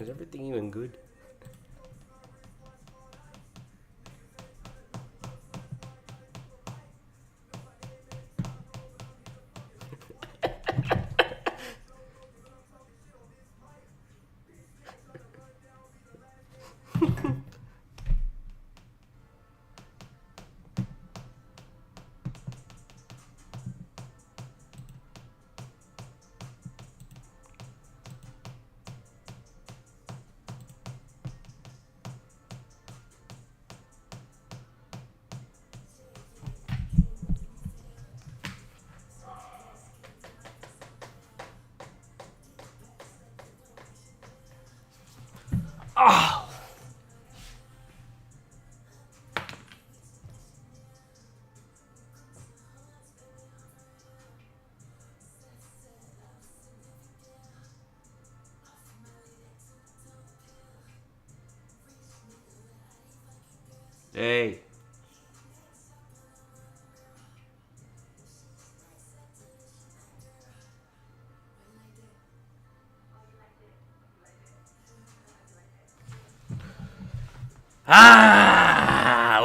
Is everything even good? Oh. Hey.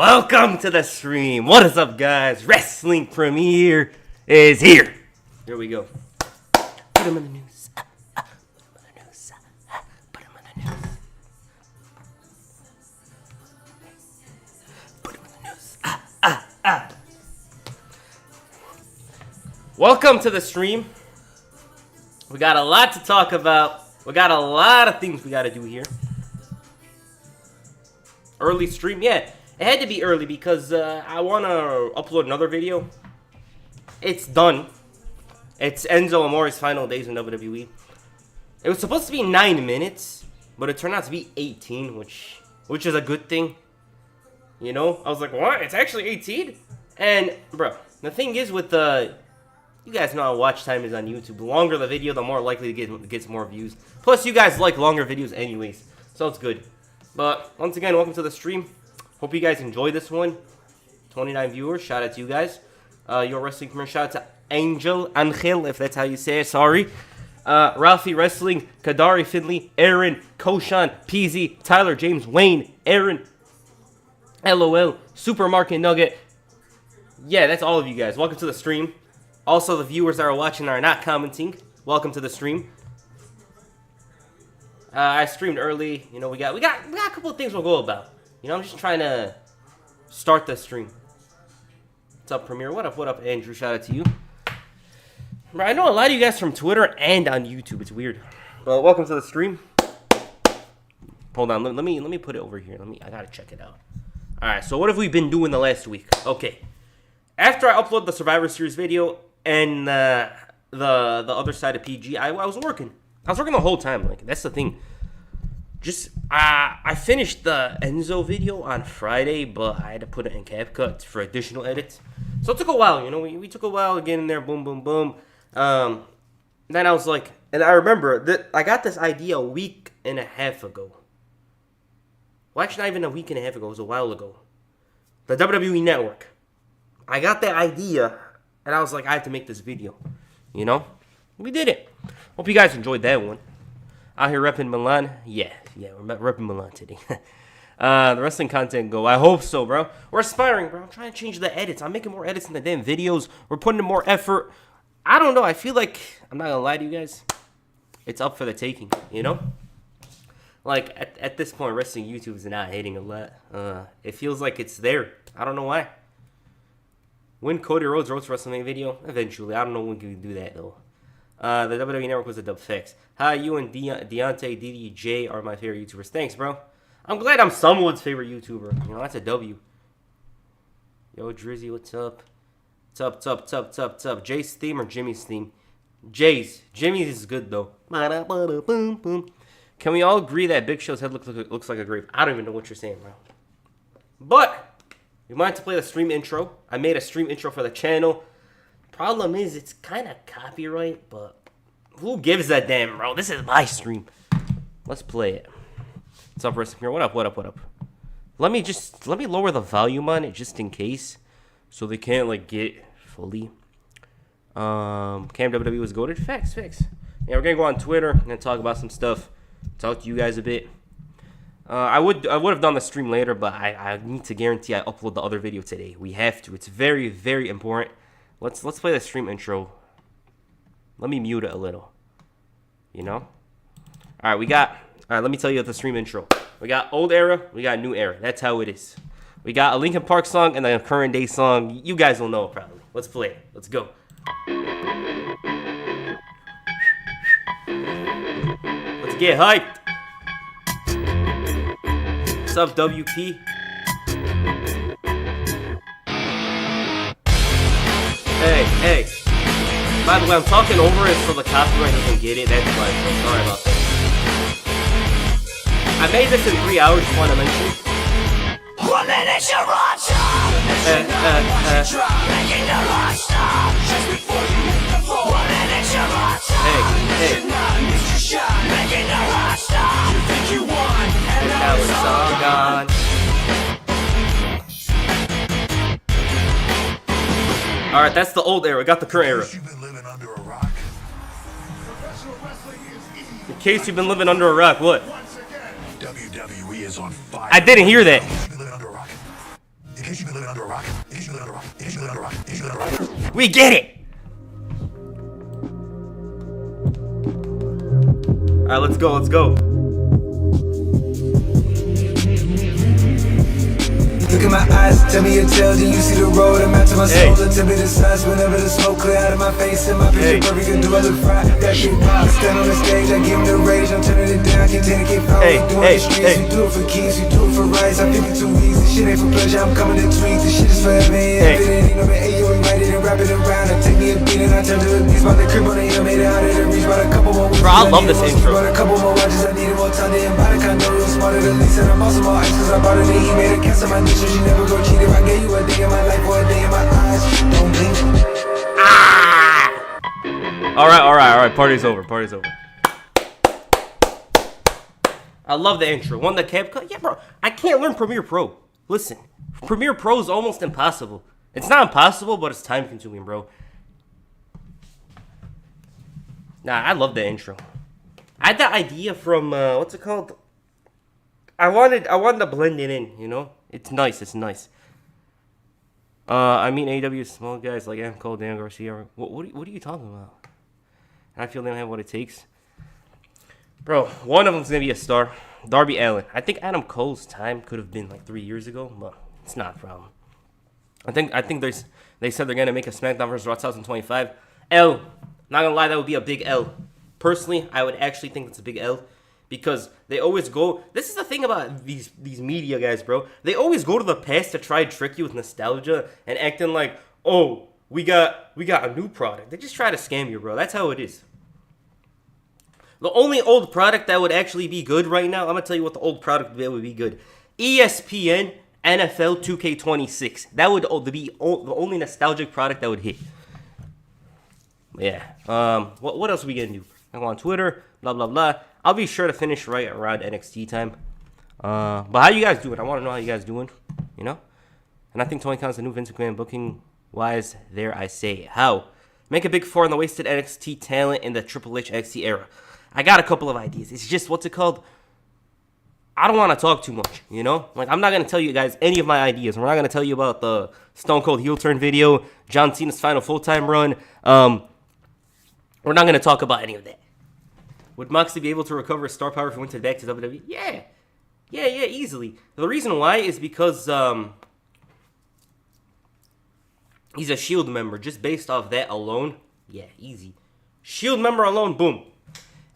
Welcome to the stream. What is up, guys? Wrestling Premiere is here. Here we go. Put him in the news. Put him in the news. Put him in the news. Put him in the news. Welcome to the stream. We got a lot to talk about. We got a lot of things we got to do here. Early stream, yeah. It had to be early because I want to upload another video. It's done. It's Enzo Amore's final days in WWE. It was supposed to be 9 minutes, but it turned out to be 18, which is a good thing. You know, I was like, what? It's actually 18? And, bro, the thing is with you guys know how watch time is on YouTube. The longer the video, the more likely it gets more views. Plus, you guys like longer videos anyways, so it's good. But, once again, welcome to the stream. Hope you guys enjoyed this one. 29 viewers, shout out to you guys. Your wrestling career, shout out to Angel, if that's how you say it, sorry. Ralphie Wrestling, Kadari Finley, Aaron, Koshan, Peasy, Tyler, James, Wayne, Aaron, LOL, Supermarket Nugget. Yeah, that's all of you guys. Welcome to the stream. Also, the viewers that are watching that are not commenting, welcome to the stream. I streamed early. You know, we got a couple of things we'll go about. You know, I'm just trying to start the stream. What's up, Premier? What up, Andrew? Shout out to you. I know a lot of you guys from Twitter and on YouTube. It's weird. Well, welcome to the stream. Hold on, let me put it over here. I gotta check it out. All right. So what have we been doing the last week? Okay. After I upload the Survivor Series video and the other side of PG, I was working. I was working the whole time. Like, that's the thing. Just, I finished the Enzo video on Friday, but I had to put it in CapCut for additional edits. So it took a while, you know. We took a while getting there, boom, boom, boom. Then I was like, and I remember that I got this idea a week and a half ago. Well, actually, not even a week and a half ago. It was a while ago. The WWE Network. I got that idea, and I was like, I have to make this video. You know? We did it. Hope you guys enjoyed that one. Out here repping Milan. Yeah, we're repping Milan today. The wrestling content go. I hope so, bro. We're aspiring, bro. I'm trying to change the edits. I'm making more edits in the damn videos. We're putting in more effort. I don't know. I feel like, I'm not going to lie to you guys, it's up for the taking, you know? Like, at this point, wrestling YouTube is not hitting a lot. It feels like it's there. I don't know why. When Cody Rhodes roasts WrestleMania video? Eventually. I don't know when we can do that, though. The WWE Network was a dub fix. Hi, you and Deontay, DDJ are my favorite YouTubers. Thanks, bro. I'm glad I'm someone's favorite YouTuber. You know, that's a W. Yo, Drizzy, what's up? What's up? Jay's theme or Jimmy's theme? Jay's. Jimmy's is good, though. Can we all agree that Big Show's head looks like a grave? I don't even know what you're saying, bro. But, we wanted to play the stream intro. I made a stream intro for the channel. Problem is, it's kind of copyright, but who gives a damn, bro? This is my stream. Let's play it. What's up, Wrestling here? What up? Let me lower the volume on it just in case, so they can't like get fully. Cam WWE was goated. Facts. Yeah, we're gonna go on Twitter and talk about some stuff. talk to you guys a bit. I would have done the stream later, but I need to guarantee I upload the other video today. We have to. It's very, very important. Let's play the stream intro. Let me mute it a little. You know? All right, let me tell you the stream intro. We got old era, we got new era. That's how it is. We got a Linkin Park song and then a current day song. You guys will know it probably. Let's play it. Let's go. Let's get hyped. What's up, WP? Hey. By the way, I'm talking over it so the copyright doesn't get it. That's why, so sorry about that. I made this in 3 hours, just want to mention. 1 minute, you're on top. Making the rock stop. Just before you hit the floor. 1 minute, you're on top. Hey. Making the rock stop. You think you won, and now it's all gone. Alright, that's the old era. Got the current era. In case you've been living under a rock, what? WWE is on fire. I didn't hear that. We get it. All right, let's go. Look at my eyes, tell me your tale, do you see the road? I'm out to my soul, tell me the size whenever the smoke clear out of my face. And my picture perfect, and do I look fried? That shit pop, stand on the stage, I give him the rage, I'm turning it down, can't take it, keep following, doing the streets. You do it for keys, you do it for rights, I think it's 2 weeks, this shit ain't for pleasure, I'm coming to tweak, this shit is forever, ain't no man, you write it and wrap it around, I take me a beat and I turn to the beast, by the crib on the hill, made it harder to reach, by a couple more weeks. Bro, I love this intro. Bought a couple more watches, I needed more time to buy the condo, it was smarter than least, and I'm also more ice, cause I bought it and he made a cast on my dish, so she never go cheat. If I gave you a day in my life or a day in my eyes, don't blink. All right. Party's over. I love the intro. One that Capcut. Yeah, bro. I can't learn Premiere Pro. Listen, Premiere Pro is almost impossible. It's not impossible, but it's time consuming, bro. Nah, I love the intro. I had that idea from what's it called? I wanted to blend it in, you know? It's nice. I mean AEW small guys like Adam Cole, Dan Garcia. What are you talking about? I feel they don't have what it takes. Bro, one of them's going to be a star. Darby Allin. I think Adam Cole's time could have been like 3 years ago, but it's not a problem. I think they said they're going to make a SmackDown vs. Raw 2025. L. Not going to lie, that would be a big L. Personally, I would actually think it's a big L. Because they always go... This is the thing about these media guys, bro. They always go to the past to try and trick you with nostalgia and acting like, oh, we got a new product. They just try to scam you, bro. That's how it is. The only old product that would actually be good right now, I'm going to tell you what the old product that would be good. ESPN NFL 2K26. That would be the only nostalgic product that would hit. Yeah. What else are we going to do? I go on Twitter, blah, blah, blah. I'll be sure to finish right around NXT time. But how you guys doing? I want to know how you guys doing, you know? And I think Tony Khan's the new Vince McMahon booking-wise. There I say. How? Make a big four on the wasted NXT talent in the Triple H NXT era. I got a couple of ideas. It's just, what's it called? I don't want to talk too much, you know? Like, I'm not going to tell you guys any of my ideas. We're not going to tell you about the Stone Cold heel turn video, John Cena's final full-time run. We're not going to talk about any of that. Would Moxley be able to recover his star power if he went back to WWE? Yeah, easily. The reason why is because he's a Shield member. Just based off that alone, yeah, easy. Shield member alone, boom.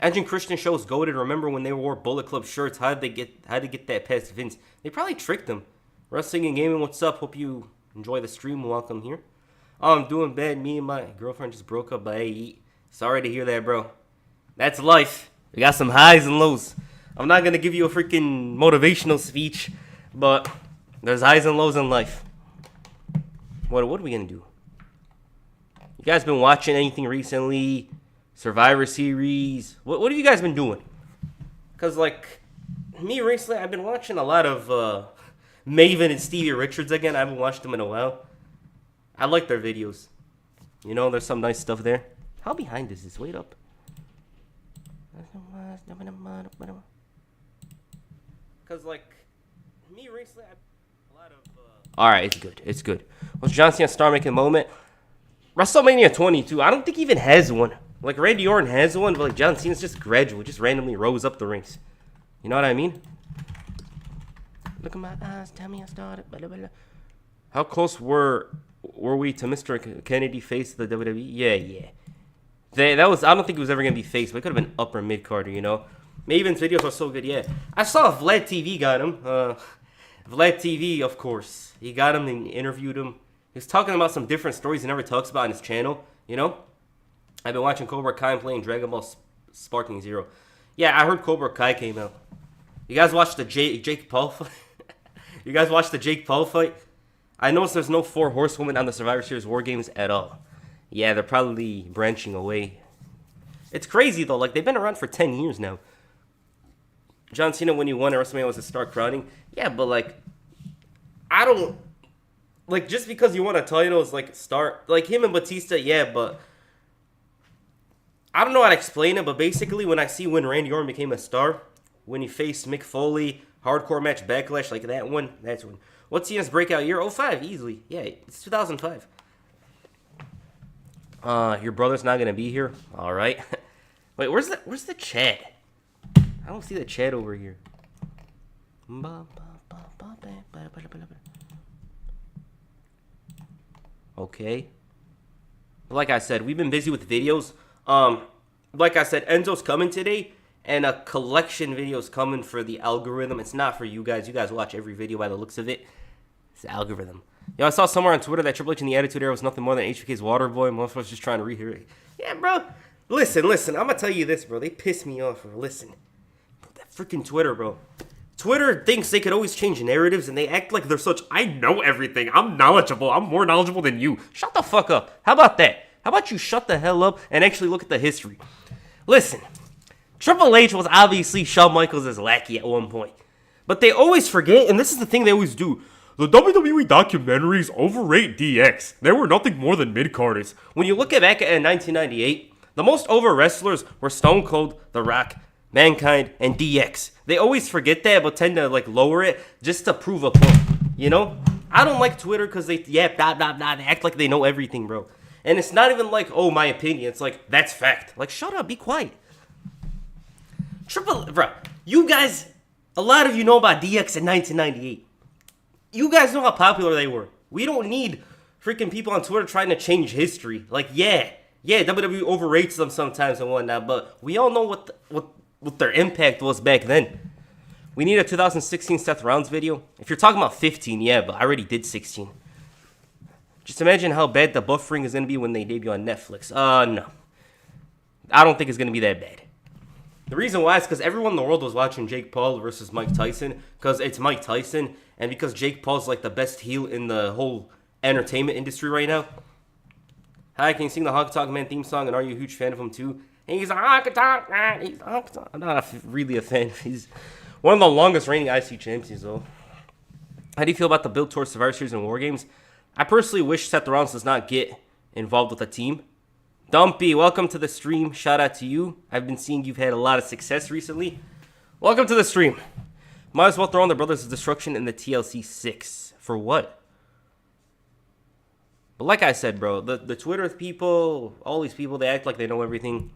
Edge and Christian shows goated. Remember when they wore Bullet Club shirts? How did they get that past Vince? They probably tricked him. Wrestling and gaming, what's up? Hope you enjoy the stream. Welcome here. I'm doing bad. Me and my girlfriend just broke up, but hey, sorry to hear that, bro. That's life. We got some highs and lows. I'm not going to give you a freaking motivational speech, but there's highs and lows in life. What are we going to do? You guys been watching anything recently? Survivor Series? What have you guys been doing? Because, like, me recently, I've been watching a lot of Maven and Stevie Richards again. I haven't watched them in a while. I like their videos. You know, there's some nice stuff there. How behind is this? Wait up. Because, like, me recently, a lot of... Alright, it's good. It's good. Was John Cena a star-making moment? WrestleMania 22, I don't think he even has one. Like, Randy Orton has one, but, like, John Cena's just gradual. Just randomly rose up the ranks. You know what I mean? Look at my eyes, tell me I started. Blah, blah, blah. How close were we to Mr. Kennedy face the WWE? Yeah. That was, I don't think it was ever going to be face, but it could have been upper mid-carder, you know? Maven's videos are so good, yeah. I saw Vlad TV got him. Vlad TV, of course. He got him and interviewed him. He was talking about some different stories he never talks about on his channel, you know? I've been watching Cobra Kai and playing Dragon Ball Sparking Zero. Yeah, I heard Cobra Kai came out. You guys watched the Jake Paul fight? You guys watched the Jake Paul fight? I noticed there's no 4 horsewomen on the Survivor Series War Games at all. Yeah, they're probably branching away. It's crazy, though. Like, they've been around for 10 years now. John Cena, when he won at WrestleMania, was a star crowning. Yeah, but, like, I don't... Like, just because you won a title is, like, star... Like, him and Batista, yeah, but... I don't know how to explain it, but basically, when Randy Orton became a star, when he faced Mick Foley, hardcore match Backlash, like that one, that's when... What's Cena's breakout year? 05, easily. Yeah, it's 2005. Your brother's not gonna be here. All right. Wait, where's the chat? I don't see the chat over here. Okay. Like I said, we've been busy with videos. Like I said, Enzo's coming today, and a collection video's coming for the algorithm. It's not for you guys. You guys watch every video by the looks of it. It's the algorithm. Yo, I saw somewhere on Twitter that Triple H in the Attitude Era was nothing more than HBK's water boy. Motherfuckers just trying to rehear it. Yeah, bro. Listen. I'm gonna tell you this, bro. They piss me off. Bro. Listen. That freaking Twitter, bro. Twitter thinks they could always change narratives, and they act like they're such, I know everything. I'm knowledgeable. I'm more knowledgeable than you. Shut the fuck up. How about that? How about you shut the hell up and actually look at the history? Listen. Triple H was obviously Shawn Michaels' lackey at one point. But they always forget, and this is the thing they always do. The WWE documentaries overrate DX. They were nothing more than mid-carders. When you look back at 1998, the most over wrestlers were Stone Cold, The Rock, Mankind, and DX. They always forget that, but tend to like lower it just to prove a point. You know? I don't like Twitter because they, they act like they know everything, bro. And it's not even like, oh, my opinion. It's like, that's fact. Like, shut up, be quiet. Bro, you guys, a lot of you know about DX in 1998. You guys know how popular they were. We don't need freaking people on Twitter trying to change history. Like, yeah, WWE overrates them sometimes and whatnot, but we all know what their impact was back then. We need a 2016 Seth Rollins video. If you're talking about 15, yeah, but I already did 16. Just imagine how bad the buffering is going to be when they debut on Netflix. No. I don't think it's going to be that bad. The reason why is because everyone in the world was watching Jake Paul versus Mike Tyson because it's Mike Tyson and because Jake Paul's like the best heel in the whole entertainment industry right now. Hi, can you sing the Honky Tonk Man theme song and are you a huge fan of him too? And he's a Honky Tonk Man. He's a Honky Tonk. I'm not really a fan. He's one of the longest reigning IC champions though. How do you feel about the build towards Survivor Series and War Games? I personally wish Seth Rollins does not get involved with a team. Dumpy, welcome to the stream. Shout out to you. I've been seeing you've had a lot of success recently. Welcome to the stream. Might as well throw on the Brothers of Destruction in the TLC 6. For what? But like I said, bro, the Twitter people, all these people, they act like they know everything.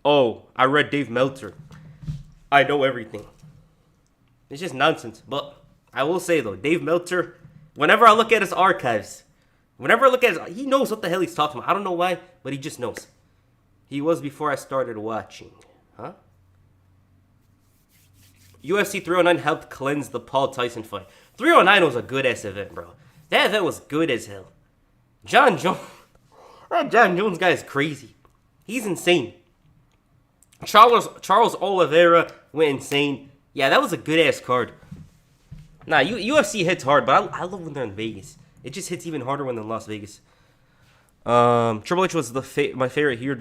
Oh, I read Dave Meltzer. I know everything. It's just nonsense. But I will say, though, Dave Meltzer, whenever I look at his archives, he knows what the hell he's talking about. I don't know why, but he just knows. He was before I started watching. Huh? UFC 309 helped cleanse the Paul Tyson fight. 309 was a good-ass event, bro. That event was good as hell. John Jones. That John Jones guy is crazy. He's insane. Charles Oliveira went insane. Yeah, that was a good-ass card. Nah, UFC hits hard, but I love when they're in Vegas. It just hits even harder when they're in Las Vegas. Triple H was my favorite heel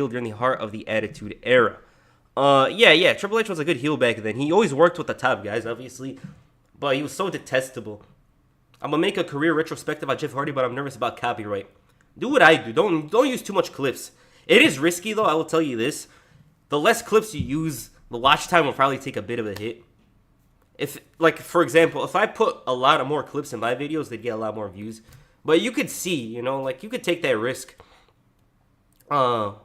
during the heart of the Attitude Era. Yeah. Triple H was a good heel back then. He always worked with the top guys, obviously, but he was so detestable. I'm gonna make a career retrospective on Jeff Hardy, but I'm nervous about copyright. Do what I do. Don't use too much clips. It is risky though. I will tell you this. the less clips you use, the watch time will probably take a bit of a hit. If, like, for example, if I put a lot of more clips in my videos, they'd get a lot more views. But you could see, you know, like, you could take that risk. Are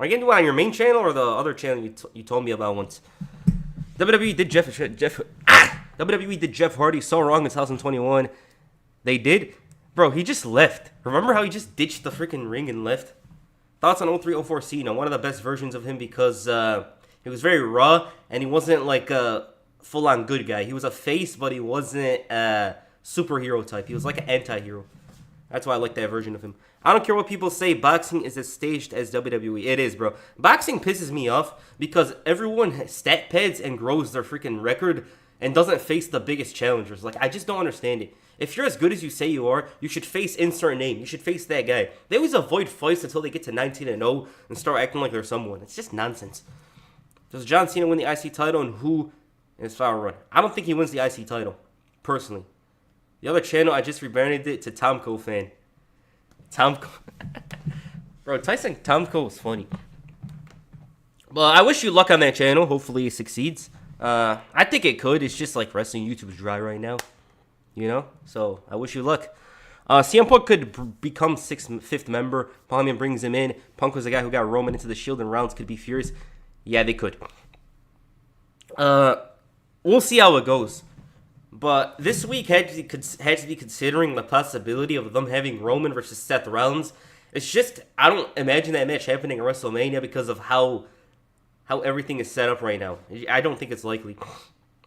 you gonna do it on your main channel or the other channel you told me about once? WWE did WWE did Jeff Hardy so wrong in 2021. They did? Bro, he just left. Remember how he just ditched the freaking ring and left? Thoughts on 03-04 Cena, one of the best versions of him because he was very raw and he wasn't like a full-on good guy. He was a face, but he wasn't a superhero type. He was like an anti-hero. That's why I like that version of him. I don't care what people say, boxing is as staged as WWE. It is, bro. Boxing pisses me off because everyone stat pads and grows their freaking record and doesn't face the biggest challengers. Like, I just don't understand it. If you're as good as you say you are, you should face insert name. You should face that guy. They always avoid fights until they get to 19-0 and start acting like they're someone. It's just nonsense. Does John Cena win the IC title and who in his final run? I don't think he wins the IC title, personally. The other channel, I just rebranded it to Tomko Fan. Tomko. Bro, Tyson Tomko is funny. Well, I wish you luck on that channel. Hopefully it succeeds. I think it could. It's just like wrestling YouTube is dry right now. You know? So, I wish you luck. CM Punk could become fifth member. Palmian brings him in. Punk was the guy who got Roman into the Shield and rounds could be furious. Yeah, they could. We'll see how it goes. But this week had to be considering the possibility of them having Roman versus Seth Rollins. It's just, I don't imagine that match happening at WrestleMania because of how everything is set up right now. I don't think it's likely.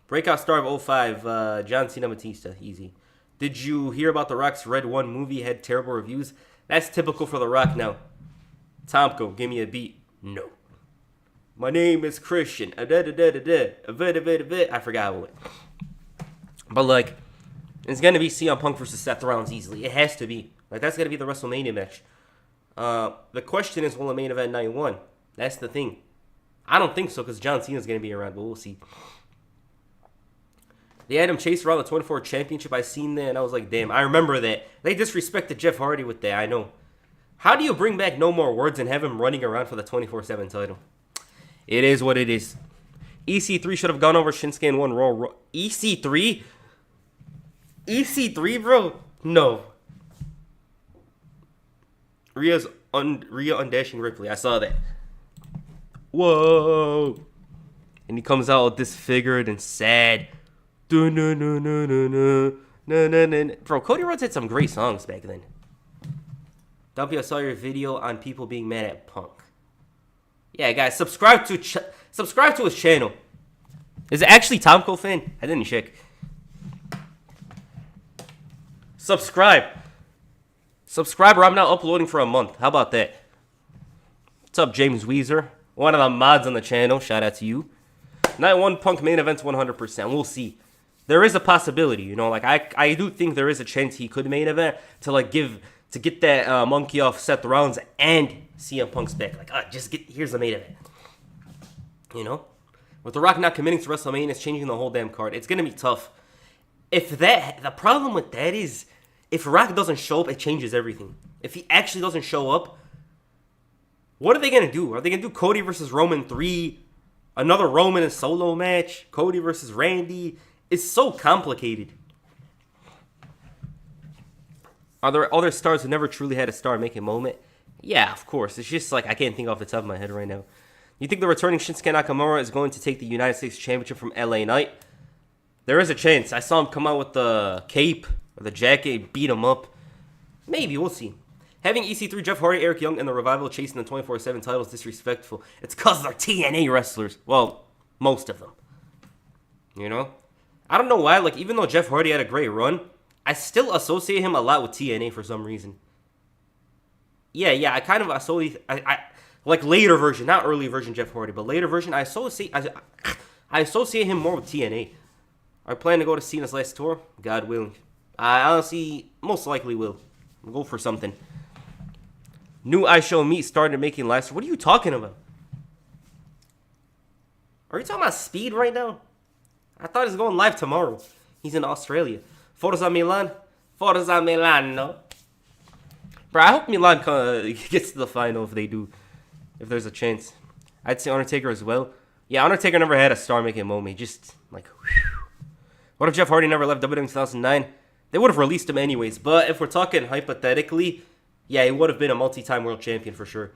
Breakout star of 05, John Cena Batista, easy. Did you hear about The Rock's Red 1 movie had terrible reviews? That's typical for The Rock now. Tomko, give me a beat. No. My name is Christian. I forgot how it went. But, like, it's going to be CM Punk versus Seth Rollins easily. It has to be. Like, that's going to be the WrestleMania match. The question is, will the main event night 1? That's the thing. I don't think so, because John Cena's going to be around, but we'll see. They had him chase around the 24 championship. I seen that, and I was like, damn, I remember that. They disrespected Jeff Hardy with that, I know. How do you bring back No More Words and have him running around for the 24/7 title? It is what it is. EC3 should have gone over Shinsuke and won Raw. EC3? EC3, bro? No. Rhea undashing Ripley. I saw that. Whoa. And he comes out disfigured and sad. Bro, Cody Rhodes had some great songs back then. Dumpy, I saw your video on people being mad at Punk. Yeah, guys, subscribe to his channel. Is it actually Tomko Fan? I didn't check. Subscribe, or I'm not uploading for a month. How about that? What's up, James Weezer? One of the mods on the channel. Shout out to you. Night 1 Punk main events 100%. We'll see. There is a possibility, you know. Like I do think there is a chance he could main event to get that monkey off Seth Rollins and CM Punk's back. Like, here's the main event. You know, with The Rock not committing to WrestleMania, it's changing the whole damn card. It's gonna be tough. The problem with that is, if Rock doesn't show up, it changes everything. If he actually doesn't show up, what are they going to do? Are they going to do Cody versus Roman 3? Another Roman and solo match? Cody versus Randy? It's so complicated. Are there other stars who never truly had a star-making moment? Yeah, of course. It's just like, I can't think off the top of my head right now. You think the returning Shinsuke Nakamura is going to take the United States Championship from LA Knight? There is a chance. I saw him come out with the cape or the jacket, beat him up. Maybe, we'll see. Having EC3, Jeff Hardy, Eric Young, and the Revival chasing the 24/7 titles is disrespectful. It's because they're TNA wrestlers. Well, most of them. You know? I don't know why. Like, even though Jeff Hardy had a great run, I still associate him a lot with TNA for some reason. Yeah, I kind of associate... like later version, not early version Jeff Hardy, but later version, I associate him more with TNA. I plan to go to Cena's last tour. God willing. I honestly, most likely will. We'll go for something. New I Show Meat started making last. What are you talking about? Are you talking about Speed right now? I thought he's going live tomorrow. He's in Australia. Forza Milan. Forza Milano. Bro, I hope Milan gets to the final if they do. If there's a chance. I'd say Undertaker as well. Yeah, Undertaker never had a star-making moment. Just, like, whew. What if Jeff Hardy never left WWE in 2009? They would have released him anyways. But if we're talking hypothetically, yeah, he would have been a multi-time world champion for sure. Do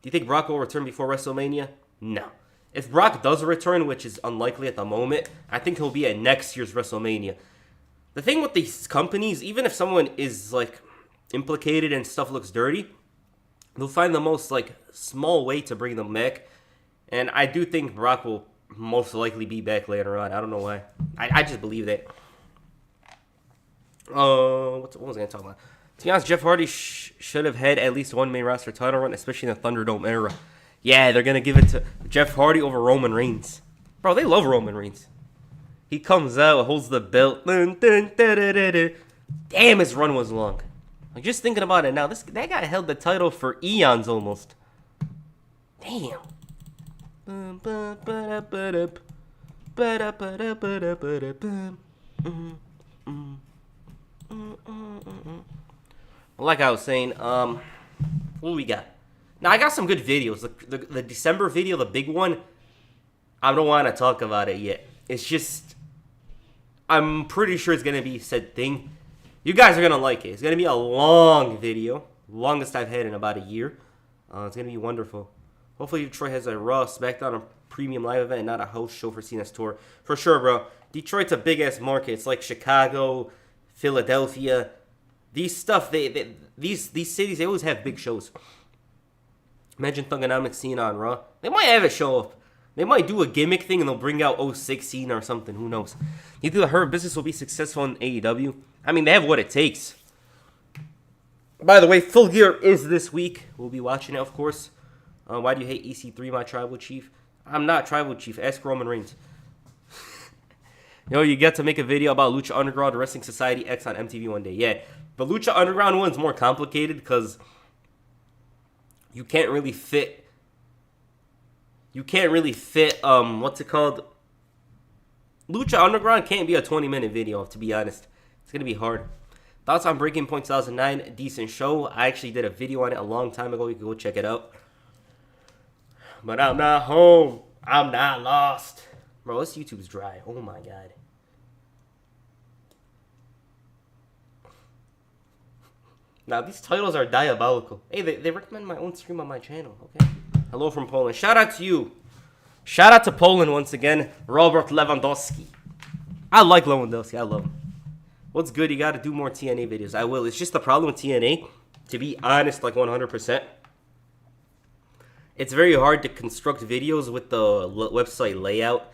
you think Brock will return before WrestleMania? No. If Brock does return, which is unlikely at the moment, I think he'll be at next year's WrestleMania. The thing with these companies, even if someone is, like, implicated and stuff looks dirty, they'll find the most, like, small way to bring them back. And I do think Brock will most likely be back later on. I don't know why. I just believe that. What was I going to talk about? To be honest, Jeff Hardy should have had at least one main roster title run, especially in the Thunderdome era. Yeah, they're going to give it to Jeff Hardy over Roman Reigns. Bro, they love Roman Reigns. He comes out, holds the belt. Damn, his run was long. Like, just thinking about it now, that guy held the title for eons almost. Damn. Like I was saying, what do we got? Now, I got some good videos. The December video, the big one, I don't want to talk about it yet. It's just, I'm pretty sure it's going to be said thing. You guys are going to like it. It's going to be a long video. Longest I've had in about a year. It's going to be wonderful. Hopefully Detroit has a Raw, SmackDown, or premium live event, and not a host show for CNS Tour. For sure, bro. Detroit's a big-ass market. It's like Chicago, Philadelphia. These cities, they always have big shows. Imagine Thugonomics seeing on Raw. They might have it show up. They might do a gimmick thing and they'll bring out 016 or something. Who knows? You think the Hurt Business will be successful in AEW? I mean, they have what it takes. By the way, Full Gear is this week. We'll be watching it, of course. Why do you hate EC3, my tribal chief? I'm not tribal chief. Ask Roman Reigns. You get to make a video about Lucha Underground Wrestling Society X on MTV one day. Yeah, the Lucha Underground one's more complicated because you can't really fit, what's it called? Lucha Underground can't be a 20-minute video, to be honest. It's going to be hard. Thoughts on Breaking Point 2009, decent show. I actually did a video on it a long time ago. You can go check it out. But I'm not home. I'm not lost. Bro, this YouTube's dry. Oh my god. Now, these titles are diabolical. Hey, they recommend my own stream on my channel, okay? Hello from Poland. Shout out to you. Shout out to Poland once again. Robert Lewandowski. I like Lewandowski. I love him. What's good? You got to do more TNA videos. I will. It's just the problem with TNA, to be honest, like 100%. It's very hard to construct videos with the website layout.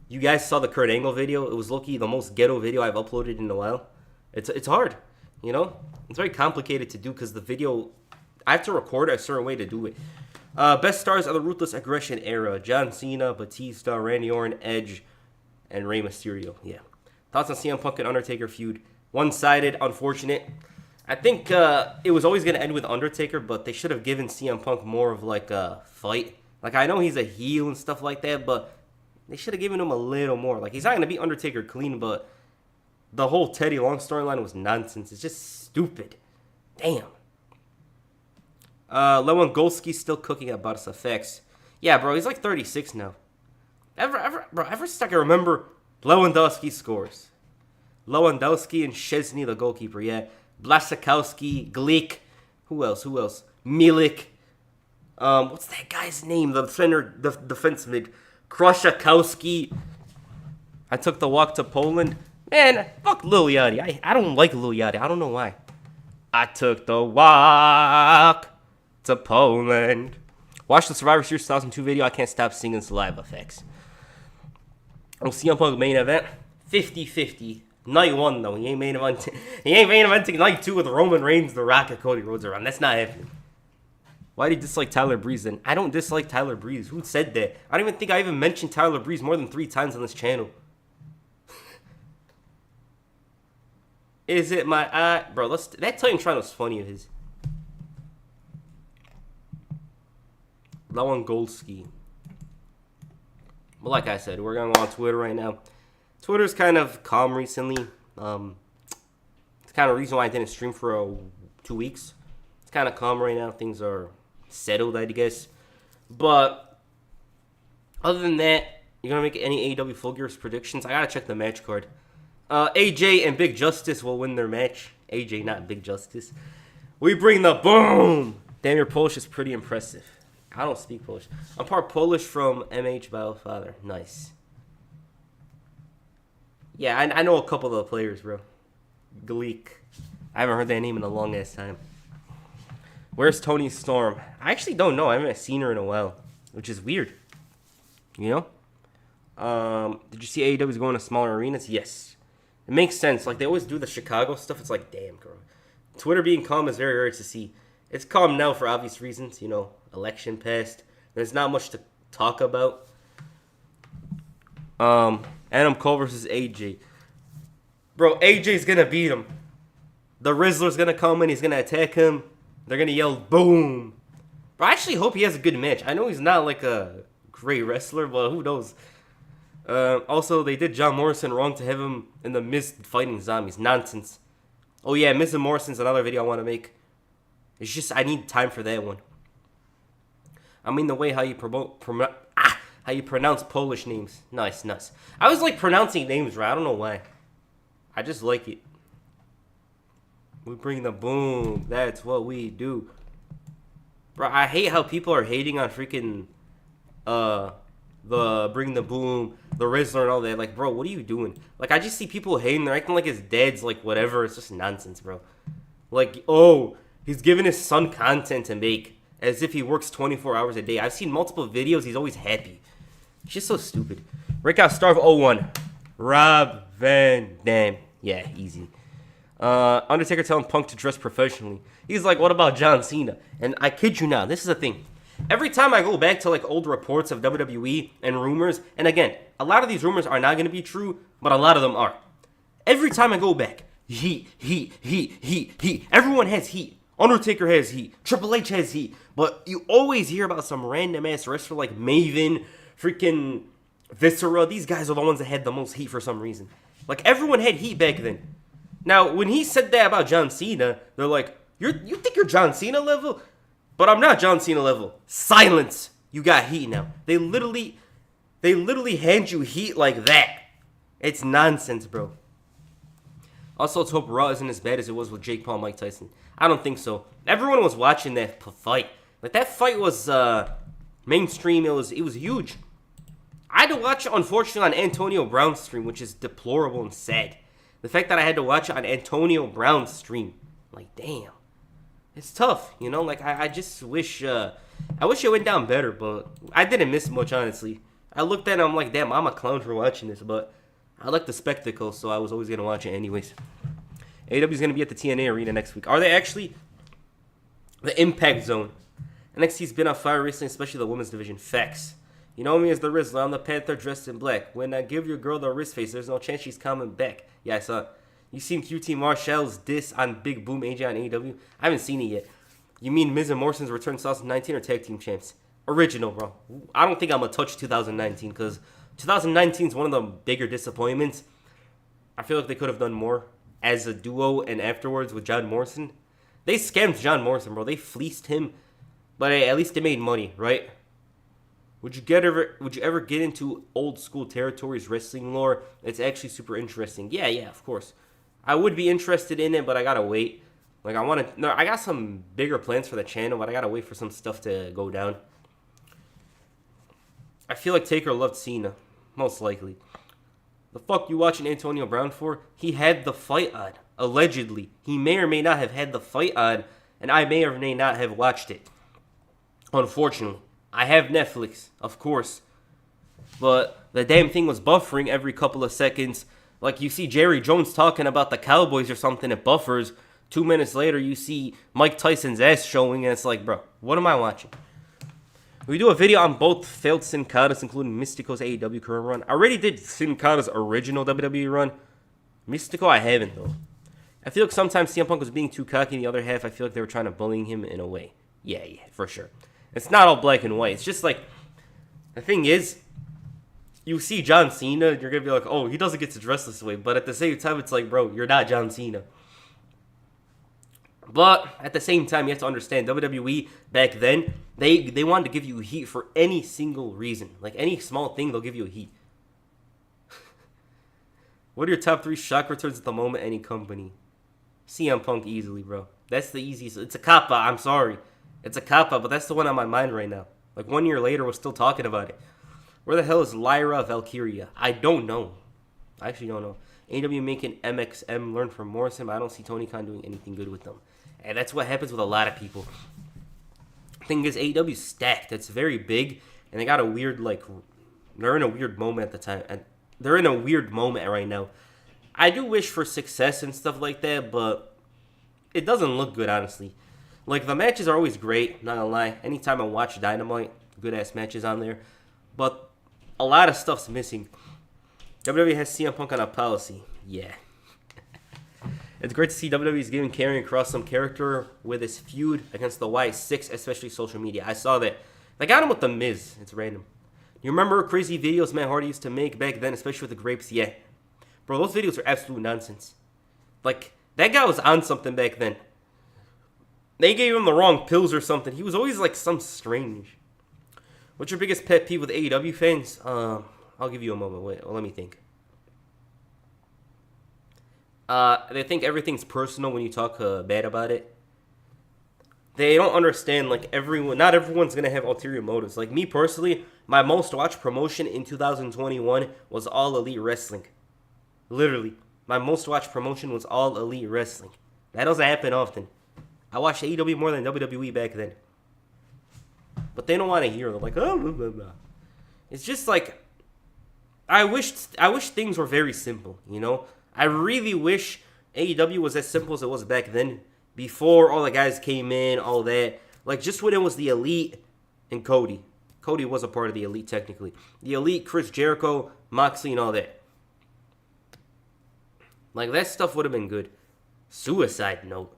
You guys saw the Kurt Angle video. It was low-key the most ghetto video I've uploaded in a while. It's hard, you know? It's very complicated to do because the video, I have to record a certain way to do it. Best stars of the Ruthless Aggression era. John Cena, Batista, Randy Orton, Edge, and Rey Mysterio. Yeah. Thoughts on CM Punk and Undertaker feud? One-sided, unfortunate. I think it was always going to end with Undertaker, but they should have given CM Punk more of like a fight. Like, I know he's a heel and stuff like that, but they should have given him a little more. Like, he's not going to be Undertaker clean, but the whole Teddy Long storyline was nonsense. It's just stupid. Damn. Lewandowski's still cooking at Boris Effects. Yeah, bro, he's like 36 now. Ever since I can remember, Lewandowski scores. Lewandowski and Szczesny, the goalkeeper, yeah. Blaszczykowski, Glick. Who else? Milik. What's that guy's name? The defense mid. Kraszakowski. I took the walk to Poland. Man, fuck Lil Yachty. I don't like Lil Yachty. I don't know why. I took the walk to Poland. Watch the Survivor Series 2002 video. I can't stop singing saliva effects. CM Punk main event. 50-50. Night 1, though. He ain't main eventing night 2 with Roman Reigns, The Rock, and Cody Rhodes around. That's not happening. Why do you dislike Tyler Breeze then? I don't dislike Tyler Breeze. Who said that? I don't even think I even mentioned Tyler Breeze more than 3 times on this channel. Is it my eye? Bro, that Titantron was funny of his. Lewandowski. But like I said, we're going to go on Twitter right now. Twitter's kind of calm recently. It's kind of the reason why I didn't stream for 2 weeks. It's kind of calm right now. Things are settled, I guess. But Other than that, you're gonna make any AEW Full Gear's predictions? I gotta check the match card. AJ and Big Justice will win their match. AJ, not Big Justice. We bring the boom. Damn, your Polish is pretty impressive. I don't speak Polish. I'm part Polish from MH Father. Nice. Yeah, I know a couple of the players, bro. Gleek. I haven't heard that name in a long ass time. Where's Tony Storm? I actually don't know. I haven't seen her in a while, which is weird. You know? Did you see AEW's going to smaller arenas? Yes. It makes sense. Like, they always do the Chicago stuff. It's like, damn, girl. Twitter being calm is very rare to see. It's calm now for obvious reasons. You know, election passed. There's not much to talk about. Adam Cole versus AJ. Bro, AJ's going to beat him. The Rizzler's going to come in. He's going to attack him. They're going to yell, boom. Bro, I actually hope he has a good match. I know he's not like a great wrestler, but who knows. Also, they did John Morrison wrong to have him in the Miz fighting zombies. Nonsense. Oh, yeah, Miz and Morrison's another video I want to make. It's just, I need time for that one. I mean, the way how you how you pronounce Polish names. Nice. I was like pronouncing names right. I don't know why. I just like it. We bring the boom. That's what we do. Bro, I hate how people are hating on freaking the bring the boom, the Rizzler and all that. Like, bro, what are you doing? Like, I just see people hating. They're acting like his dad's like whatever. It's just nonsense, bro. Like, oh, he's giving his son content to make as if he works 24 hours a day. I've seen multiple videos. He's always happy. It's just so stupid. Breakout star of 01. Rob Van Dam. Yeah, easy. Undertaker telling Punk to dress professionally. He's like, what about John Cena? And I kid you not, this is the thing. Every time I go back to like old reports of WWE and rumors, and again, a lot of these rumors are not going to be true, but a lot of them are. Every time I go back, heat. Everyone has heat. Undertaker has heat. Triple H has heat. But you always hear about some random ass wrestler like Maven, freaking Viscera. These guys are the ones that had the most heat for some reason. Like, everyone had heat back then. Now, when he said that about John Cena, they're like, you think you're John Cena level? But I'm not John Cena level. Silence. You got heat now. They literally hand you heat like that. It's nonsense, bro. Also, let's hope Raw isn't as bad as it was with Jake Paul and Mike Tyson. I don't think so. Everyone was watching that fight. Like, that fight was mainstream. It was huge. I had to watch it, unfortunately, on Antonio Brown's stream, which is deplorable and sad. The fact that I had to watch it on Antonio Brown's stream. Like, damn. It's tough, you know? Like, I just wish... I wish it went down better, but I didn't miss much, honestly. I looked at it, I'm like, damn, I'm a clown for watching this, but I like the spectacle, so I was always going to watch it anyways. AEW's going to be at the TNA Arena next week. Are they actually? The Impact Zone. NXT's been on fire recently, especially the women's division. Facts. You know me as the Rizzler. I'm the Panther dressed in black. When I give your girl the wrist face, there's no chance she's coming back. Yeah, I saw. You seen QT Marshall's diss on Big Boom AJ on AEW? I haven't seen it yet. You mean Miz and Morrison's return 2019 or tag team champs? Original, bro. I don't think I'm going to touch 2019 because 2019 is one of the bigger disappointments. I feel like they could have done more as a duo and afterwards with John Morrison. They scammed John Morrison, bro. They fleeced him. But hey, at least they made money, right? Would you ever get into old school territories wrestling lore? It's actually super interesting. Yeah, of course. I would be interested in it, but I gotta wait. Like, I got some bigger plans for the channel, but I gotta wait for some stuff to go down. I feel like Taker loved Cena, most likely. The fuck you watching Antonio Brown for? He had the fight on, allegedly. He may or may not have had the fight on, and I may or may not have watched it. Unfortunately. I have Netflix, of course. But the damn thing was buffering every couple of seconds. Like, you see Jerry Jones talking about the Cowboys or something, it buffers. 2 minutes later, you see Mike Tyson's ass showing, and it's like, bro, what am I watching? We do a video on both failed Sin Cara's, including Mystico's AEW current run. I already did Sin Cara's original WWE run. Mystico, I haven't, though. I feel like sometimes CM Punk was being too cocky. The other half, I feel like they were trying to bully him in a way. Yeah, for sure. It's not all black and white. It's just like, the thing is, you see John Cena, you're going to be like, oh, he doesn't get to dress this way. But at the same time, it's like, bro, you're not John Cena. But at the same time, you have to understand, WWE back then, they wanted to give you heat for any single reason. Like any small thing, they'll give you a heat. What are your top 3 shock returns at the moment, any company? CM Punk easily, bro. That's the easiest. It's a cop-out, I'm sorry. It's a cop-out, but that's the one on my mind right now. Like 1 year later, we're still talking about it. Where the hell is Lyra Valkyria? I don't know. I actually don't know. AEW making MXM learn from Morrison, but I don't see Tony Khan doing anything good with them. And that's what happens with a lot of people. Thing is, AEW's stacked. It's very big, and they got a weird, like, they're in a weird moment at the time. And they're in a weird moment right now. I do wish for success and stuff like that, but it doesn't look good, honestly. Like, the matches are always great, not gonna lie. Anytime I watch Dynamite, good-ass matches on there. But a lot of stuff's missing. WWE has CM Punk on a policy. Yeah. It's great to see WWE's giving Karrion Kross some character with his feud against the Y6, especially social media. I saw that. They got him with The Miz. It's random. You remember crazy videos Matt Hardy used to make back then, especially with the grapes? Yeah. Bro, those videos are absolute nonsense. Like, that guy was on something back then. They gave him the wrong pills or something. He was always, like, some strange. What's your biggest pet peeve with AEW fans? I'll give you a moment. Wait, let me think. They think everything's personal when you talk bad about it. They don't understand, like, not everyone's going to have ulterior motives. Like, me personally, my most watched promotion in 2021 was All Elite Wrestling. Literally. My most watched promotion was All Elite Wrestling. That doesn't happen often. I watched AEW more than WWE back then. But they don't want to hear it. They're like, oh, blah, blah, blah. It's just like, I wish things were very simple, you know? I really wish AEW was as simple as it was back then, before all the guys came in, all that. Like, just when it was the Elite and Cody. Cody was a part of the Elite, technically. The Elite, Chris Jericho, Moxley, and all that. Like, that stuff would have been good. Suicide Note.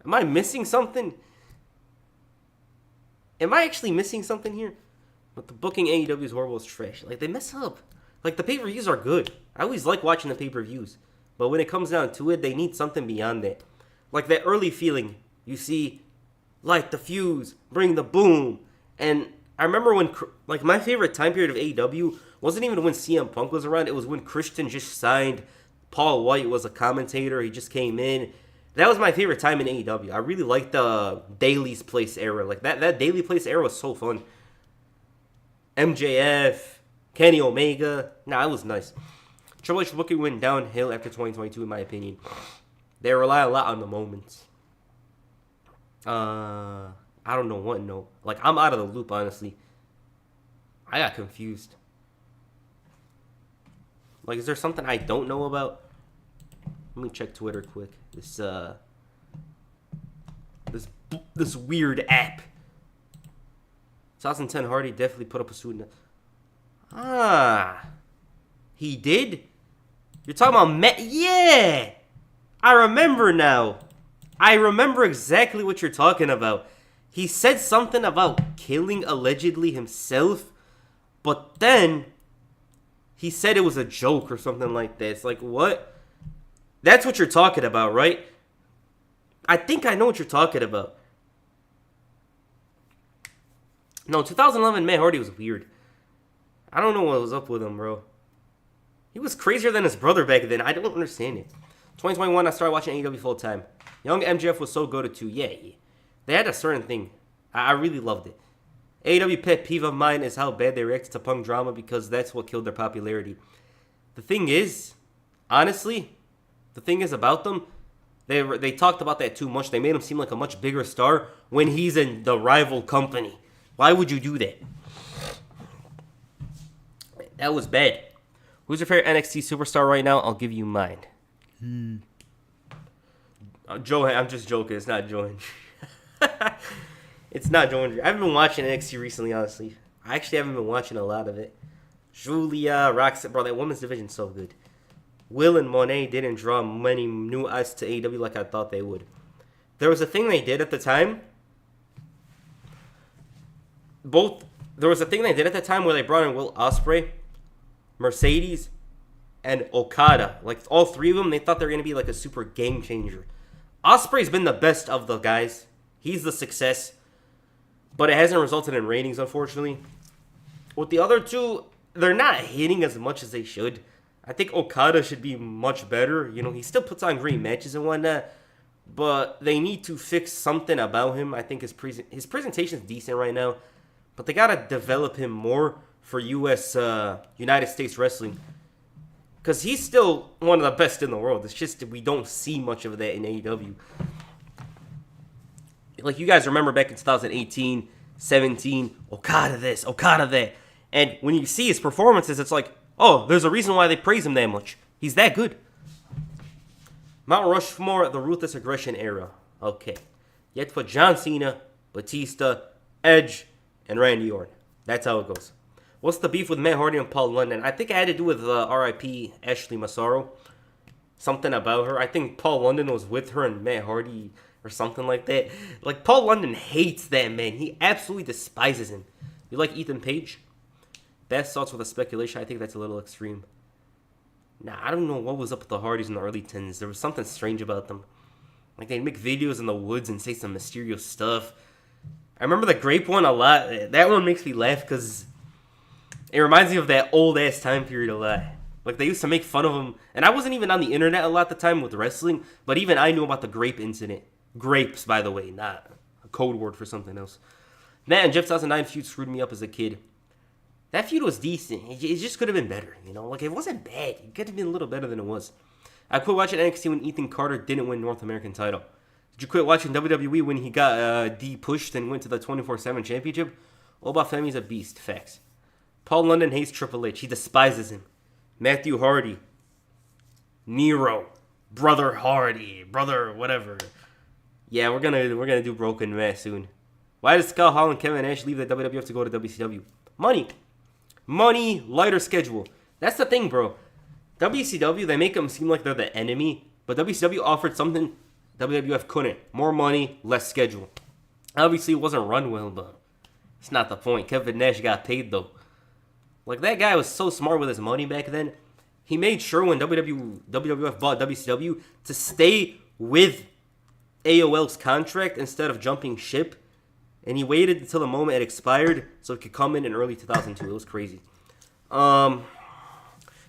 Am I missing something? Am I actually missing something here? But the booking AEW is horrible, is trash. Like, they mess up. Like, the pay-per-views are good. I always like watching the pay-per-views. But when it comes down to it, they need something beyond that. Like, that early feeling. You see, light the fuse, bring the boom. And I remember when, like, my favorite time period of AEW wasn't even when CM Punk was around. It was when Christian just signed. Paul White was a commentator. He just came in. That was my favorite time in AEW. I really liked the Daily's Place era. Like, that Daily Place era was so fun. MJF, Kenny Omega. Nah, it was nice. Triple H booking went downhill after 2022, in my opinion. They rely a lot on the moments. I don't know what note. Like, I'm out of the loop, honestly. I got confused. Like, is there something I don't know about? Let me check Twitter quick. This weird app. 2010 Hardy definitely put up a suit. He did? You're talking about Matt? Yeah! I remember now. I remember exactly what you're talking about. He said something about killing allegedly himself, but then he said it was a joke or something like that. It's like, what? That's what you're talking about, right? I think I know what you're talking about. No, 2011 Matt Hardy was weird. I don't know what was up with him, bro. He was crazier than his brother back then. I don't understand it. 2021, I started watching AEW full time. Young MJF was so good too. Yeah. They had a certain thing. I really loved it. AEW pet peeve of mine is how bad they reacted to Punk drama because that's what killed their popularity. The thing is, honestly, about them, they talked about that too much. They made him seem like a much bigger star when he's in the rival company. Why would you do that? That was bad. Who's your favorite NXT superstar right now? I'll give you mine. Joe, I'm just joking. It's not Joe Hendry. It's not Joe Hendry. I haven't been watching NXT recently, honestly. I actually haven't been watching a lot of it. Julia, Roxanne, bro, that women's division's so good. Will and Monet didn't draw many new eyes to AEW like I thought they would. There was a thing they did at the time. There was a thing they did at the time where they brought in Will Ospreay, Mercedes, and Okada. Like, all three of them, they thought they were going to be like a super game changer. Ospreay's been the best of the guys. He's the success. But it hasn't resulted in ratings, unfortunately. With the other two, they're not hitting as much as they should. I think Okada should be much better. You know, he still puts on great matches and whatnot. But they need to fix something about him. I think his presentation is decent right now. But they got to develop him more for United States wrestling. Because he's still one of the best in the world. It's just that we don't see much of that in AEW. Like, you guys remember back in 2018, 17, Okada this, Okada that. And when you see his performances, it's like, oh, there's a reason why they praise him that much. He's that good. Mount Rushmore, the Ruthless Aggression era. Okay. You have to put John Cena, Batista, Edge, and Randy Orton. That's how it goes. What's the beef with Matt Hardy and Paul London? I think it had to do with R.I.P. Ashley Massaro. Something about her. I think Paul London was with her and Matt Hardy or something like that. Like, Paul London hates that man. He absolutely despises him. You like Ethan Page? Best thoughts with a speculation. I think that's a little extreme. Nah, I don't know what was up with the Hardys in the early 10s. There was something strange about them. Like, they'd make videos in the woods and say some mysterious stuff. I remember the grape one a lot. That one makes me laugh because it reminds me of that old-ass time period a lot. Like, they used to make fun of him. And I wasn't even on the internet a lot at the time with wrestling, but even I knew about the grape incident. Grapes, by the way, not a code word for something else. Matt and Jeff 2009 feud screwed me up as a kid. That feud was decent. It just could have been better, you know? Like, it wasn't bad. It could have been a little better than it was. I quit watching NXT when Ethan Carter didn't win North American title. Did you quit watching WWE when he got de-pushed and went to the 24/7 championship? Obafemi's a beast. Facts. Paul London hates Triple H. He despises him. Matthew Hardy. Nero. Brother Hardy. Brother whatever. Yeah, we're gonna do Broken Matt soon. Why did Scott Hall and Kevin Nash leave the WWF to go to WCW? Money, lighter schedule. That's the thing, bro. WCW, they make them seem like they're the enemy, but WCW offered something WWF couldn't. More money, less schedule. Obviously, it wasn't run well, but it's not the point. Kevin Nash got paid, though. Like, that guy was so smart with his money back then. He made sure when WWF bought WCW to stay with AOL's contract instead of jumping ship. And he waited until the moment it expired so it could come in early 2002. It was crazy. NXT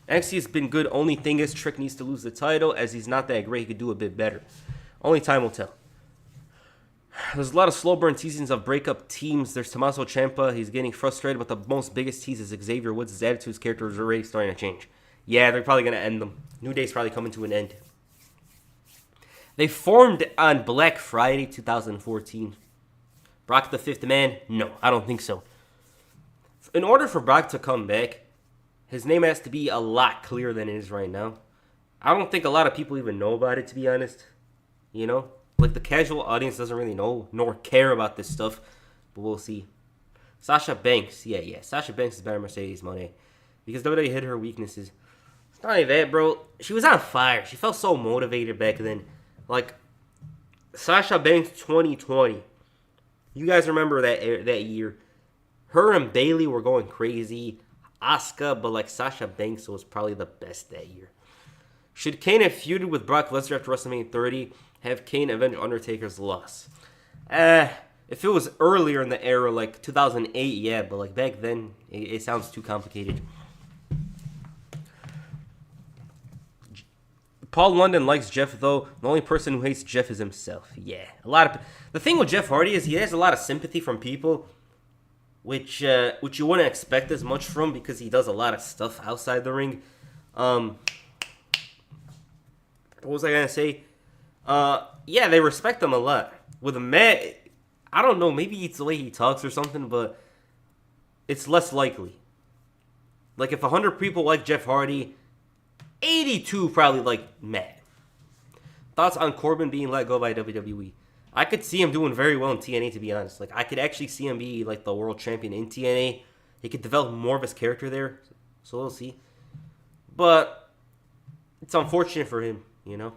has been good. Only thing is, Trick needs to lose the title as he's not that great. He could do a bit better. Only time will tell. There's a lot of slow burn teasings of breakup teams. There's Tommaso Ciampa. He's getting frustrated, but the most biggest tease is Xavier Woods. His attitude, his character is already starting to change. Yeah, they're probably going to end them. New Day's probably coming to an end. They formed on Black Friday 2014. Brock the Fifth Man? No, I don't think so. In order for Brock to come back, his name has to be a lot clearer than it is right now. I don't think a lot of people even know about it, to be honest. You know? Like, the casual audience doesn't really know nor care about this stuff. But we'll see. Sasha Banks. Yeah. Sasha Banks is better than Mercedes Moné. Because WWE hid her weaknesses. It's not only that, bro. She was on fire. She felt so motivated back then. Like, Sasha Banks 2020. You guys remember that year. Her and Bayley were going crazy. Asuka, but like Sasha Banks was probably the best that year. Should Kane have feuded with Brock Lesnar after WrestleMania 30? Have Kane avenge Undertaker's loss? If it was earlier in the era, like 2008, yeah. But like back then, it sounds too complicated. Paul London likes Jeff, though. The only person who hates Jeff is himself. Yeah. The thing with Jeff Hardy is he has a lot of sympathy from people, which you wouldn't expect as much from because he does a lot of stuff outside the ring. What was I going to say? Yeah, they respect him a lot. With Matt, I don't know, maybe it's the way he talks or something, but it's less likely. Like, if 100 people like Jeff Hardy, 82 probably like Matt. Thoughts on Corbin being let go by WWE? I could see him doing very well in TNA, to be honest. Like, I could actually see him be like the world champion in TNA. He could develop more of his character there, so we'll see. But it's unfortunate for him, you know.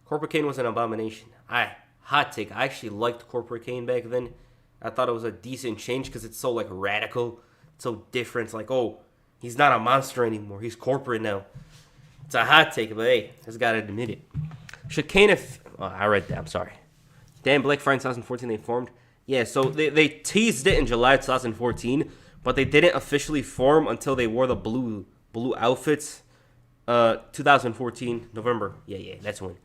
Corporate Kane was an abomination. Hot take. I actually liked Corporate Kane back then. I thought it was a decent change because it's so like radical, it's so different. It's like, oh, he's not a monster anymore. He's corporate now. It's a hot take, but hey, just gotta admit it. Should Kane have... I read that. I'm sorry. Dan Black Friday 2014 they formed. Yeah, so they teased it in July 2014, but they didn't officially form until they wore the blue outfits. 2014 November. Yeah, that's when.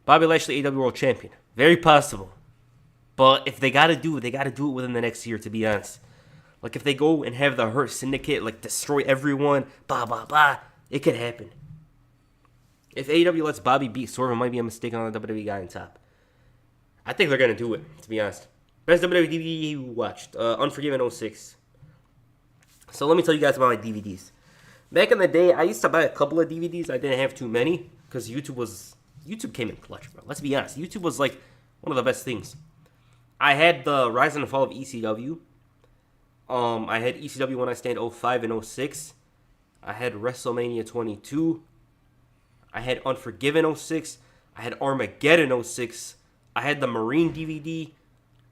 Bobby Lashley, AEW World Champion. Very possible. But if they gotta do it, they gotta do it within the next year, to be honest. Like, if they go and have the Hurt Syndicate, like, destroy everyone, blah, blah, blah, it could happen. If AEW lets Bobby beat Swerve, it might be a mistake on the WWE guy on top. I think they're gonna do it, to be honest. Best WWE DVD you watched. Unforgiven 06. So let me tell you guys about my DVDs. Back in the day, I used to buy a couple of DVDs. I didn't have too many, because YouTube came in clutch, bro. Let's be honest. YouTube was, like, one of the best things. I had the Rise and Fall of ECW. I had ECW When I Stand 05 and 06. I had WrestleMania 22. I had Unforgiven 06. I had Armageddon 06. I had the Marine DVD.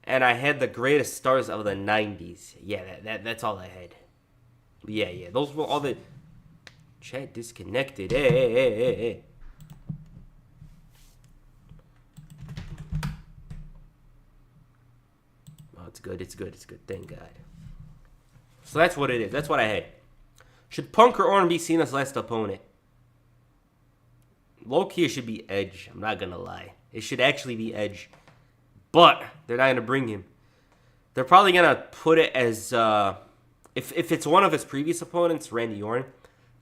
And I had the Greatest Stars of the 90s. Yeah, that's all I had. Yeah. Those were all the... Chat disconnected. Hey. Oh, it's good. Thank God. So that's what it is. That's what I had. Should Punk or Orton be Cena's last opponent? Low-key, it should be Edge. I'm not going to lie. It should actually be Edge. But they're not going to bring him. They're probably going to put it as... If it's one of his previous opponents, Randy Orton.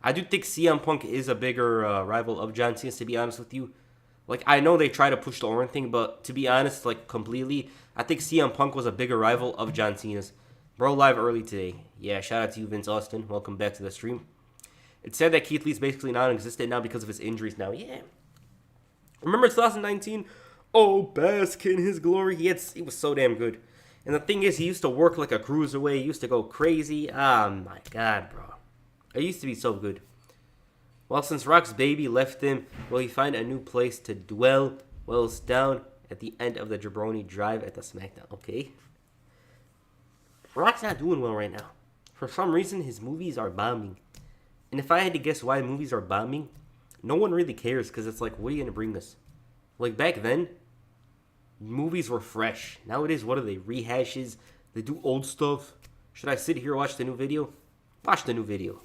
I do think CM Punk is a bigger rival of John Cena, to be honest with you. Like, I know they try to push the Orton thing, but to be honest, like, completely, I think CM Punk was a bigger rival of John Cena's. Bro, live early today. Yeah, shout out to you, Vince Austin. Welcome back to the stream. It said that Keith Lee's basically non-existent now because of his injuries now. Yeah. Remember 2019? Oh, bask in his glory. He was so damn good. And the thing is, he used to work like a cruiserweight. He used to go crazy. Oh, my God, bro. It used to be so good. Well, since Rock's baby left him, will he find a new place to dwell? Well, it's down at the end of the Jabroni Drive at the SmackDown. Okay. Rock's not doing well right now. For some reason, his movies are bombing. And if I had to guess why movies are bombing, no one really cares because it's like, what are you going to bring us? Like, back then, movies were fresh. Nowadays, what are they? Rehashes? They do old stuff? Should I sit here and watch the new video? Watch the new video.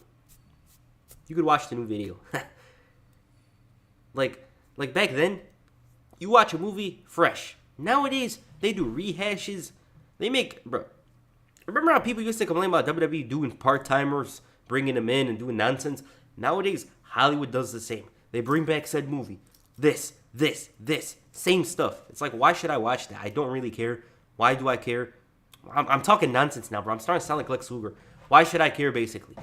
You could watch the new video. like back then, you watch a movie fresh. Nowadays, they do rehashes. They make... Bro, remember how people used to complain about WWE doing part-timers, bringing them in and doing nonsense? Nowadays, Hollywood does the same. They bring back said movie. This. Same stuff. It's like, why should I watch that? I don't really care. Why do I care? I'm talking nonsense now, bro. I'm starting to sound like Lex Luger. Why should I care, basically?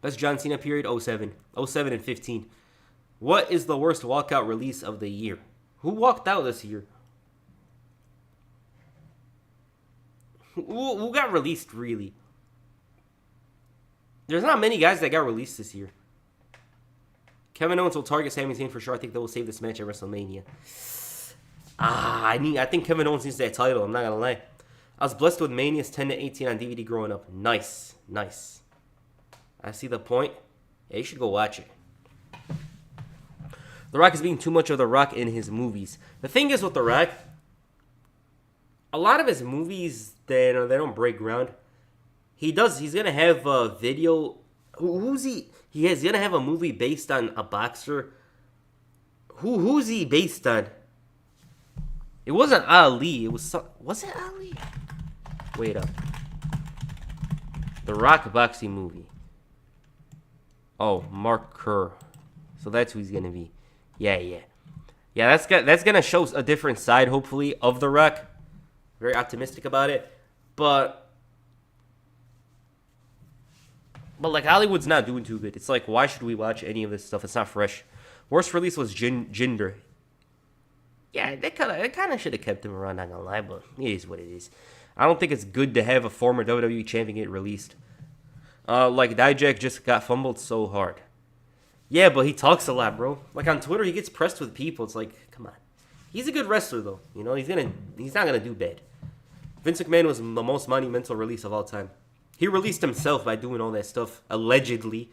Best John Cena period, 07. 07 and 15. What is the worst walkout release of the year? Who walked out this year? Who got released, really? There's not many guys that got released this year. Kevin Owens will target Sami Zayn for sure. I think they will save this match at WrestleMania. I think Kevin Owens needs that title. I'm not going to lie. I was blessed with Mania's 10 to 18 on DVD growing up. Nice. I see the point. Yeah, you should go watch it. The Rock is being too much of The Rock in his movies. The thing is with The Rock, a lot of his movies, they don't break ground. He's going to have a video. Who's he? He's going to have a movie based on a boxer. Who's he based on? It wasn't Ali. Was it Ali? Wait up. The Rock boxing movie. Oh, Mark Kerr. So that's who he's going to be. Yeah, that's going to show a different side, hopefully, of The Rock. Very optimistic about it. But like, Hollywood's not doing too good. It's like, why should we watch any of this stuff? It's not fresh. Worst release was Jinder. Yeah, they kind of should have kept him around, not gonna lie, but it is what it is. I don't think it's good to have a former WWE champion get released. Like, Dijak just got fumbled so hard. Yeah, but he talks a lot, bro. Like, on Twitter, he gets pressed with people. It's like, come on. He's a good wrestler, though. You know, he's not gonna do bad. Vince McMahon was the most monumental release of all time. He released himself by doing all that stuff, allegedly.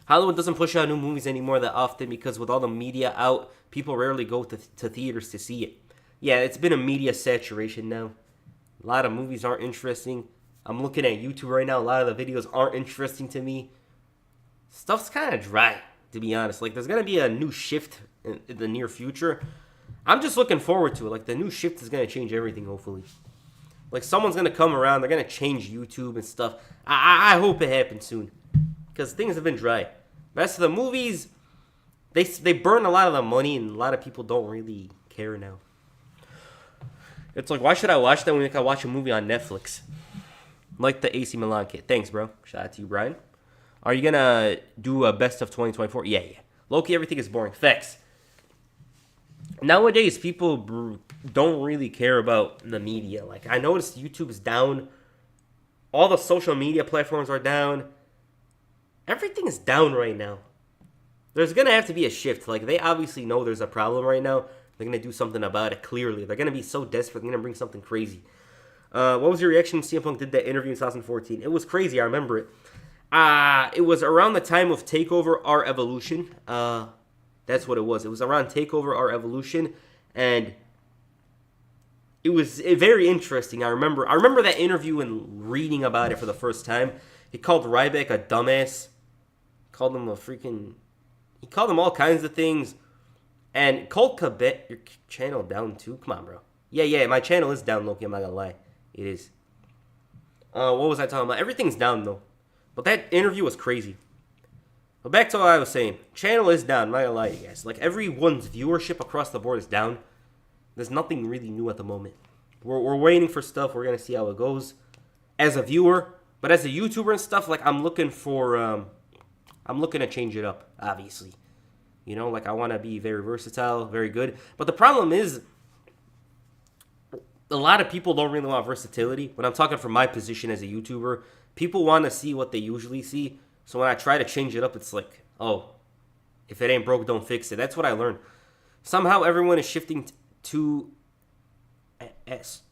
Hollywood doesn't push out new movies anymore that often because with all the media out, people rarely go to theaters to see it. Yeah, it's been a media saturation now. A lot of movies aren't interesting. I'm looking at YouTube right now. A lot of the videos aren't interesting to me. Stuff's kind of dry, to be honest. Like, there's going to be a new shift in the near future. I'm just looking forward to it. Like, the new shift is going to change everything, hopefully. Like, someone's going to come around. They're going to change YouTube and stuff. I hope it happens soon. Because things have been dry. Rest of the movies, they burn a lot of the money, and a lot of people don't really care now. It's like, why should I watch that when I can watch a movie on Netflix? Like the AC Milan kid. Thanks, bro. Shout out to you, Brian. Are you going to do a best of 2024? Yeah. Low-key, everything is boring. Facts. Nowadays, people don't really care about the media. Like, I noticed YouTube is down. All the social media platforms are down. Everything is down right now. There's going to have to be a shift. Like, they obviously know there's a problem right now. They're going to do something about it, clearly. They're going to be so desperate, they're going to bring something crazy. What was your reaction when CM Punk did that interview in 2014? It was crazy, I remember it. It was around the time of TakeOver Our Evolution. That's what it was. It was around TakeOver Our Evolution, and it was very interesting. I remember that interview and reading about it for the first time. He called Ryback a dumbass. Called him he called him all kinds of things. And Colt Cabet, your channel down too? Come on, bro. Yeah, my channel is down, Loki. I'm not gonna lie. It is. What was I talking about? Everything's down, though. But that interview was crazy. But back to what I was saying. Channel is down, I'm not gonna lie to you guys. Like, everyone's viewership across the board is down. There's nothing really new at the moment. We're waiting for stuff. We're gonna see how it goes. As a viewer, but as a YouTuber and stuff, like, I'm looking to change it up, obviously. You know, like, I want to be very versatile, very good. But the problem is, a lot of people don't really want versatility. When I'm talking from my position as a YouTuber, people want to see what they usually see. So when I try to change it up, it's like, oh, if it ain't broke, don't fix it. That's what I learned. Somehow everyone is shifting to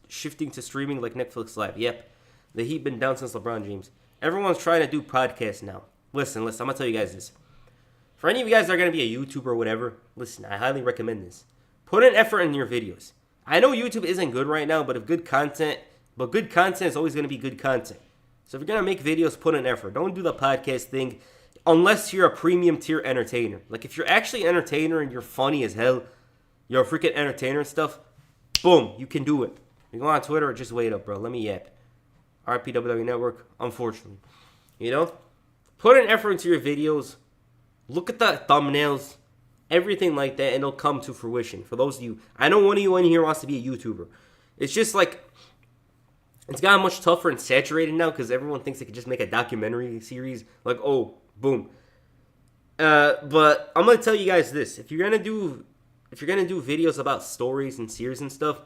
streaming like Netflix Live. Yep. The heat been down since LeBron James. Everyone's trying to do podcasts now. Listen, I'm going to tell you guys this. For any of you guys that are going to be a YouTuber or whatever, listen, I highly recommend this. Put an effort in your videos. I know YouTube isn't good right now, but good content is always going to be good content. So if you're going to make videos, put an effort. Don't do the podcast thing unless you're a premium tier entertainer. Like, if you're actually an entertainer and you're funny as hell, you're a freaking entertainer and stuff, boom, you can do it. You go on Twitter, just wait up, bro. Let me yap. RPWW Network, unfortunately. You know? Put an effort into your videos. Look at the thumbnails. Everything like that, and it'll come to fruition. For those of you, I know one of you in here wants to be a YouTuber. It's just like, it's gotten much tougher and saturated now because everyone thinks they could just make a documentary series. Like, oh, boom. But I'm gonna tell you guys this: if you're gonna do videos about stories and series and stuff,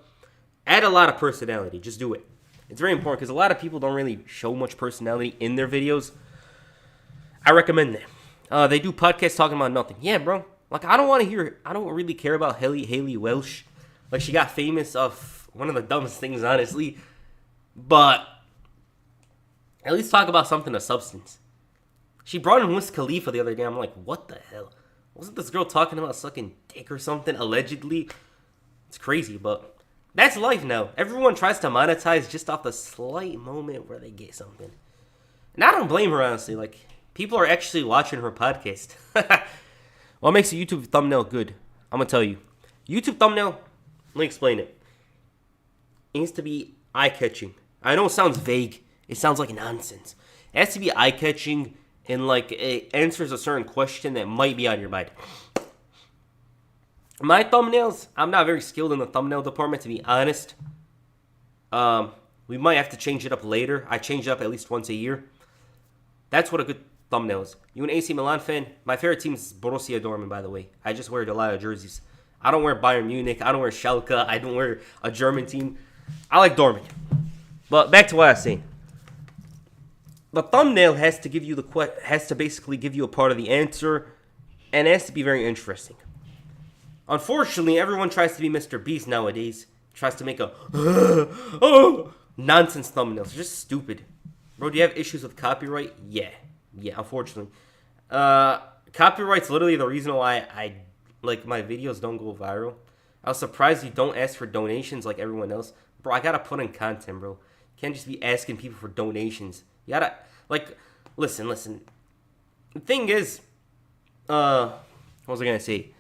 add a lot of personality. Just do it. It's very important because a lot of people don't really show much personality in their videos. I recommend that. They do podcasts talking about nothing. Yeah, bro. Like, I don't really care about Haley Welsh. Like, she got famous off one of the dumbest things, honestly. But at least talk about something of substance. She brought in Wiz Khalifa the other day. I'm like, what the hell? Wasn't this girl talking about sucking dick or something, allegedly? It's crazy, but that's life now. Everyone tries to monetize just off the slight moment where they get something. And I don't blame her, honestly. Like, people are actually watching her podcast. What makes a YouTube thumbnail good? I'm going to tell you. YouTube thumbnail, let me explain it. It needs to be eye-catching. I know it sounds vague. It sounds like nonsense. It has to be eye-catching and, like, it answers a certain question that might be on your mind. My thumbnails, I'm not very skilled in the thumbnail department, to be honest. We might have to change it up later. I change it up at least once a year. That's what a good thumbnail is. You an AC Milan fan? My favorite team is Borussia Dortmund, by the way. I just wear a lot of jerseys. I don't wear Bayern Munich. I don't wear Schalke. I don't wear a German team. I like Dortmund. But back to what I was saying. The thumbnail has to basically give you a part of the answer, and it has to be very interesting. Unfortunately, everyone tries to be Mr. Beast nowadays. Tries to make a nonsense thumbnails. Just stupid. Bro, do you have issues with copyright? Yeah, unfortunately. Copyright's literally the reason why my videos don't go viral. I was surprised you don't ask for donations like everyone else. Bro, I gotta put in content, bro. You can't just be asking people for donations. You gotta, listen. The thing is, what was I gonna say?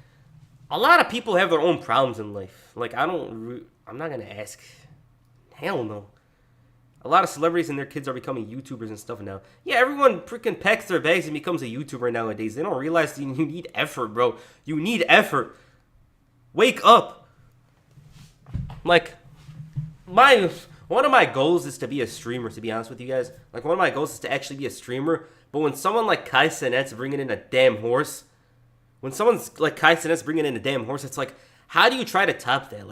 A lot of people have their own problems in life. I'm not gonna ask. Hell no. A lot of celebrities and their kids are becoming YouTubers and stuff now. Yeah, everyone freaking packs their bags and becomes a YouTuber nowadays. They don't realize you need effort, bro. You need effort. Wake up. One of my goals is to be a streamer, to be honest with you guys. One of my goals is to actually be a streamer. But when someone like Kai Cenat's bringing in a damn horse, it's like, how do you try to top that?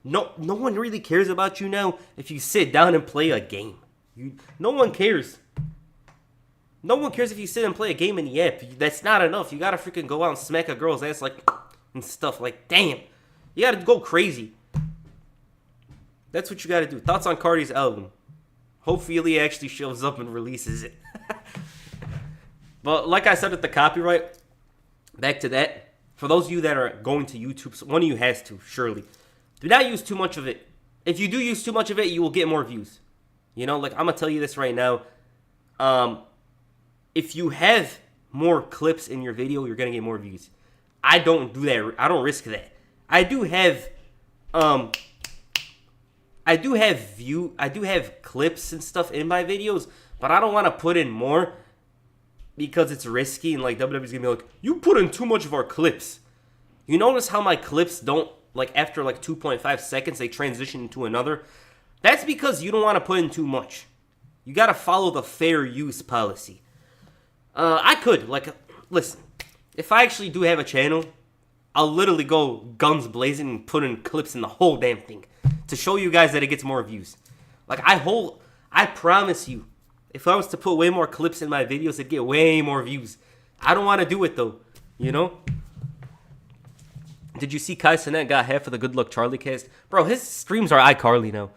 No one really cares about you now if you sit down and play a game. No one cares. No one cares if you sit and play a game in the app. That's not enough. You gotta freaking go out and smack a girl's ass and stuff. Damn. You gotta go crazy. That's what you gotta do. Thoughts on Cardi's album? Hopefully he actually shows up and releases it. But like I said with the copyright, back to that. For those of you that are going to YouTube, one of you has to, surely. Do not use too much of it. If you do use too much of it, you will get more views. I'm going to tell you this right now. If you have more clips in your video, you're going to get more views. I don't do that. I don't risk that. I do have clips and stuff in my videos, but I don't want to put in more because it's risky, and WWE's gonna be like, you put in too much of our clips. You notice how my clips don't, after 2.5 seconds, they transition into another? That's because you don't want to put in too much. You gotta follow the fair use policy. I could, listen, if I actually do have a channel, I'll literally go guns blazing and put in clips in the whole damn thing to show you guys that it gets more views. I promise you, if I was to put way more clips in my videos, it'd get way more views. I don't want to do it, though. Did you see Kai Cenat got half of the Good Luck Charlie cast? Bro, his streams are iCarly now.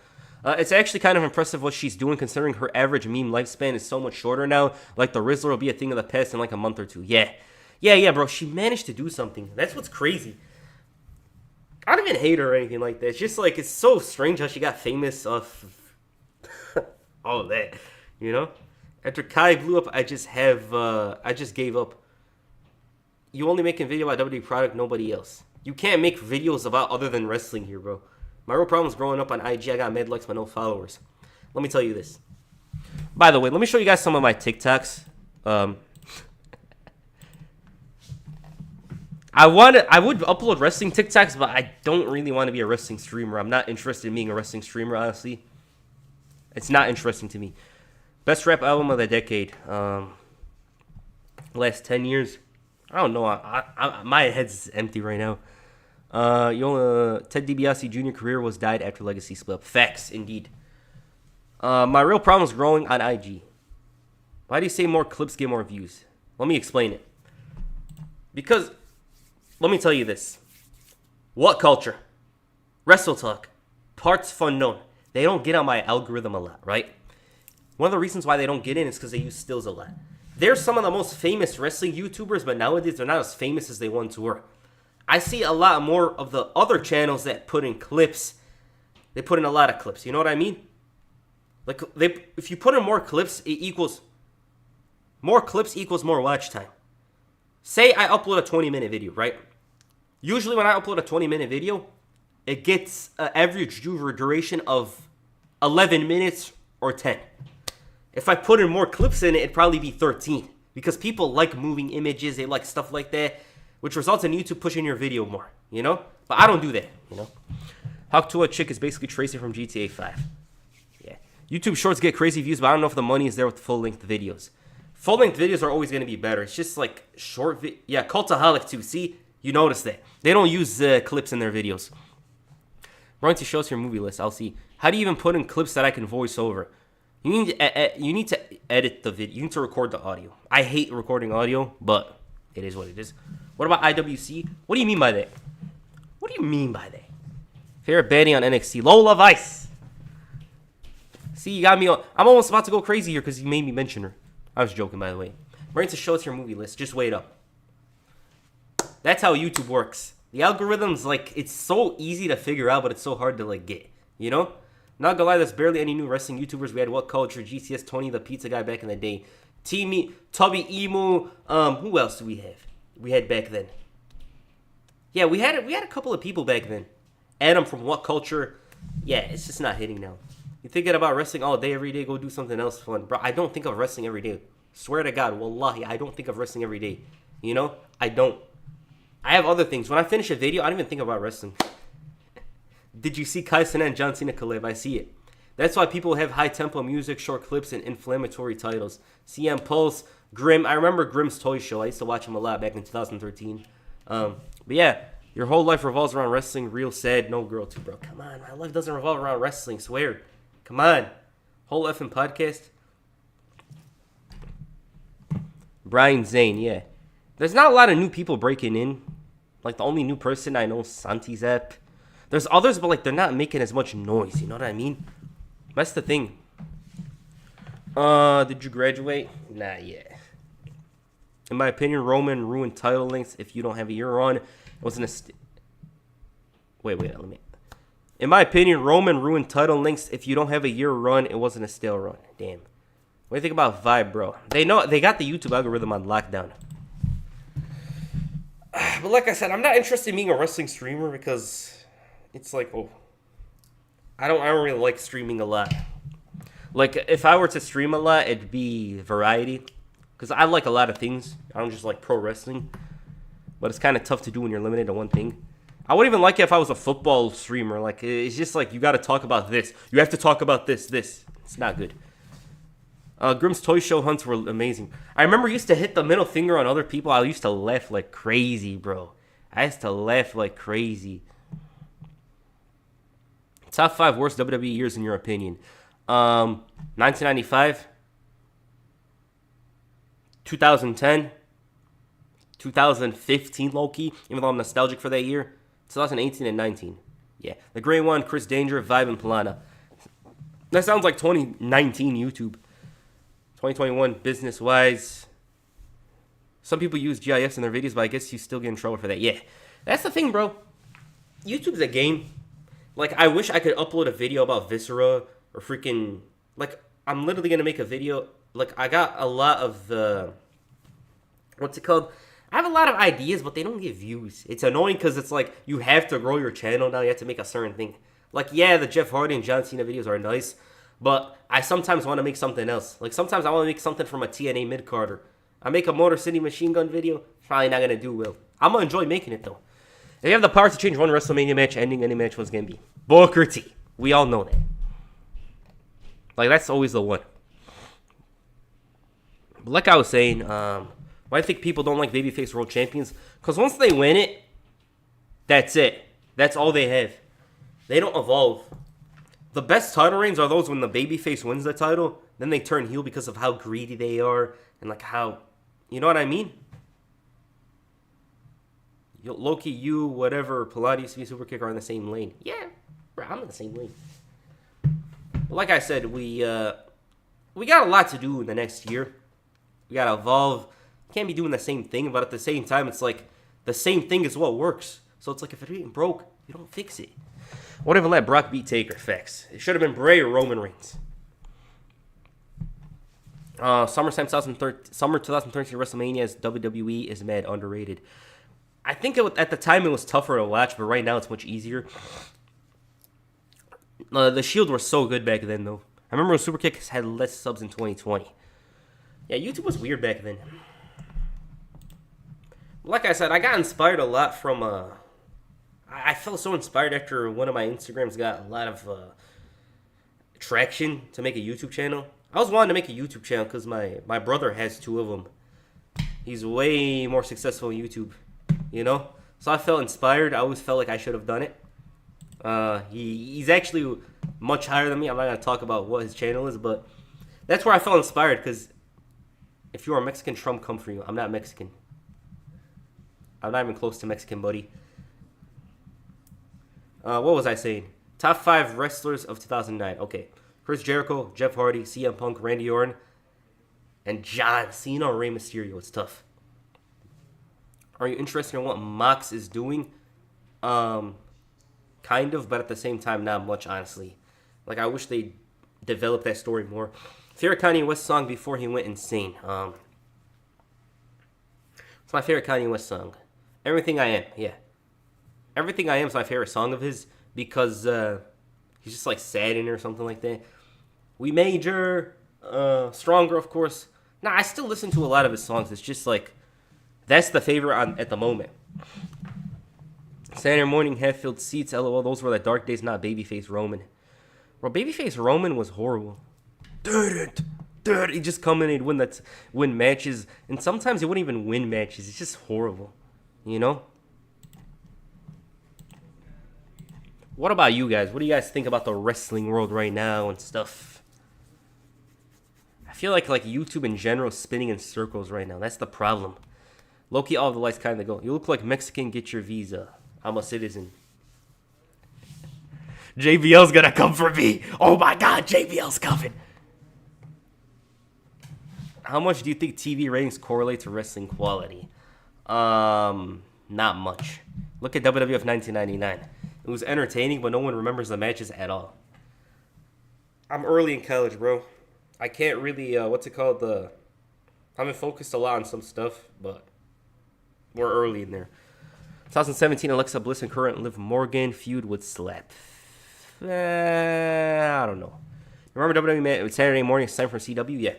It's actually kind of impressive what she's doing, considering her average meme lifespan is so much shorter now. The Rizzler will be a thing of the past in a month or two. Yeah, bro. She managed to do something. That's what's crazy. I don't even hate her or anything like that. It's just, it's so strange how she got famous off all of that. After Kai blew up, I just gave up. You only making video about WWE product, nobody else. You can't make videos about other than wrestling here, bro. My real problem is growing up on IG. I got mad likes but no followers. Let me tell you this. By the way, let me show you guys some of my TikToks. I would upload wrestling TikToks, but I don't really want to be a wrestling streamer. I'm not interested in being a wrestling streamer, honestly. It's not interesting to me. Best rap album of the decade. Last 10 years. I don't know. My head's empty right now. Ted DiBiase Jr. career died after Legacy split up. Facts, indeed. My real problem is growing on IG. Why do you say more clips get more views? Let me explain it. Because, let me tell you this. What culture? Wrestle Talk. Parts Fun Known. They don't get on my algorithm a lot, right? One of the reasons why they don't get in is because they use stills a lot. They're some of the most famous wrestling YouTubers, but nowadays they're not as famous as they once were. I see a lot more of the other channels that put in clips. They put in a lot of clips. You know what I mean? If you put in more clips, more clips equals more watch time. Say I upload a 20-minute video, right? Usually when I upload a 20-minute video, it gets an average viewer duration of 11 minutes or 10. If I put in more clips in it, it'd probably be 13. Because people like moving images, they like stuff like that, which results in YouTube pushing your video more, But I don't do that, Hawk to a Chick is basically Tracy from GTA 5. Yeah. YouTube Shorts get crazy views, but I don't know if the money is there with full-length videos. Full-length videos are always going to be better. It's just short yeah, Cultaholic too. See? You notice that. They don't use clips in their videos. Going to show us your movie list. I'll see. How do you even put in clips that I can voice over? You need to edit the video. You need to record the audio. I hate recording audio, but it is what it is. What about IWC? What do you mean by that? What do you mean by that? Favorite baddie on NXT. Lola Vice. See, you got me on. I'm almost about to go crazy here because you made me mention her. I was joking, by the way. We're going to show us your movie list. Just wait up. That's how YouTube works. The algorithm's like, it's so easy to figure out, but it's so hard to like get, you know? Not gonna lie, there's barely any new wrestling YouTubers. We had What Culture, GCS, Tony the Pizza Guy back in the day. Teamy, Tubby Emu. Who else do we have? We had back then. Yeah, we had a couple of people back then. Adam from What Culture. Yeah, it's just not hitting now. You're thinking about wrestling all day, every day, go do something else fun. Bro, I don't think of wrestling every day. Swear to God, wallahi, I don't think of wrestling every day. You know? I don't. I have other things. When I finish a video, I don't even think about wrestling. Did you see Kai Cenat and John Cena collab? I see it. That's why people have high-tempo music, short clips, and inflammatory titles. CM Pulse, Grimm. I remember Grimm's Toy Show. I used to watch him a lot back in 2013. But yeah, your whole life revolves around wrestling. Real sad. No girl too, bro. Come on. My life doesn't revolve around wrestling. Swear. Come on. Whole effing podcast. Brian Zane, yeah. There's not a lot of new people breaking in. Like, the only new person I know is Santi Zep. There's others, but, like, they're not making as much noise. You know what I mean? That's the thing. Did you graduate? Not yet. In my opinion, Roman ruined title links if you don't have a year on. It wasn't a... Wait, let me... In my opinion, Roman ruined title links if you don't have a year run. It wasn't a stale run. Damn. What do you think about Vibe, bro? They got the YouTube algorithm on lockdown. But like I said, I'm not interested in being a wrestling streamer because it's like, oh, I don't really like streaming a lot. Like, if I were to stream a lot, it'd be variety. Because I like a lot of things. I don't just like pro wrestling. But it's kind of tough to do when you're limited to one thing. I wouldn't even like it if I was a football streamer. Like, it's just like, you got to talk about this. You have to talk about this. It's not good. Grimm's Toy Show hunts were amazing. I remember I used to hit the middle finger on other people. I used to laugh like crazy, bro. I used to laugh like crazy. Top 5 worst WWE years in your opinion. 1995. 2010. 2015, low-key. Even though I'm nostalgic for that year. 2018 and 19. Yeah. The Gray One, Chris Danger, Vibe, and Plana. That sounds like 2019 YouTube. 2021, business-wise. Some people use GIFs in their videos, but I guess you still get in trouble for that. Yeah, that's the thing, bro. YouTube's a game. Like, I wish I could upload a video about Viscera or freaking... Like, I'm literally going to make a video. Like, I got a lot of the... What's it called? I have a lot of ideas, but they don't get views. It's annoying because it's like, you have to grow your channel now. You have to make a certain thing. Like, yeah, the Jeff Hardy and John Cena videos are nice, but I sometimes want to make something else. Like, sometimes I want to make something from a TNA mid-carder. I make a Motor City Machine Gun video, probably not going to do well. I'm going to enjoy making it, though. If you have the power to change one WrestleMania match, ending any match, what's going to be? Booker T. We all know that. Like, that's always the one. But like I was saying, why I think people don't like babyface world champions? Because once they win it, that's it. That's all they have. They don't evolve. The best title reigns are those when the babyface wins the title, then they turn heel because of how greedy they are and like how, you know what I mean? Loki, you, whatever, Pilates, Super Kick are in the same lane. Yeah, bro, I'm in the same lane. But like I said, we got a lot to do in the next year. We got to evolve. Can't be doing the same thing, but at the same time, it's like the same thing is what works. So it's like if it ain't broke, you don't fix it. Whatever, let Brock beat Taker. Facts. It should have been Bray or Roman Reigns. Summer 2013 WrestleMania's WWE is mad underrated. I think at the time it was tougher to watch, but right now it's much easier. The Shield were so good back then, though. I remember when Superkick had less subs in 2020. Yeah, YouTube was weird back then. Like I said, I got inspired a lot from... I felt so inspired after one of my Instagrams got a lot of traction to make a YouTube channel. I was wanting to make a YouTube channel because my brother has 2 of them. He's way more successful in YouTube, you know? So I felt inspired. I always felt like I should have done it. He's actually much higher than me. I'm not going to talk about what his channel is, but that's where I felt inspired because if you're a Mexican, Trump come for you. I'm not Mexican. I'm not even close to Mexican, buddy. What was I saying? Top 5 wrestlers of 2009. Okay. Chris Jericho, Jeff Hardy, CM Punk, Randy Orton. and John Cena or Rey Mysterio. It's tough. Are you interested in what Mox is doing? Kind of, but at the same time, not much, honestly. Like, I wish they developed that story more. Favorite Kanye West song before he went insane? It's my favorite Kanye West song. Everything I Am, yeah. Everything I Am is my favorite song of his because he's just like sad in it or something like that. We Major, Stronger, of course. Nah, I still listen to a lot of his songs. It's just like, that's the favorite at the moment. Saturday morning, half-filled seats, LOL. Those were the dark days, not Babyface Roman. Bro, Babyface Roman was horrible. He'd just come in and he'd win matches. And sometimes he wouldn't even win matches. It's just horrible. You know? What about you guys? What do you guys think about the wrestling world right now and stuff? I feel like YouTube in general is spinning in circles right now. That's the problem. Low-key, all the lights kind of go. You look like Mexican, get your visa. I'm a citizen. JBL's gonna come for me. Oh my God, JBL's coming. How much do you think TV ratings correlate to wrestling quality? Not much. Look at WWF 1999. It was entertaining, but no one remembers the matches at all. I'm early in college, bro. I can't really, I've been focused a lot on some stuff, but we're early in there. 2017, Alexa Bliss and current Liv Morgan feud would slap. I don't know. Remember WWE Saturday morning, it's time for CW? Yeah.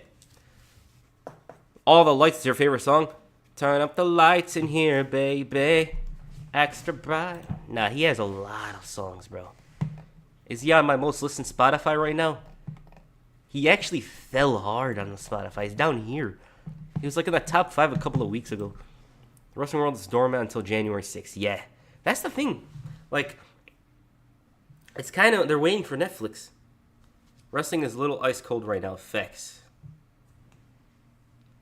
All the Lights is your favorite song? Turn up the lights in here, baby. Extra bright. Nah, he has a lot of songs, bro. Is he on my most listened Spotify right now? He actually fell hard on the Spotify. He's down here. He was like in the top 5 a couple of weeks ago. The wrestling world is dormant until January 6th. Yeah, that's the thing. Like, it's kind of, they're waiting for Netflix. Wrestling is a little ice cold right now. Facts.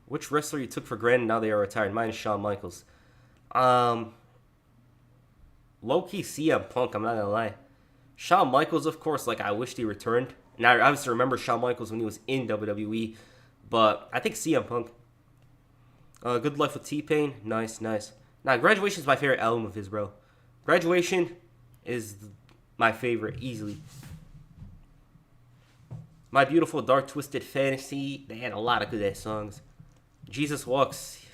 Which wrestler you took for granted now they are retired? Mine is Shawn Michaels. Low-key CM Punk, I'm not gonna lie. Shawn Michaels, of course, like, I wished he returned. And I obviously remember Shawn Michaels when he was in WWE. But I think CM Punk. Good Life with T-Pain. Nice. Nah, Graduation is my favorite album of his, bro. Graduation is my favorite, easily. My Beautiful Dark Twisted Fantasy. They had a lot of good-ass songs. Jesus Walks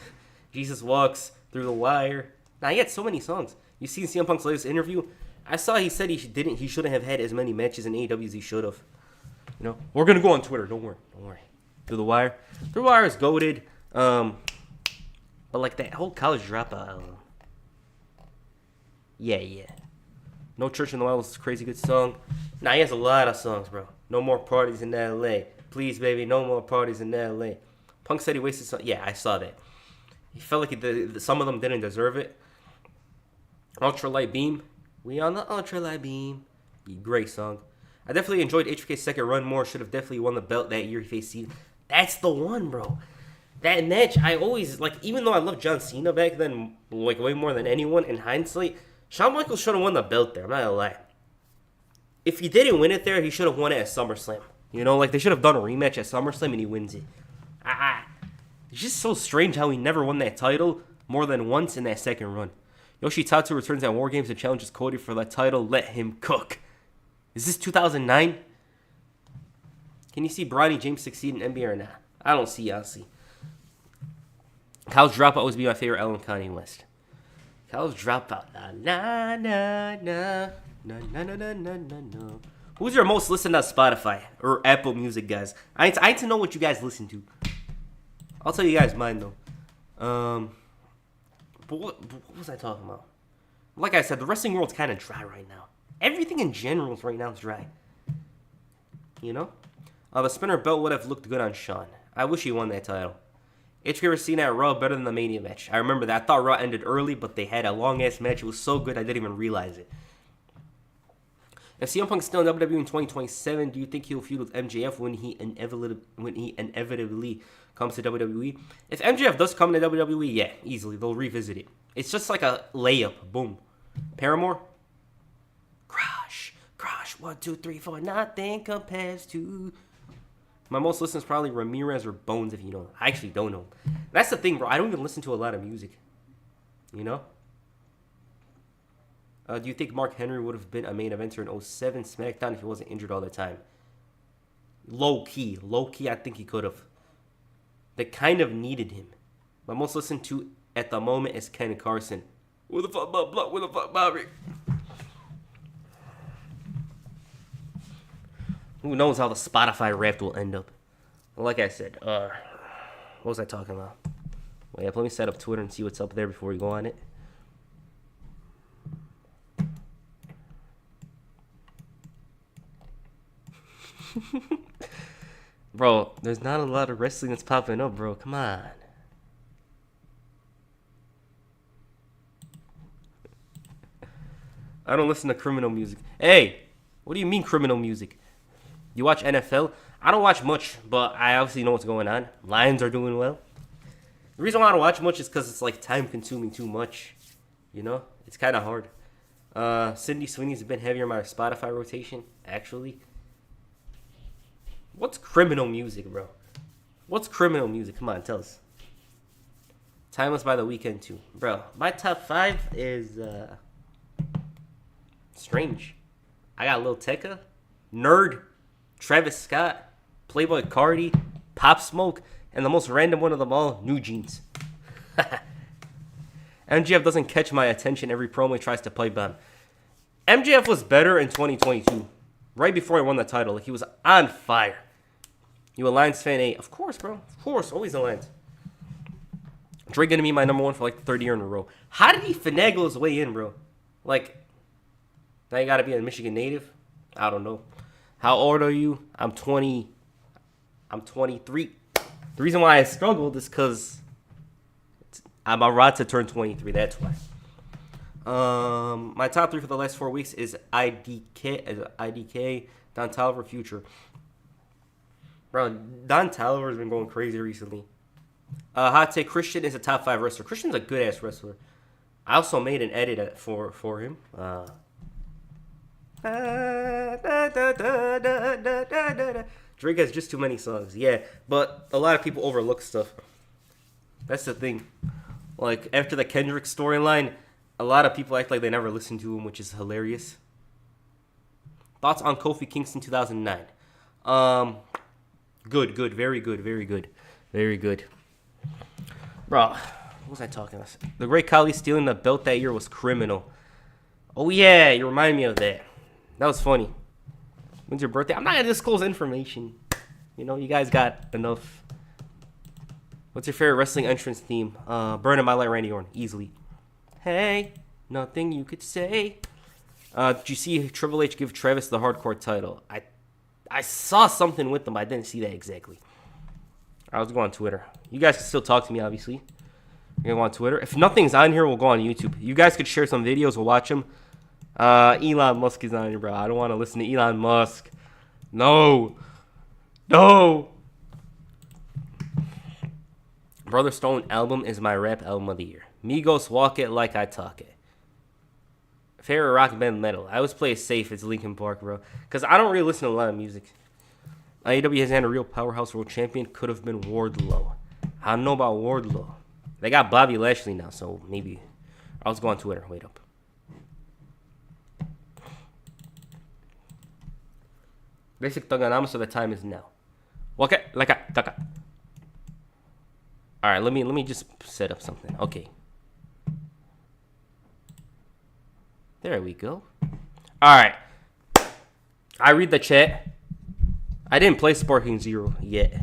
Through the Wire. Nah, he had so many songs. You seen CM Punk's latest interview? I saw he said he shouldn't have had as many matches in AEW as he should have. You know, we're gonna go on Twitter. Don't worry. Through the Wire is goated. But like that whole College Dropout album. Yeah. No Church in the Wild is a crazy good song. Nah, he has a lot of songs, bro. No More Parties in LA. Please, baby, no more parties in LA. Punk said he wasted some. Yeah, I saw that. He felt like some of them didn't deserve it. Ultralight Beam. We on the Ultralight Beam. Great song. I definitely enjoyed HBK's second run more. Should have definitely won the belt that year he faced Cena. That's the one, bro. That match, I always, like, even though I loved John Cena back then, like, way more than anyone, in hindsight, Shawn Michaels should have won the belt there. I'm not gonna lie. If he didn't win it there, he should have won it at SummerSlam. You know, like, they should have done a rematch at SummerSlam and he wins it. It's just so strange how he never won that title more than once in that second run. Yoshitatsu returns at War Games and challenges Cody for that title. Let him cook. Is this 2009? Can you see Bronny James succeed in NBA or not? I don't see, honestly. College Dropout always be my favorite album, Kanye West. College Dropout. Na. Who's your most listened on Spotify or Apple Music, guys? I need to know what you guys listen to. I'll tell you guys mine, though. But what was I talking about? Like I said, the wrestling world's kind of dry right now. Everything in general right now is dry. You know? The spinner belt would have looked good on Shawn. I wish he won that title. HK Cena at Raw better than the Mania match. I remember that. I thought Raw ended early, but they had a long-ass match. It was so good, I didn't even realize it. If CM Punk's still in WWE in 2027, do you think he'll feud with MJF when he inevitably comes to WWE? If MJF does come to WWE, yeah, easily. They'll revisit it. It's just like a layup. Boom. Paramore? Crush. 1, 2, 3, 4. Nothing compares to My most listened is probably Ramirez or Bones, if you know. I actually don't know. That's the thing, bro. I don't even listen to a lot of music. You know? Do you think Mark Henry would have been a main eventer in 07 SmackDown if he wasn't injured all the time? Low key, I think he could have. They kind of needed him. My most listened to at the moment is Ken Carson. What the fuck about Block? What the fuck about Rick? Who knows how the Spotify Wrapped will end up? Like I said, what was I talking about? Wait up, let me set up Twitter and see what's up there before we go on it. Bro, there's not a lot of wrestling that's popping up, bro. Come on. I don't listen to criminal music. Hey, what do you mean criminal music? You watch NFL? I don't watch much, but I obviously know what's going on. Lions are doing well. The reason why I don't watch much is because it's like time consuming too much. You know? It's kind of hard. Cindy Sweeney's been heavier in my Spotify rotation, actually. What's criminal music, bro? What's criminal music? Come on, tell us. Timeless by the Weeknd, too. Bro, my top 5 is strange. I got Lil Tecca, Nerd, Travis Scott, Playboy Cardi, Pop Smoke, and the most random one of them all, New Jeans. MJF doesn't catch my attention every promo he tries to play by. MJF was better in 2022. Right before he won the title. He was on fire. You a Lions fan, A? Of course, bro. Of course. Always a Lions. Drake gonna be my number 1 for like the third year in a row. How did he finagle his way in, bro? Like, now you gotta be a Michigan native? I don't know. How old are you? I'm 20. I'm 23. The reason why I struggled is because I'm about to turn 23. That's why. My top 3 for the last 4 weeks is IDK, Don Toliver, Future. Bro, Don Toliver has been going crazy recently. Hot take, Christian is a top 5 wrestler. Christian's a good ass wrestler. I also made an edit for him. Drake has just too many songs. Yeah, but a lot of people overlook stuff. That's the thing. Like, after the Kendrick storyline, a lot of people act like they never listened to him, which is hilarious. Thoughts on Kofi Kingston 2009? Good, very good. Bro, what was I talking about? The Great Khali stealing the belt that year was criminal. Oh yeah, you remind me of that. That was funny. When's your birthday? I'm not gonna disclose information. You know, you guys got enough. What's your favorite wrestling entrance theme? Burning My Light, Randy Orton, easily. Hey, nothing you could say. Did you see Triple H give Travis the hardcore title? I saw something with them, but I didn't see that exactly. I was going on Twitter. You guys can still talk to me, obviously. You're going to go on Twitter. If nothing's on here, we'll go on YouTube. You guys could share some videos. We'll watch them. Elon Musk is on here, bro. I don't want to listen to Elon Musk. No. Brother Stone album is my rap album of the year. Migos, Walk It Like I Talk It. Favorite rock band metal. I always play it safe. It's Linkin Park, bro. Because I don't really listen to a lot of music. AEW has had a real powerhouse world champion. Could have been Wardlow. I don't know about Wardlow. They got Bobby Lashley now, so maybe. I'll just go on Twitter. Wait up. Basic Taganama, so the time is now. Okay, like a taka. All right, let me just set up something. Okay. There we go. All right. I read the chat. I didn't play Sparking Zero yet.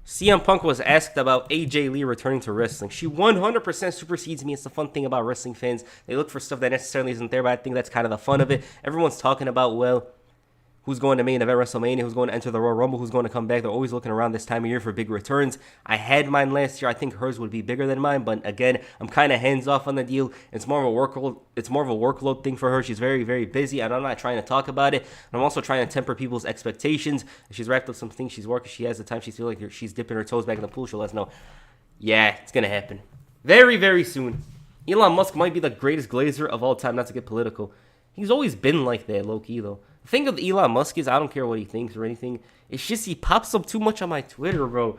CM Punk was asked about AJ Lee returning to wrestling. She 100% supersedes me. It's the fun thing about wrestling fans. They look for stuff that necessarily isn't there, but I think that's kind of the fun of it. Everyone's talking about, well, who's going to main event WrestleMania, who's going to enter the Royal Rumble, who's going to come back. They're always looking around this time of year for big returns. I had mine last year. I think hers would be bigger than mine, but again, I'm kind of hands off on the deal. It's more of a workload thing for her. She's very, very busy, and I'm not trying to talk about it. And I'm also trying to temper people's expectations. If she's wrapped up some things, she's working. She has the time. She feels like she's dipping her toes back in the pool. She'll let us know. Yeah, it's gonna happen very, very soon. Elon Musk might be the greatest glazer of all time. Not to get political. He's always been like that, low key though. The thing with Elon Musk is I don't care what he thinks or anything. It's just he pops up too much on my Twitter, bro.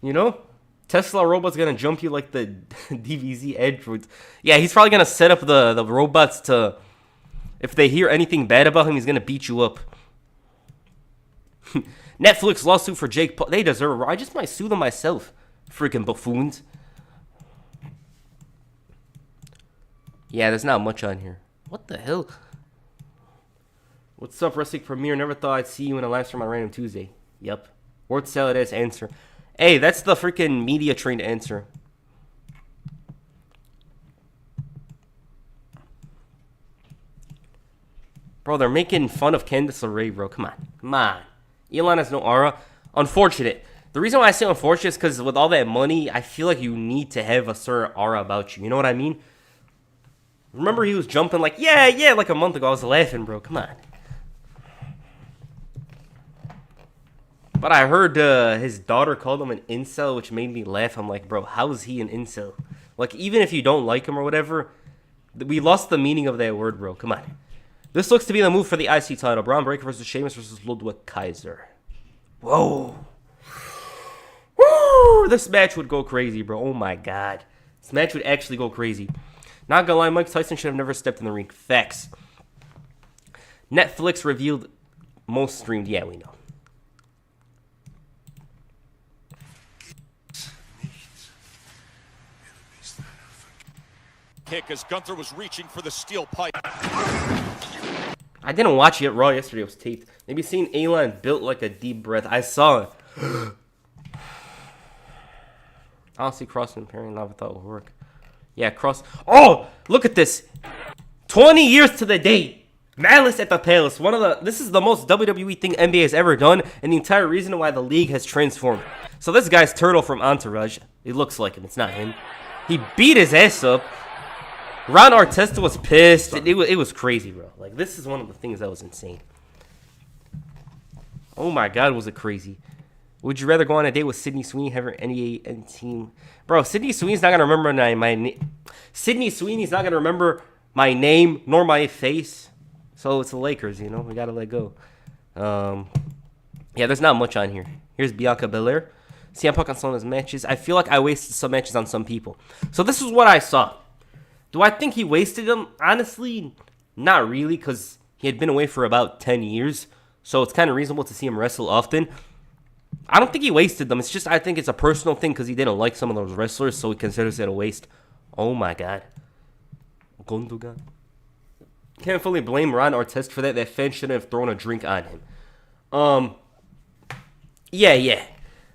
You know? Tesla robot's gonna jump you like the DVZ androids. Yeah, he's probably gonna set up the robots to... If they hear anything bad about him, he's gonna beat you up. Netflix lawsuit for Jake Paul. They deserve it. I just might sue them myself. Freaking buffoons. Yeah, there's not much on here. What the hell? What's up, Wrestling Premiere? Never thought I'd see you in a live stream on Random Tuesday. Yep. Word salad as answer. Hey, that's the freaking media trained answer. Bro, they're making fun of Candice LeRae, bro. Come on. Come on. Elon has no aura. Unfortunate. The reason why I say unfortunate is because with all that money, I feel like you need to have a certain aura about you. You know what I mean? Remember he was jumping like, yeah, like a month ago. I was laughing, bro. Come on. But I heard his daughter called him an incel, which made me laugh. I'm like, bro, how is he an incel? Like, even if you don't like him or whatever, we lost the meaning of that word, bro. Come on. This looks to be the move for the IC title. Braun Breaker versus Sheamus versus Ludwig Kaiser. Whoa. Woo! This match would go crazy, bro. Oh, my God. This match would actually go crazy. Not gonna lie, Mike Tyson should have never stepped in the ring. Facts. Netflix revealed most streamed. Yeah, we know. Kick as Gunther was reaching for the steel pipe. I didn't watch it Raw yesterday. It was taped. Maybe seeing Elon built like a deep breath. I saw it. Honestly, cross and pairing never thought would work. Yeah, cross. Oh, look at this. 20 years to the date. Malice at the Palace. This is the most WWE thing NBA has ever done, and the entire reason why the league has transformed. So this guy's Turtle from Entourage. It looks like him. It's not him. He beat his ass up. Ron Artesta was pissed. It was crazy, bro. Like, this is one of the things that was insane. Oh my God, was it crazy. Would you rather go on a date with Sydney Sweeney, have her NEA and team? Bro, Sydney Sweeney's not going to remember my name. Sydney Sweeney's not going to remember my name nor my face. So it's the Lakers, you know. We got to let go. Yeah, there's not much on here. Here's Bianca Belair. CM Punk on some of his matches. I feel like I wasted some matches on some people. So this is what I saw. Do I think he wasted them? Honestly, not really, because he had been away for about 10 years. So it's kind of reasonable to see him wrestle often. I don't think he wasted them. It's just I think it's a personal thing because he didn't like some of those wrestlers, so he considers it a waste. Oh my God. Gundogan. Can't fully blame Ron Artest for that. That fan shouldn't have thrown a drink on him. Yeah.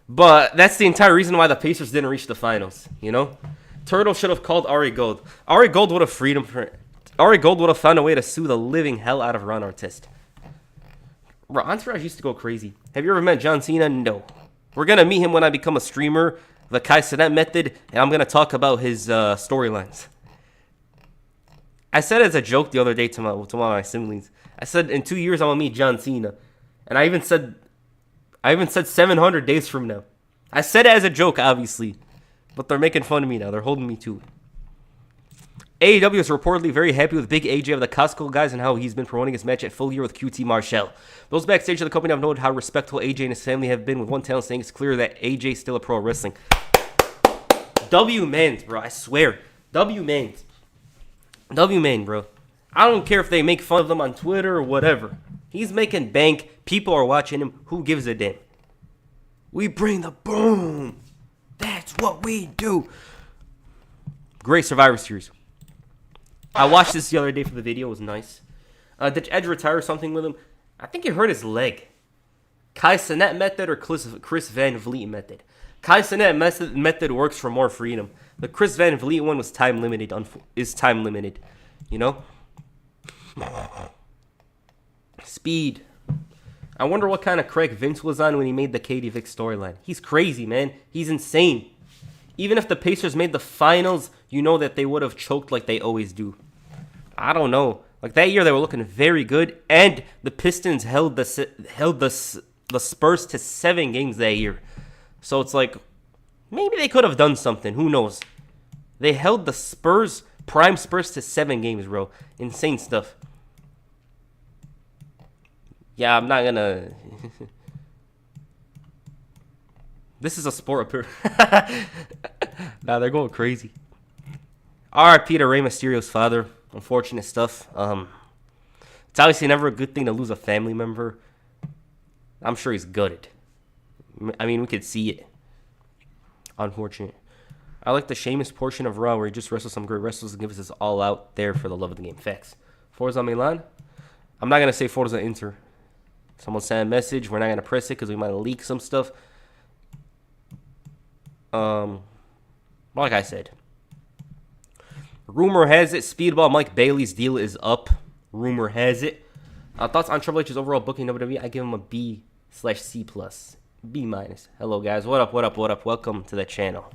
But that's the entire reason why the Pacers didn't reach the finals, you know? Turtle should have called Ari Gold. Ari Gold would have freed him for... Ari Gold would have found a way to sue the living hell out of Ron Artest. Bro, Entourage used to go crazy. Have you ever met John Cena? No. We're going to meet him when I become a streamer, the Kai Cenat method, and I'm going to talk about his storylines. I said as a joke the other day to one of my siblings. I said, in 2 years, I'm going to meet John Cena. And I even said 700 days from now. I said it as a joke, obviously. But they're making fun of me now. They're holding me to it. AEW is reportedly very happy with Big AJ of the Costco guys and how he's been promoting his match at Full Gear with QT Marshall. Those backstage of the company have noted how respectful AJ and his family have been, with one talent saying it's clear that AJ is still a pro wrestling. W-Mans, bro. I swear. W-Mans. W-Man, bro. I don't care if they make fun of them on Twitter or whatever. He's making bank. People are watching him. Who gives a damn? We bring the boom. That's what we do. Great Survivor Series. I watched this the other day for the video. It was nice. Did Edge retire something with him? I think he hurt his leg. Kai Cenat method or Chris Van Vliet method? Kai Cenat method works for more freedom. The Chris Van Vliet one was time limited. Is time limited. You know? Speed. I wonder what kind of crack Vince was on when he made the Katie Vick storyline. He's crazy, man. He's insane. Even if the Pacers made the finals, you know that they would have choked like they always do. I don't know. Like, that year they were looking very good, and the Pistons held the Spurs to 7 games that year. So it's like, maybe they could have done something. Who knows? They held the prime Spurs to 7 games, bro. Insane stuff. Yeah, I'm not gonna... This is a sport appearance. Nah, they're going crazy. R.I.P. to Rey Mysterio's father. Unfortunate stuff. It's obviously never a good thing to lose a family member. I'm sure he's gutted. I mean, we could see it. Unfortunate. I like the Sheamus portion of Raw where he just wrestles some great wrestlers and gives us all out there for the love of the game. Facts. Forza Milan. I'm not going to say Forza Inter. Someone sent a message. We're not going to press it because we might leak some stuff. Like I said. Rumor has it Speedball Mike Bailey's deal is up. Rumor has it. Thoughts on Triple H's overall booking WWE? I give him a B/C+. B-. Hello, guys. What up, what up, what up? Welcome to the channel.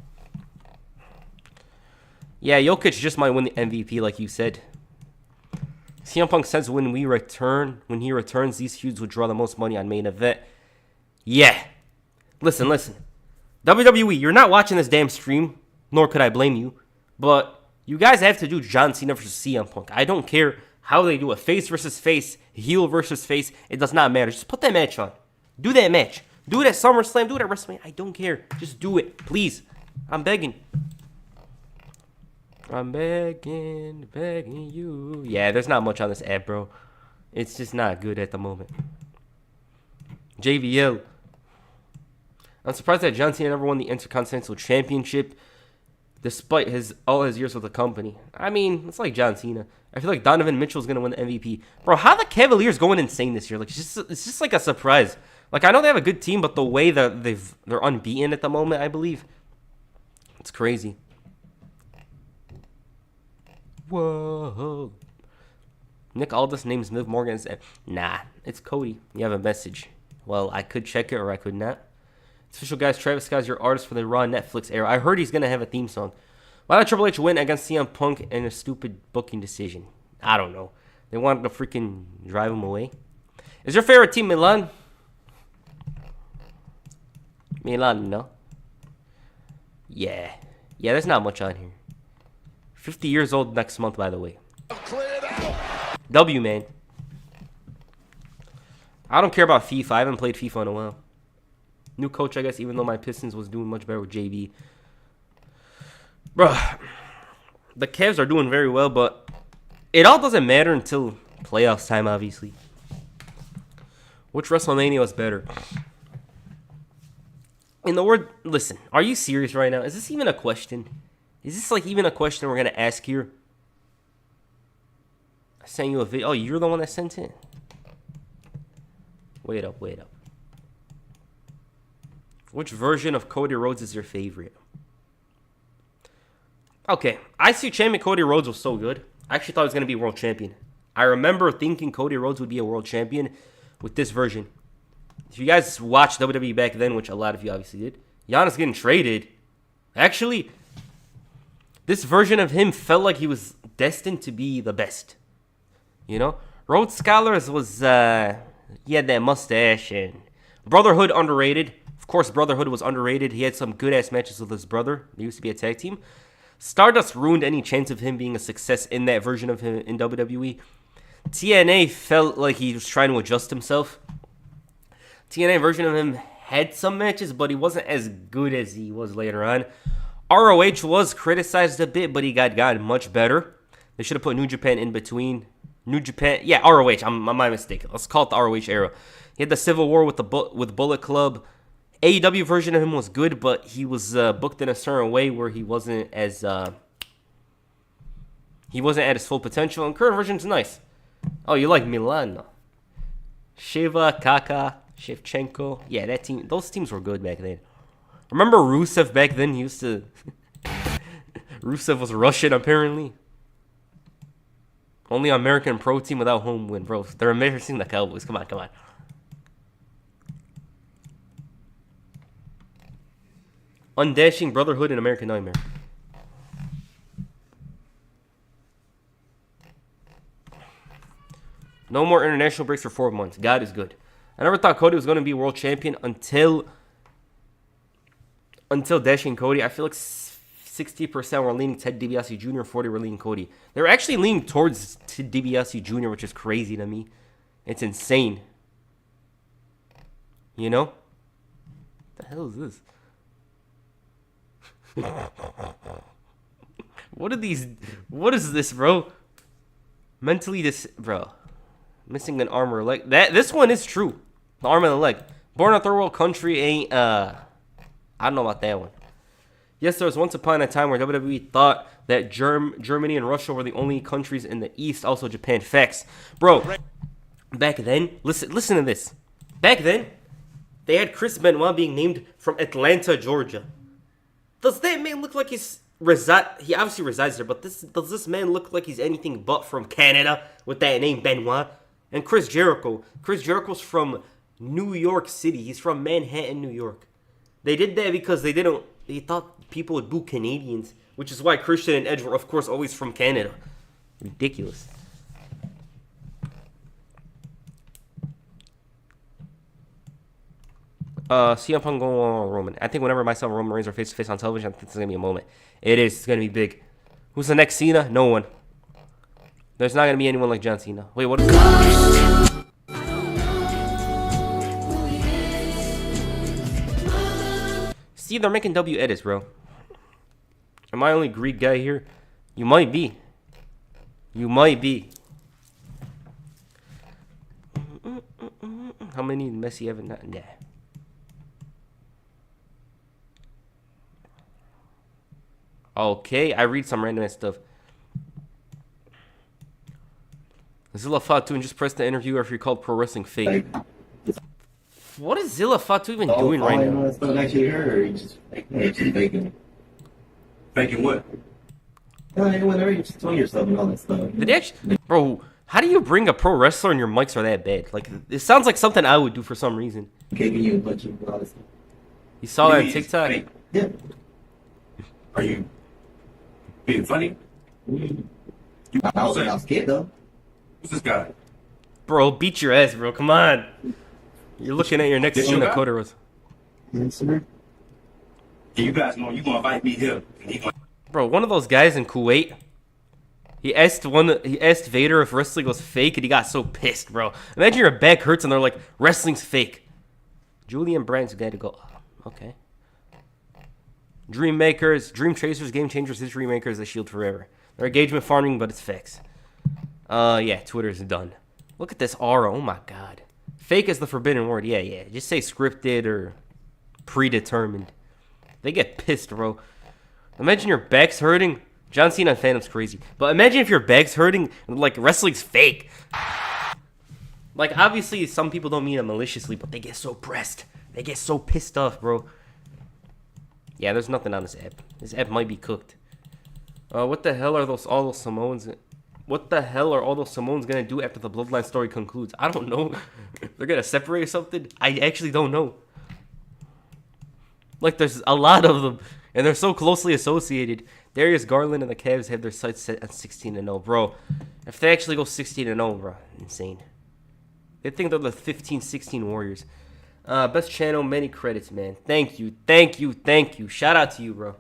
Yeah, Jokic just might win the MVP, like you said. CM Punk says when he returns, these feuds would draw the most money on main event. Yeah. Listen. WWE, you're not watching this damn stream, nor could I blame you. But you guys have to do John Cena versus CM Punk. I don't care how they do it. Face versus face, heel versus face. It does not matter. Just put that match on. Do that match. Do it at SummerSlam. Do it at WrestleMania. I don't care. Just do it. Please. I'm begging. I'm begging you. Yeah, there's not much on this app, bro. It's just not good at the moment. JVL. I'm surprised that John Cena never won the Intercontinental Championship despite all his years with the company. I mean, it's like John Cena. I feel like Donovan Mitchell's going to win the MVP. Bro, how the Cavaliers going insane this year? Like, it's just like a surprise. Like, I know they have a good team, but the way that they're unbeaten at the moment, I believe. It's crazy. Whoa. Nick Aldis names Liv Morgan. Nah, it's Cody. You have a message. Well, I could check it or I could not. It's official, guys. Travis Scott's your artist for the Raw Netflix era. I heard he's going to have a theme song. Why did Triple H win against CM Punk in a stupid booking decision? I don't know. They wanted to freaking drive him away. Is your favorite team Milan? Milan, no? Yeah, there's not much on here. 50 years old next month, by the way. W, man. I don't care about FIFA. I haven't played FIFA in a while. New coach, I guess, even though my Pistons was doing much better with JB. Bruh, the Cavs are doing very well, but it all doesn't matter until playoffs time, obviously. Which WrestleMania was better? In the word, listen, are you serious right now? Is this even a question? Is this like even a question we're going to ask here? I sent you a video. Oh, you're the one that sent it? Wait up. Which version of Cody Rhodes is your favorite? Okay, I see champion Cody Rhodes was so good. I actually thought he was going to be world champion. I remember thinking Cody Rhodes would be a world champion with this version. If you guys watched WWE back then, which a lot of you obviously did, Giannis getting traded. Actually, this version of him felt like he was destined to be the best. You know? Rhodes Scholars was, he had that mustache, and Brotherhood underrated. Of course, Brotherhood was underrated. He had some good-ass matches with his brother. They used to be a tag team. Stardust ruined any chance of him being a success in that version of him in WWE. TNA felt like he was trying to adjust himself. TNA version of him had some matches, but he wasn't as good as he was later on. ROH was criticized a bit, but he got much better. They should have put New Japan in between. New Japan, yeah, ROH. I'm my mistake. Let's call it the ROH era. He had the Civil War with Bullet Club. AEW version of him was good, but he was booked in a certain way where he wasn't at his full potential. And current version's nice. Oh, you like Milan? Shiva, Kaka, Shevchenko. Yeah, that team. Those teams were good back then. Remember Rusev back then? He used to. Rusev was Russian apparently. Only American Pro Team without home win, bro. They're embarrassing the Cowboys. Come on. Undashing, Brotherhood, and American Nightmare. No more international breaks for 4 months. God is good. I never thought Cody was going to be world champion until Dashing Cody. I feel like 60% were leaning Ted DiBiase Jr., 40% were leaning Cody. They were actually leaning towards Ted DiBiase Jr., which is crazy to me. It's insane. You know? What the hell is this? What are these? What is this, bro? Mentally bro. Missing an arm or leg. This one is true. The arm and the leg. Born in a third world country ain't, I don't know about that one. Yes, there was once upon a time where WWE thought that Germany and Russia were the only countries in the East. Also Japan. Facts. Bro, back then, listen to this. Back then, they had Chris Benoit being named from Atlanta, Georgia. Does that man look like he obviously resides there, but does this man look like he's anything but from Canada with that name Benoit? And Chris Jericho's from New York City. He's from Manhattan, New York. They did that because they thought people would boo Canadians, which is why Christian and Edge were, of course, always from Canada. Ridiculous. CM Punk going on Roman. I think whenever myself and Roman Reigns are face to face on television, I think it's gonna be a moment. It is. It's gonna be big. Who's the next Cena? No one. There's not gonna be anyone like John Cena. Wait, what is it? See, they're making W edits, bro. Am I only Greek guy here? You might be. You might be. How many Messi have not? Nah. Okay, I read some random stuff. Zilla Fatu and just press the interviewer if you're called Pro Wrestling Fake. What is Zilla Fatu even doing right now? It's not actually her. You just faking. Faking what? Whenever you just tell yourself and all that stuff. Did they actually, bro? How do you bring a pro wrestler and your mics are that bad? Like, it sounds like something I would do for some reason. Giving you a bunch of all this stuff. You saw that on TikTok? Yeah. Are you being funny? I was scared though. Who's this guy? Bro, beat your ass, bro. Come on. You're looking at your next This Luna your guy? Coteros. Yes, sir. And you guys know you gonna invite me here. And he gonna... Bro, one of those guys in Kuwait, he asked Vader if wrestling was fake, and he got so pissed, bro. Imagine your back hurts and they're like, wrestling's fake. Julian Brand's got to go. Okay. Dream Makers, Dream Chasers, Game Changers, History Makers, The Shield Forever. They're engagement farming, but it's facts. Yeah, Twitter's done. Look at this aura. Oh my god. Fake is the forbidden word. Yeah. Just say scripted or predetermined. They get pissed, bro. Imagine your back's hurting. John Cena and Phantom's crazy. But imagine if your back's hurting and, like, wrestling's fake. Like, obviously, some people don't mean it maliciously, but they get so pressed. They get so pissed off, bro. Yeah, there's nothing on this app. This app might be cooked. What the hell are all those Samoans? What the hell are all those Samoans gonna do after the Bloodline story concludes? I don't know. They're gonna separate or something? I actually don't know. Like, there's a lot of them, and they're so closely associated. Darius Garland and the Cavs have their sights set at 16-0, bro. If they actually go 16-0, bro, insane. They think they're the 15-16 Warriors. Best channel, many credits, man. Thank you. Shout out to you, bro.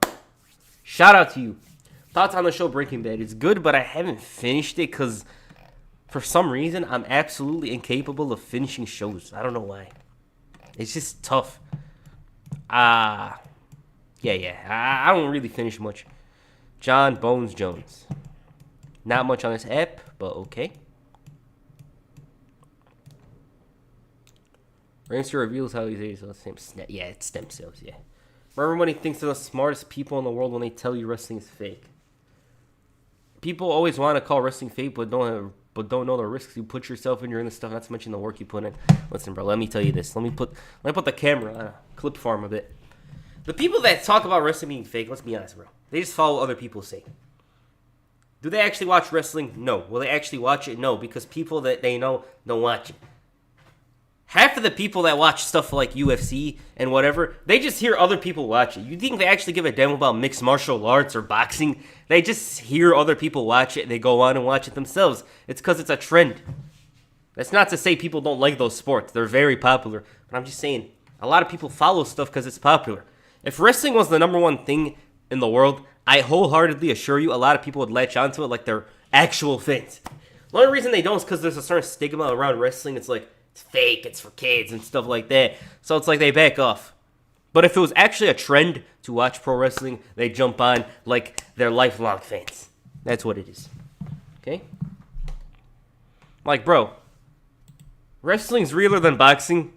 Shout out to you. Thoughts on the show Breaking Bad. It's good, but I haven't finished it because for some reason I'm absolutely incapable of finishing shows. I don't know why. It's just tough. I don't really finish much. John Bones Jones. Not much on this app, but okay. Rangster reveals how he's yeah, it's stem cells, yeah. Remember when he thinks they're the smartest people in the world when they tell you wrestling is fake? People always want to call wrestling fake, but don't know the risks you put yourself in during this stuff, not to mention the work you put in. Listen, bro, let me tell you this. Let me put the camera on, clip farm a bit. The people that talk about wrestling being fake, let's be honest, bro. They just follow other people's sake. Do they actually watch wrestling? No. Will they actually watch it? No, because people that they know don't watch it. Half of the people that watch stuff like UFC and whatever, they just hear other people watch it. You think they actually give a damn about mixed martial arts or boxing? They just hear other people watch it and they go on and watch it themselves. It's because it's a trend. That's not to say people don't like those sports. They're very popular. But I'm just saying, a lot of people follow stuff because it's popular. If wrestling was the number one thing in the world, I wholeheartedly assure you a lot of people would latch onto it like they're actual fans. The only reason they don't is because there's a certain stigma around wrestling. It's like, it's fake, it's for kids and stuff like that. So it's like they back off. But if it was actually a trend to watch pro wrestling, they jump on like they're lifelong fans. That's what it is. Okay? Like, bro, wrestling's realer than boxing.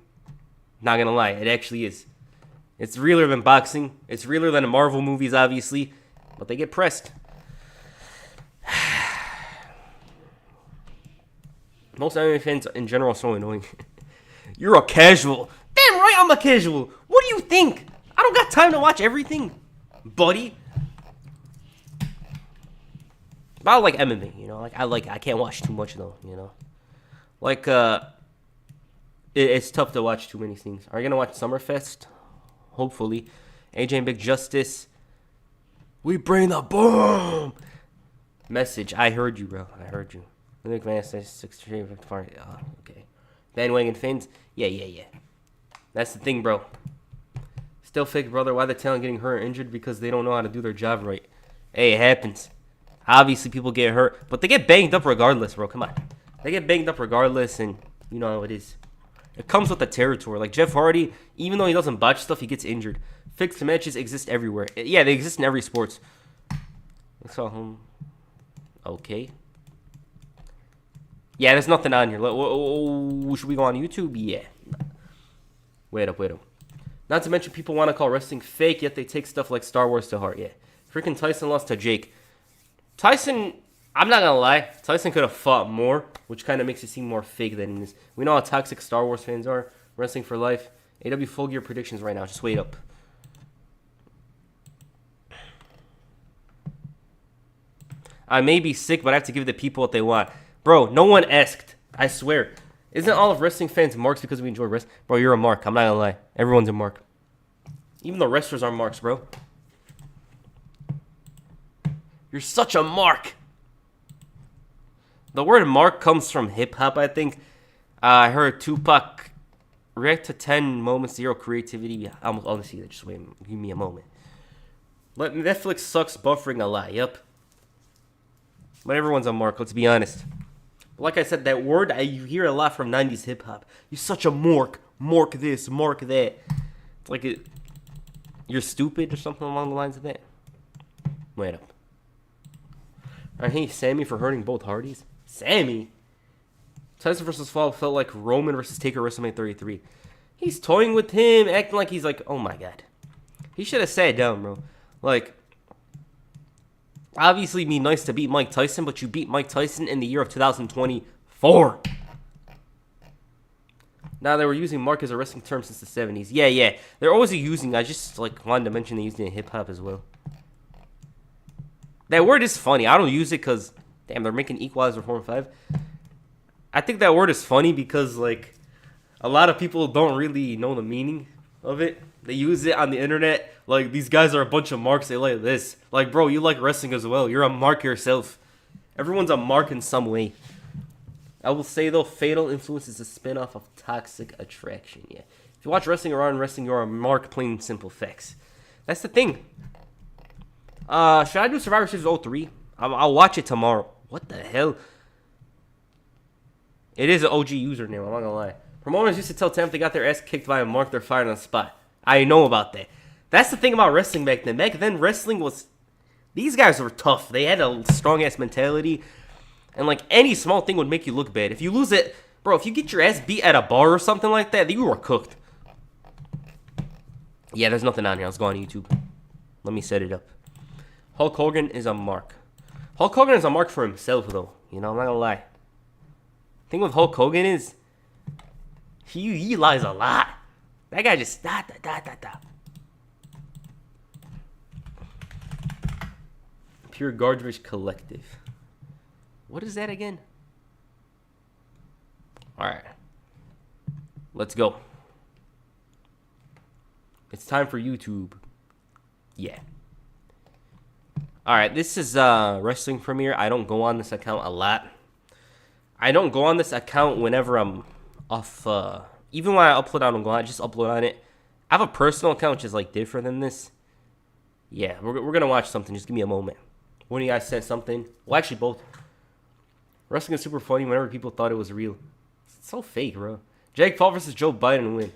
Not gonna lie, it actually is. It's realer than boxing. It's realer than the Marvel movies, obviously. But they get pressed. Most anime fans in general are so annoying. You're a casual. Damn right I'm a casual. What do you think? I don't got time to watch everything, buddy. But I like MMA, you know. I can't watch too much though, you know. Like it's tough to watch too many things. Are you gonna watch Summerfest? Hopefully. AJ and Big Justice. We bring the boom. Message. I heard you, bro. I heard you. Okay. Bandwagon fans. Yeah. That's the thing, bro. Still fake, brother. Why the talent getting hurt or injured? Because they don't know how to do their job right. Hey, it happens. Obviously, people get hurt, but they get banged up regardless, bro. Come on. They get banged up regardless, and you know how it is. It comes with the territory. Like Jeff Hardy, even though he doesn't botch stuff, he gets injured. Fixed matches exist everywhere. Yeah, they exist in every sport. So, okay. Yeah, there's nothing on here. Should we go on YouTube? Yeah. Wait up. Not to mention people want to call wrestling fake, yet they take stuff like Star Wars to heart. Yeah. Freaking Tyson lost to Jake. Tyson, I'm not going to lie. Tyson could have fought more, which kind of makes it seem more fake than it is. We know how toxic Star Wars fans are. Wrestling for life. AW Full Gear predictions right now. Just wait up. I may be sick, but I have to give the people what they want. Bro, no one asked. I swear. Isn't all of wrestling fans marks because we enjoy wrestling? Bro, you're a mark. I'm not gonna lie. Everyone's a mark. Even the wrestlers are marks, bro. You're such a mark. The word mark comes from hip-hop, I think. I heard Tupac react to 10 moments, 0 creativity. I'll see that. Just wait. Give me a moment. Netflix sucks buffering a lot. Yep. But everyone's a mark, let's be honest. But like I said, that word, you hear a lot from 90s hip-hop. You're such a mark. Mark this, mark that. It's like you're stupid or something along the lines of that. Wait up. I hate Sammy for hurting both Hardys. Sammy? Tyson versus Fall felt like Roman versus Taker WrestleMania 33. He's toying with him, acting like he's like, oh my god. He should have sat down, bro. Like, obviously be nice to beat Mike Tyson, but you beat Mike Tyson in the year of 2024. Now they were using mark as a wrestling term since the 70s. Yeah. They're always using. I just like wanted to mention they used it in hip hop as well. That word is funny. I don't use it because, damn, they're making Equalizer 4 and 5. I think that word is funny because, like, a lot of people don't really know the meaning of it. They use it on the internet. Like, these guys are a bunch of marks. They like this. Like, bro, you like wrestling as well. You're a mark yourself. Everyone's a mark in some way. I will say, though, Fatal Influence is a spin-off of Toxic Attraction. Yeah. If you watch wrestling or are in wrestling, you're a mark, plain simple facts. That's the thing. Should I do Survivor Series 03? I'll watch it tomorrow. What the hell? It is an OG username, I'm not gonna lie. Promoters used to tell Tam if they got their ass kicked by a mark, they're fired on the spot. I know about that. That's the thing about wrestling back then. Back then, wrestling was... These guys were tough. They had a strong-ass mentality. And, like, any small thing would make you look bad. If you lose it... Bro, if you get your ass beat at a bar or something like that, you were cooked. Yeah, there's nothing on here. Let's go on YouTube. Let me set it up. Hulk Hogan is a mark. Hulk Hogan is a mark for himself, though. You know, I'm not gonna lie. Thing with Hulk Hogan is... He lies a lot. That guy just... Pure Garbage Collective. What is that again? Alright. Let's go. It's time for YouTube. Yeah. Alright, this is Wrestling Premiere. I don't go on this account a lot. I don't go on this account whenever I'm off. Even when I upload, I don't go on. I just upload on it. I have a personal account which is like different than this. Yeah, we're going to watch something. Just give me a moment. One of you guys said something. Well, actually, both. Wrestling is super funny whenever people thought it was real. It's so fake, bro. Jake Paul versus Joe Biden win.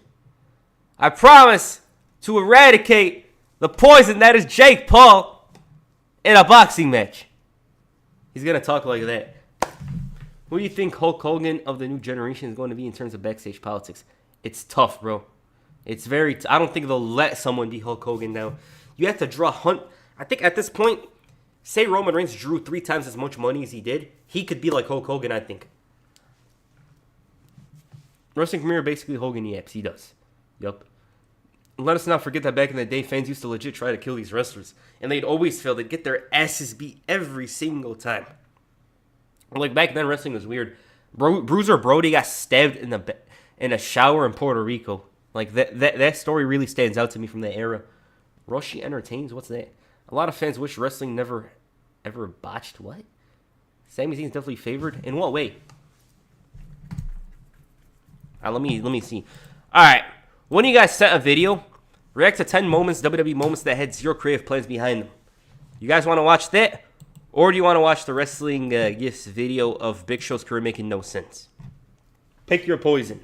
I promise to eradicate the poison that is Jake Paul in a boxing match. He's going to talk like that. Who do you think Hulk Hogan of the new generation is going to be in terms of backstage politics? It's tough, bro. It's very... I don't think they'll let someone be Hulk Hogan now. You have to draw hunt. I think at this point, say Roman Reigns drew 3 times as much money as he did, he could be like Hulk Hogan, I think. Wrestling Premier basically Hogan yaps. He does. Yup. Let us not forget that back in the day, fans used to legit try to kill these wrestlers. And they'd always fail. They'd get their asses beat every single time. Like, back then, wrestling was weird. Bruiser Brody got stabbed in a shower in Puerto Rico. Like, that story really stands out to me from that era. Roshi Entertains? What's that? A lot of fans wish wrestling never, ever botched. What? Sami Zayn's definitely favored? In what way? Let me see. Alright. One of you guys sent a video. React to 10 moments, WWE moments that had 0 creative plans behind them. You guys want to watch that? Or do you want to watch the Wrestling Gifts video of Big Show's career making no sense? Pick your poison.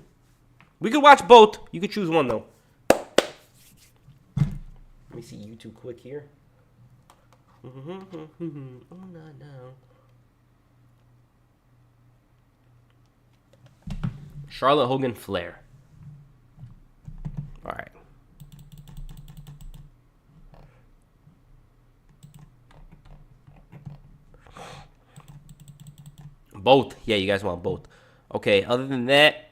We could watch both. You could choose one, though. Let me see YouTube quick here. Oh, no. Charlotte Hogan Flair. All right. Both. Yeah, you guys want both. Okay, other than that,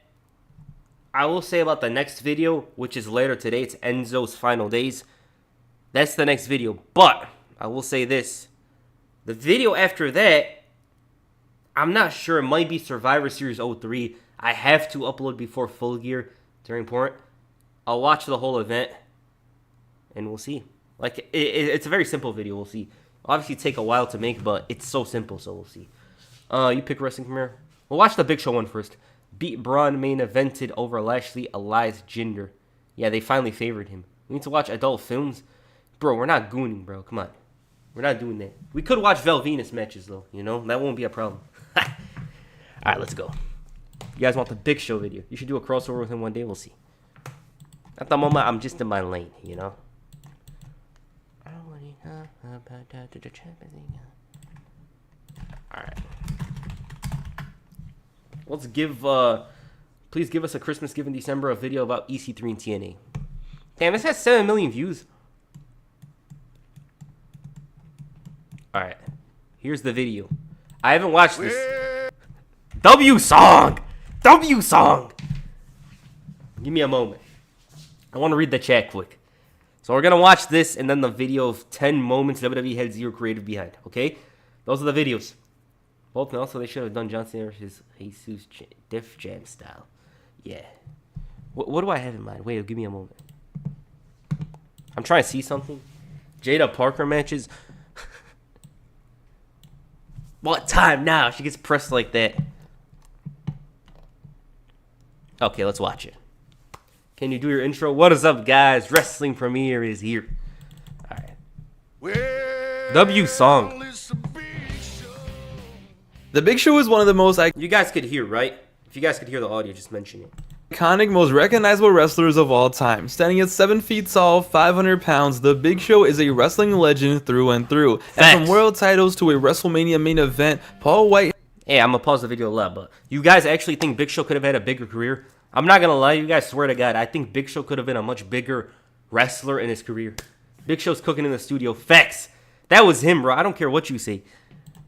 I will say about the next video, which is later today. It's Enzo's Final Days. That's the next video. But I will say this. The video after that, I'm not sure. It might be Survivor Series 03. I have to upload before Full Gear during point. I'll watch the whole event, and we'll see. Like, it's a very simple video. We'll see. It'll obviously take a while to make, but it's so simple, so we'll see. You pick Wrestling Premiere. We'll watch the Big Show one first. Beat Braun main evented over Lashley, Elias Jinder. Yeah, they finally favored him. We need to watch adult films. Bro, we're not gooning, bro. Come on. We're not doing that. We could watch Val Venus matches, though. You know? That won't be a problem. Alright, let's go. You guys want the Big Show video. You should do a crossover with him one day. We'll see. At the moment, I'm just in my lane, you know? Alright. Let's give, please give us a Christmas gift in December, a video about EC3 and TNA. Damn, this has 7 million views. Alright. Here's the video. I haven't watched this. W song! W song! Give me a moment. I want to read the chat quick. So we're going to watch this and then the video of 10 moments WWE had 0 creative behind. Okay? Those are the videos. Both also they should have done John Cena versus Jesus Def Jam style. Yeah. What do I have in mind? Wait, give me a moment. I'm trying to see something. Jada Parker matches. What time now? She gets pressed like that. Okay, let's watch it. Can you do your intro? What is up, guys? Wrestling Premiere is here. All right. W song. The Big Show is one of the most You guys could hear, right? If you guys could hear the audio, just mention it. iconic, most recognizable wrestlers of all time. Standing at 7 feet tall, 500 pounds, The Big Show is a wrestling legend through and through. Facts. And from world titles to a WrestleMania main event, Paul White... Hey, I'm going to pause the video a lot, but you guys actually think Big Show could have had a bigger career? I'm not going to lie, you guys swear to God, I think Big Show could have been a much bigger wrestler in his career. Big Show's cooking in the studio. Facts. That was him, bro. I don't care what you say.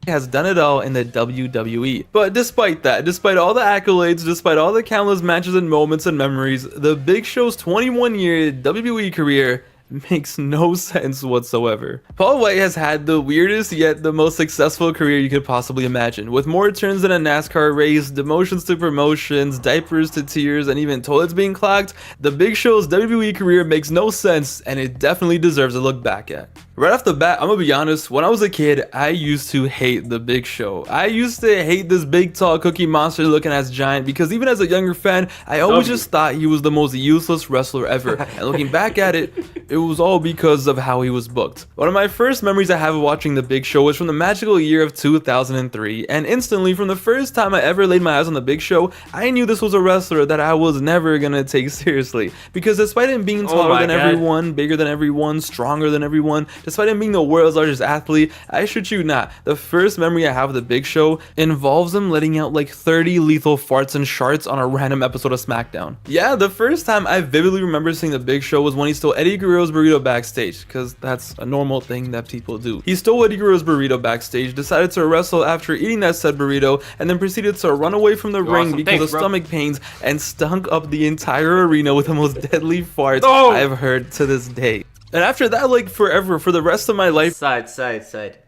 has done it all in the WWE. But despite that, despite all the accolades, despite all the countless matches and moments and memories, The Big Show's 21-year WWE career makes no sense whatsoever. Paul White has had the weirdest yet the most successful career you could possibly imagine, with more turns than a NASCAR race, demotions to promotions, diapers to tears, and even toilets being clogged. The Big Show's WWE career makes no sense, and it definitely deserves a look back at. Right off the bat, I'm gonna be honest, when I was a kid, I used to hate the Big Show. I used to hate this big, tall cookie monster looking ass giant because even as a younger fan, I always just thought he was the most useless wrestler ever. And looking back at it, it was all because of how he was booked. One of my first memories I have of watching the Big Show was from the magical year of 2003, and instantly, from the first time I ever laid my eyes on the Big Show, I knew this was a wrestler that I was never gonna take seriously. Because despite him being taller than everyone, bigger than everyone, stronger than everyone, despite him being the world's largest athlete, I shit you not, the first memory I have of the Big Show involves him letting out like 30 lethal farts and sharts on a random episode of SmackDown. Yeah, the first time I vividly remember seeing the Big Show was when he stole Eddie Guerrero's burrito backstage, because that's a normal thing that people do. He stole Eddie Guerrero's burrito backstage, decided to wrestle after eating that said burrito, and then proceeded to run away from the ring because of stomach pains and stunk up the entire arena with the most deadly farts I've heard to this day. And after that, like forever, for the rest of my life. Side.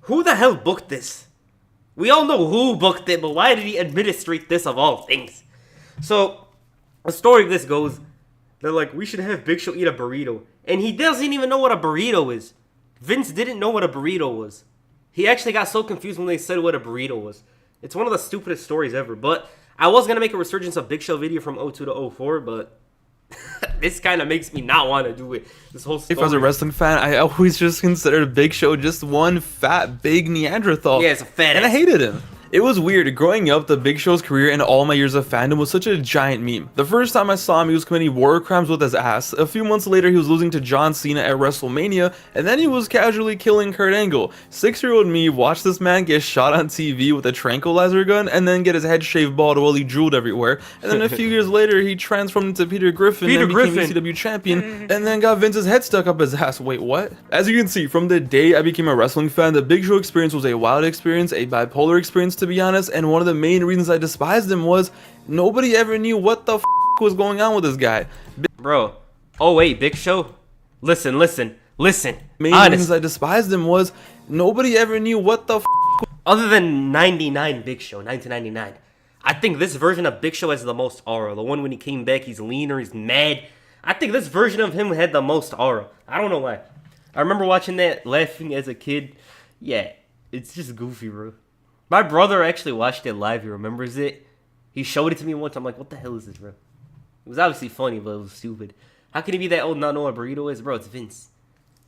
Who the hell booked this? We all know who booked it, but why did he administrate this of all things? So, the story of this goes, they're like, we should have Big Show eat a burrito. And he doesn't even know what a burrito is. Vince didn't know what a burrito was. He actually got so confused when they said what a burrito was. It's one of the stupidest stories ever. But I was going to make a resurgence of Big Show video from 02 to 04, but this kind of makes me not want to do it. This whole story. If I was a wrestling fan, I always just considered Big Show just one fat, big Neanderthal. Yeah, it's a fat and ass. I hated him. It was weird. Growing up, the Big Show's career and all my years of fandom was such a giant meme. The first time I saw him, he was committing war crimes with his ass. A few months later, he was losing to John Cena at WrestleMania, and then he was casually killing Kurt Angle. 6-year-old me watched this man get shot on TV with a tranquilizer gun, and then get his head shaved bald while he drooled everywhere. And then a few years later, he transformed into Peter Griffin and became ECW champion, and then got Vince's head stuck up his ass. Wait, what? As you can see, from the day I became a wrestling fan, the Big Show experience was a wild experience, a bipolar experience to be honest, and one of the main reasons I despised him was nobody ever knew what the was going on with this guy. Bro, oh wait, Big Show? Listen. Main reasons I despised him was nobody ever knew what the other than 99 Big Show, 1999. I think this version of Big Show has the most aura. The one when he came back, he's leaner, he's mad. I think this version of him had the most aura. I don't know why. I remember watching that, laughing as a kid. Yeah, it's just goofy, bro. My brother actually watched it live. He remembers it. He showed it to me once. I'm like, what the hell is this, bro? It was obviously funny, but it was stupid. How can he be that old and not know what a burrito is? Bro, it's Vince.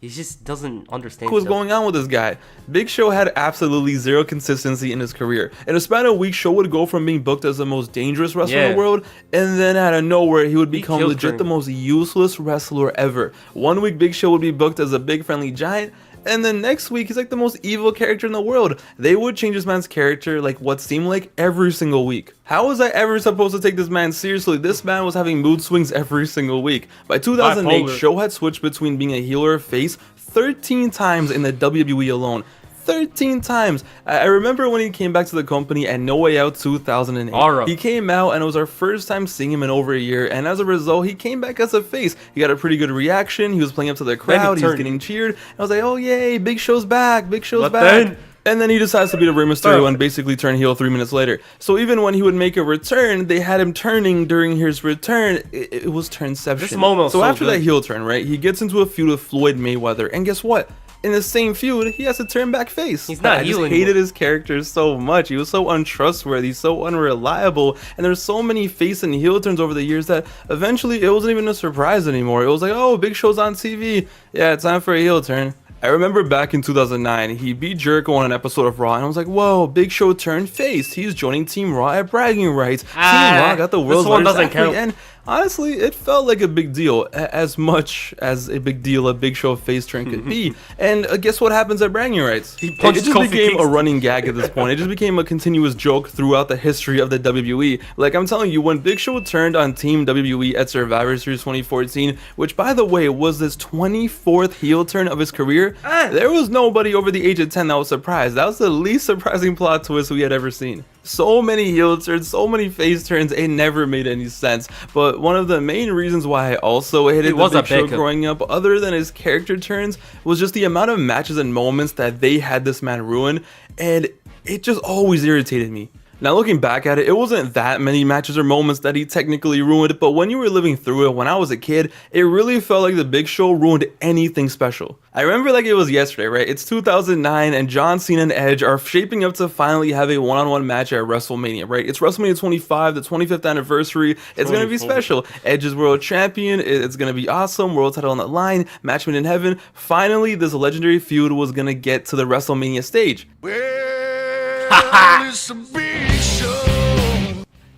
He just doesn't understand what's going on with this guy. Big Show had absolutely zero consistency in his career. In a span of weeks, Show would go from being booked as the most dangerous wrestler in the world, and then out of nowhere, he would become legit the most useless wrestler ever. One week, Big Show would be booked as a big friendly giant, and then next week, he's like the most evil character in the world. They would change this man's character like what seemed like every single week. How was I ever supposed to take this man seriously? This man was having mood swings every single week. By 2008, Show had switched between being a heel or a face 13 times in the WWE alone. 13 times. I remember when he came back to the company at No Way Out 2008. He came out and it was our first time seeing him in over a year, and as a result, he came back as a face. He got a pretty good reaction. He was playing up to the crowd. He was getting cheered. And I was like, oh yay, Big Show's back. Big Show's back. And then he decides to beat Rey Mysterio and basically turn heel 3 minutes later. So even when he would make a return, they had him turning during his return. It was turnception. This moment was so after that heel turn, right, he gets into a feud with Floyd Mayweather, and guess what? In the same feud, he has to turn back face. He's not I just hated his character so much. He was so untrustworthy, so unreliable, and there's so many face and heel turns over the years that eventually it wasn't even a surprise anymore. It was like, oh, Big Show's on TV. Yeah, it's time for a heel turn. I remember back in 2009, he beat Jericho on an episode of Raw, and I was like, whoa, Big Show turned face. He's joining Team Raw at bragging rights. Team Raw got the world's largest athlete, and honestly, it felt like a big deal, as much as a big deal a Big Show face turn could be. And guess what happens at bragging rights? It just became a running gag at this point. It just became a continuous joke throughout the history of the WWE. Like, I'm telling you, when Big Show turned on Team WWE at Survivor Series 2014, which, by the way, was his 24th heel turn of his career, there was nobody over the age of 10 that was surprised. That was the least surprising plot twist we had ever seen. So many heel turns, so many face turns, it never made any sense. But one of the main reasons why I also hated the Big Show growing up, other than his character turns, was just the amount of matches and moments that they had this man ruin, and it just always irritated me. Now looking back at it, it wasn't that many matches or moments that he technically ruined, but when you were living through it when I was a kid, it really felt like the Big Show ruined anything special. I remember like it was yesterday, right? It's 2009 and John Cena and Edge are shaping up to finally have a one-on-one match at WrestleMania, right? It's WrestleMania 25, the 25th anniversary. It's gonna be special. Edge is world champion. It's gonna be awesome. World title on the line. Match made in heaven. Finally, this legendary feud was gonna get to the WrestleMania stage.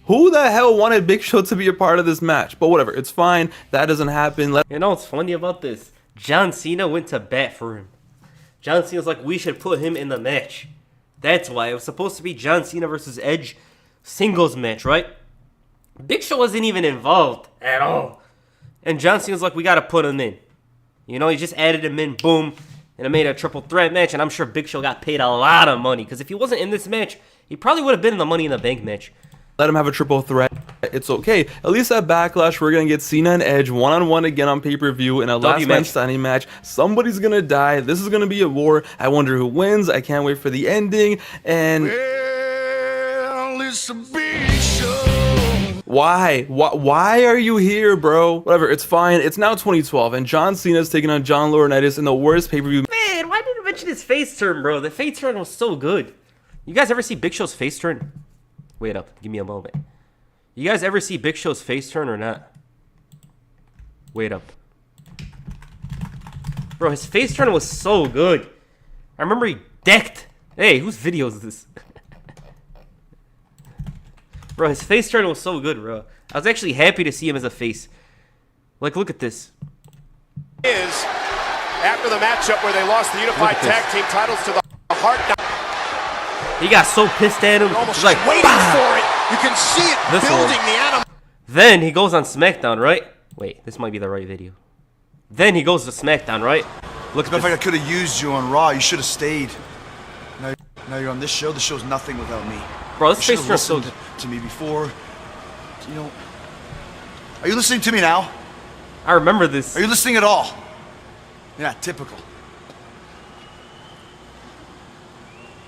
Who the hell wanted Big Show to be a part of this match? But whatever, it's fine. That doesn't happen. You know what's funny about this? John Cena went to bat for him. John Cena's like, we should put him in the match. That's why. It was supposed to be John Cena versus Edge singles match, right? Big Show wasn't even involved at all. And John Cena's like, we got to put him in. You know, he just added him in, boom. And it made a triple threat match. And I'm sure Big Show got paid a lot of money. Because if he wasn't in this match, he probably would have been in the Money in the Bank match. Let him have a triple threat. It's okay. At least at Backlash, we're going to get Cena and Edge one-on-one again on pay-per-view in a last man standing match. Somebody's going to die. This is going to be a war. I wonder who wins. I can't wait for the ending. And well, it's a Big Show. Why are you here, bro? Whatever, it's fine. It's now 2012, and John Cena's taking on John Laurinaitis in the worst pay-per-view. Man, why didn't you mention his face turn, bro? The face turn was so good. You guys ever see Big Show's face turn? Wait up, give me a moment. You guys ever see Big Show's face turn or not? Wait up. Bro, his face turn was so good. I remember he decked. Hey, whose video is this? Bro, his face turn was so good, bro. I was actually happy to see him as a face. Like, look at this. Is after the matchup where they lost the unified tag team titles to the Hart. He got so pissed at him. Almost He's like, waiting for it. You can see it building the animal. Then he goes on SmackDown, right? Wait, this might be the right video. Then he goes to SmackDown, right? Look at this. If I could have used you on Raw, you should have stayed. Now you're on this show. The show's nothing without me. Bro, this face turn so good to me before. You know, are you listening to me now? I remember this. Are you listening at all? Yeah, typical.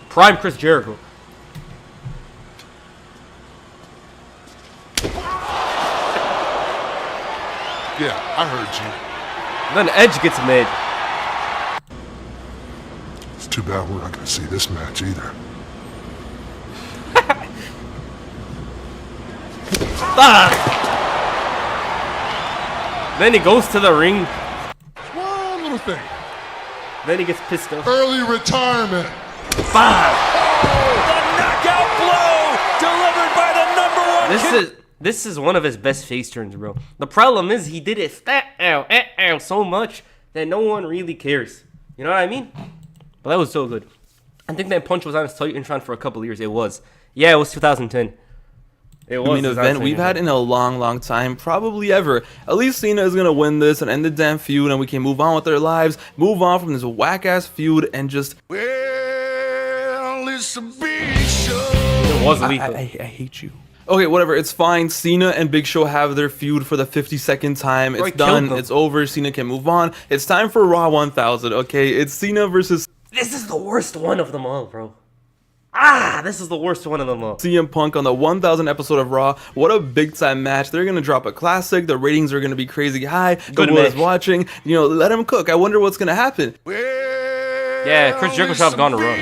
Prime Chris Jericho. Yeah, I heard you. Then Edge gets mad. It's too bad we're not going to see this match either. Then he goes to the ring. One little thing. Then he gets pissed off. Early retirement. Bah! The knockout blow delivered by the number one. This is one of his best face turns, bro. The problem is he did it so much that no one really cares. You know what I mean? But that was so good. I think that punch was on his Titantron for a couple years. It was. Yeah, it was 2010. It was. I mean, event we've had in a long time, probably ever. At least Cena is gonna win this and end the damn feud, and we can move on with our lives, move on from this whack ass feud, and just. Well, it's a Big Show. It was lethal. I hate you. Okay, whatever. It's fine. Cena and Big Show have their feud for the 52nd time. It's done. It's over. Cena can move on. It's time for Raw 1000. Okay, it's Cena versus. This is the worst one of them all, bro. This is the worst one of them all. CM Punk on the 1000 episode of Raw. What a big time match. They're gonna drop a classic. The ratings are gonna be crazy high. The world is watching. You know, let him cook. I wonder what's gonna happen. Yeah, Chris Jericho should have gone to Raw.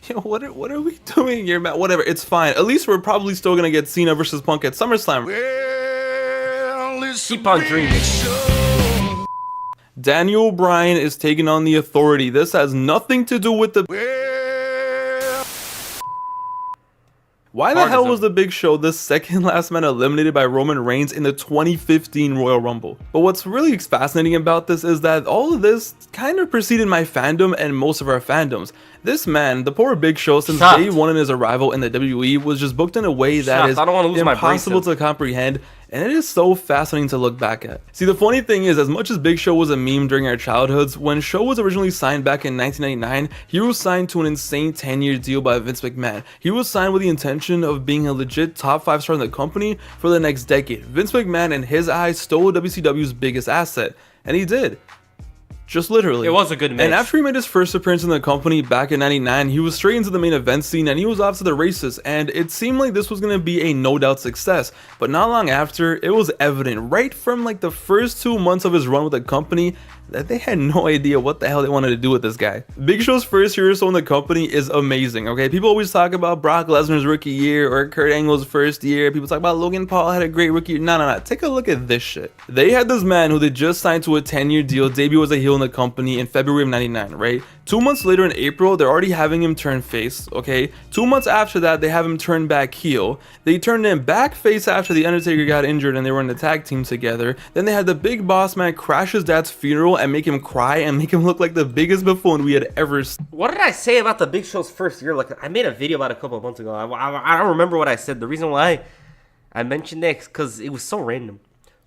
Yo, what are we doing here, Matt? Whatever, it's fine. At least we're probably still gonna get Cena versus Punk at SummerSlam. Keep on dreaming. Daniel Bryan is taking on the Authority. This has nothing to do with the. Why the hell was the Big Show the second last man eliminated by Roman Reigns in the 2015 Royal Rumble? But what's really fascinating about this is that all of this kind of preceded my fandom and most of our fandoms. This man, the poor Big Show, since day one in his arrival in the WWE, was just booked in a way that is impossible to comprehend, and it is so fascinating to look back at. See, the funny thing is, as much as Big Show was a meme during our childhoods, when Show was originally signed back in 1999, he was signed to an insane 10-year deal by Vince McMahon. He was signed with the intention of being a legit top 5 star in the company for the next decade. Vince McMahon, in his eyes, stole WCW's biggest asset, and he did. Just literally. It was a good match. And after he made his first appearance in the company back in 99, he was straight into the main event scene and he was off to the races, and it seemed like this was going to be a no doubt success. But not long after, it was evident right from like the first 2 months of his run with the company that they had no idea what the hell they wanted to do with this guy. Big Show's first year or so in the company is amazing, okay? People always talk about Brock Lesnar's rookie year or Kurt Angle's first year. People talk about Logan Paul had a great rookie year. No. Take a look at this shit. They had this man who they just signed to a 10-year deal, debut as a heel in the company in February of 99, right? 2 months later in April, they're already having him turn face, okay? 2 months after that, they have him turn back heel. They turned him back face after The Undertaker got injured and they were in the tag team together. Then they had the big boss man crash his dad's funeral and make him cry and make him look like the biggest buffoon we had ever seen. What did I say about the Big Show's first year? Like, I made a video about it a couple of months ago. I don't remember what I said. The reason why I mentioned that is because it was so random.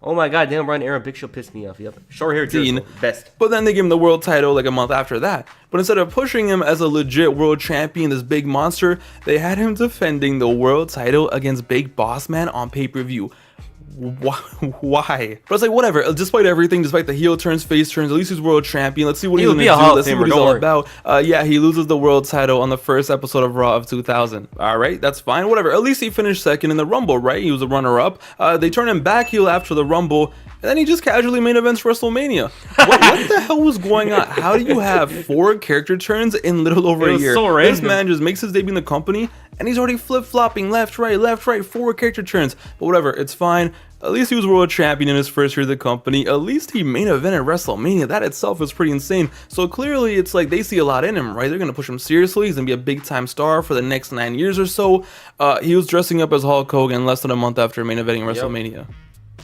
Oh my god, damn, Brian Aaron Big Show pissed me off. Yep. Short hair Jericho, best. But then they give him the world title like a month after that. But instead of pushing him as a legit world champion, this big monster, they had him defending the world title against Big Boss Man on pay-per-view. Why? But it's like, whatever. Despite everything, despite the heel turns, face turns, at least he's world champion. Let's see what he's gonna do. Let's see what he's all about. Yeah, he loses the world title on the first episode of Raw of 2000. All right, that's fine. Whatever. At least he finished second in the Rumble, right? He was a runner-up. They turn him back heel after the Rumble. And then he just casually main events WrestleMania. What the hell was going on? How do you have 4 character turns in little over a year? So this man just makes his debut in the company, and he's already flip-flopping left, right, 4 character turns. But whatever, it's fine. At least he was world champion in his first year of the company. At least he main evented WrestleMania. That itself is pretty insane. So clearly, it's like they see a lot in him, right? They're going to push him seriously. He's going to be a big-time star for the next 9 years or so. He was dressing up as Hulk Hogan less than a month after main eventing WrestleMania.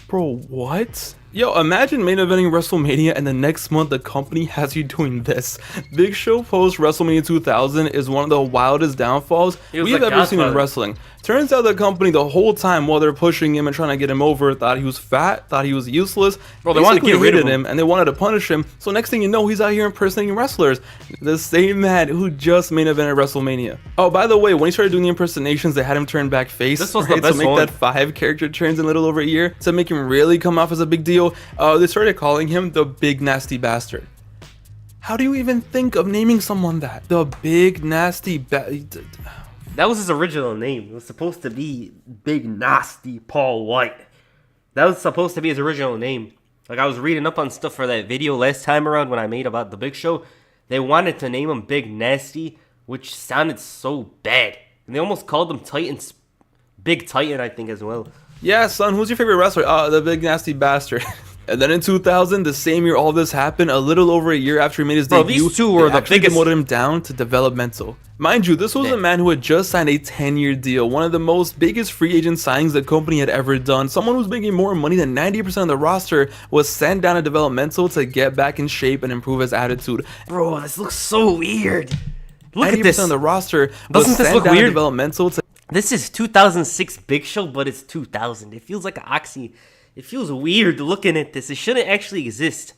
Bro, what? Yo, imagine main eventing WrestleMania and the next month the company has you doing this. Big Show post WrestleMania 2000 is one of the wildest downfalls we've ever seen in wrestling. Turns out the company the whole time while they're pushing him and trying to get him over thought he was fat, thought he was useless. Bro, they wanted to get rid of him and they wanted to punish him. So next thing you know, he's out here impersonating wrestlers. The same man who just main evented WrestleMania. Oh, by the way, when he started doing the impersonations, they had him turn back face. This was the best to make one. that 5 character turns in a little over a year to make him really come off as a big deal. They started calling him the Big Nasty Bastard. How do you even think of naming someone that? The Big Nasty Bastard. That was his original name. It was supposed to be Big Nasty Paul White. That was supposed to be his original name. Like, I was reading up on stuff for that video last time around when I made about the Big Show. They wanted to name him Big Nasty, which sounded so bad. And they almost called him Titans. Big Titan, I think, as well. Yeah, son, who's your favorite wrestler? The Big Nasty Bastard. And then in 2000, the same year all this happened, a little over a year after he made his debut, these two were the biggest. Demoted him down to developmental. Mind you, this was a man who had just signed a 10-year deal, one of the most biggest free agent signings the company had ever done. Someone who's making more money than 90% of the roster was sent down to developmental to get back in shape and improve his attitude. Bro, this looks so weird. Look at this. 90% of the roster Doesn't was this sent look down to weird? developmental to... This is 2006 Big Show, but it's 2000. It feels like an oxy. It feels weird looking at this. It shouldn't actually exist.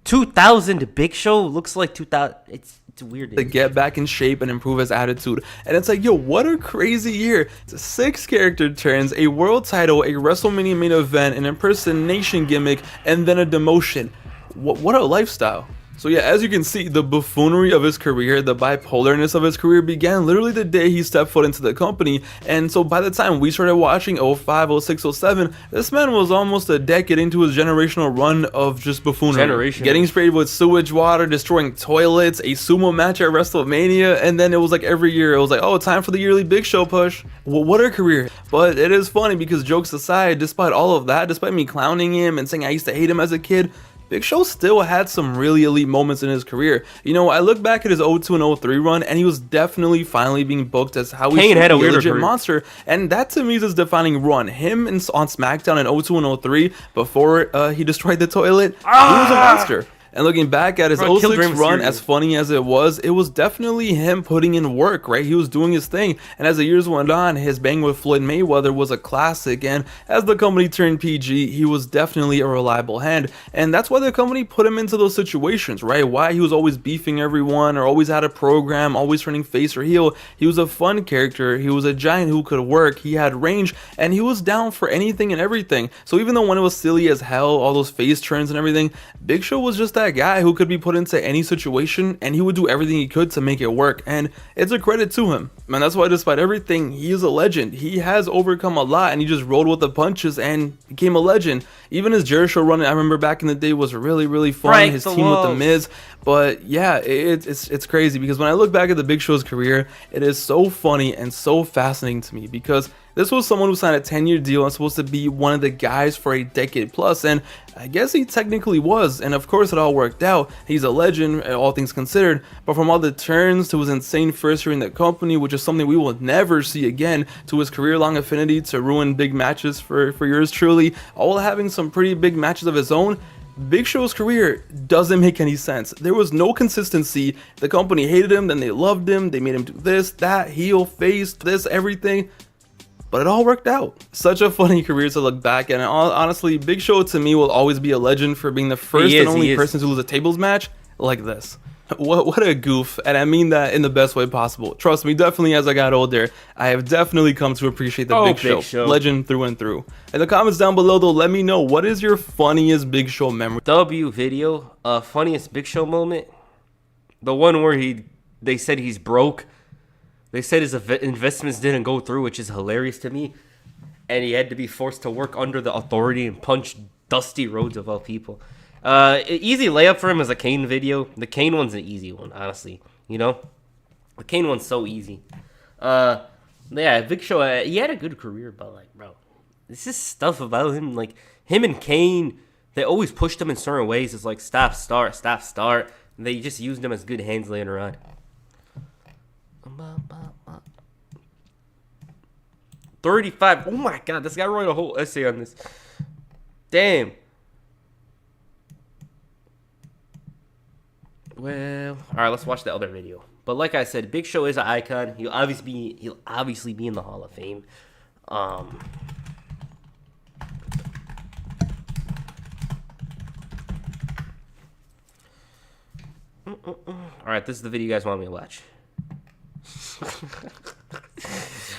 2000 Big Show looks like 2000. It's weird. To get back in shape and improve his attitude. And it's like, yo, what a crazy year. It's 6 character turns, a world title, a WrestleMania main event, an impersonation gimmick, and then a demotion. What a lifestyle. So yeah, as you can see, the buffoonery of his career, the bipolarness of his career began literally the day he stepped foot into the company. And so by the time we started watching 05, 06, 07, this man was almost a decade into his generational run of just buffoonery. Getting sprayed with sewage water, destroying toilets, a sumo match at WrestleMania, and then it was like every year, it was like, oh, time for the yearly Big Show push. Well, what a career. But it is funny because jokes aside, despite all of that, despite me clowning him and saying I used to hate him as a kid, Big Show still had some really elite moments in his career. You know, I look back at his 02 and 03 run, and he was definitely finally being booked as how he should be a legit monster. And that to me is his defining run. Him on SmackDown in 02 and 03, before he destroyed the toilet, he was a monster. And looking back at his 06 run, as funny as it was definitely him putting in work, right? He was doing his thing. And as the years went on, his bang with Floyd Mayweather was a classic. And as the company turned PG, he was definitely a reliable hand. And that's why the company put him into those situations, right? Why he was always beefing everyone or always had a program, always turning face or heel. He was a fun character. He was a giant who could work. He had range. And he was down for anything and everything. So even though when it was silly as hell, all those face turns and everything, Big Show was just that that guy who could be put into any situation and he would do everything he could to make it work, and it's a credit to him. Man, that's why despite everything, he is a legend. He has overcome a lot and he just rolled with the punches and became a legend. Even his Jericho run, I remember back in the day, was really fun. His team with The Miz. But yeah, it's crazy because when I look back at the Big Show's career, it is so funny and so fascinating to me because this was someone who signed a 10-year deal and supposed to be one of the guys for a decade plus, and I guess he technically was, and of course it all worked out. He's a legend, all things considered, but from all the turns to his insane first year in the company, which is something we will never see again, to his career-long affinity to ruin big matches for yours truly, all having some pretty big matches of his own, Big Show's career doesn't make any sense. There was no consistency. The company hated him, then they loved him, they made him do this, that, heel, face, this, everything. But it all worked out. Such a funny career to look back at. And honestly, Big Show to me will always be a legend for being the first and only person to lose a tables match like this. What a goof, and I mean that in the best way possible. Trust me, definitely as I got older, I have definitely come to appreciate the Big Show. Legend through and through. In the comments down below though, let me know, what is your funniest Big Show memory? W video, funniest Big Show moment? The one where they said he's broke. They said his investments didn't go through, which is hilarious to me. And he had to be forced to work under the authority and punch Dusty Rhodes of all people. Easy layup for him is a Kane video. The Kane one's an easy one, honestly. You know? The Kane one's so easy. Yeah, Big Show, he had a good career, but like, bro, this is stuff about him. Like, him and Kane, they always pushed him in certain ways. It's like, stop, start, stop, start. And they just used him as good hands later on. 35. Oh my god, this guy wrote a whole essay on this. Damn. Well, all right, let's watch the other video. But like I said, Big Show is an icon. He'll obviously be in the Hall of Fame. All right, this is the video you guys want me to watch.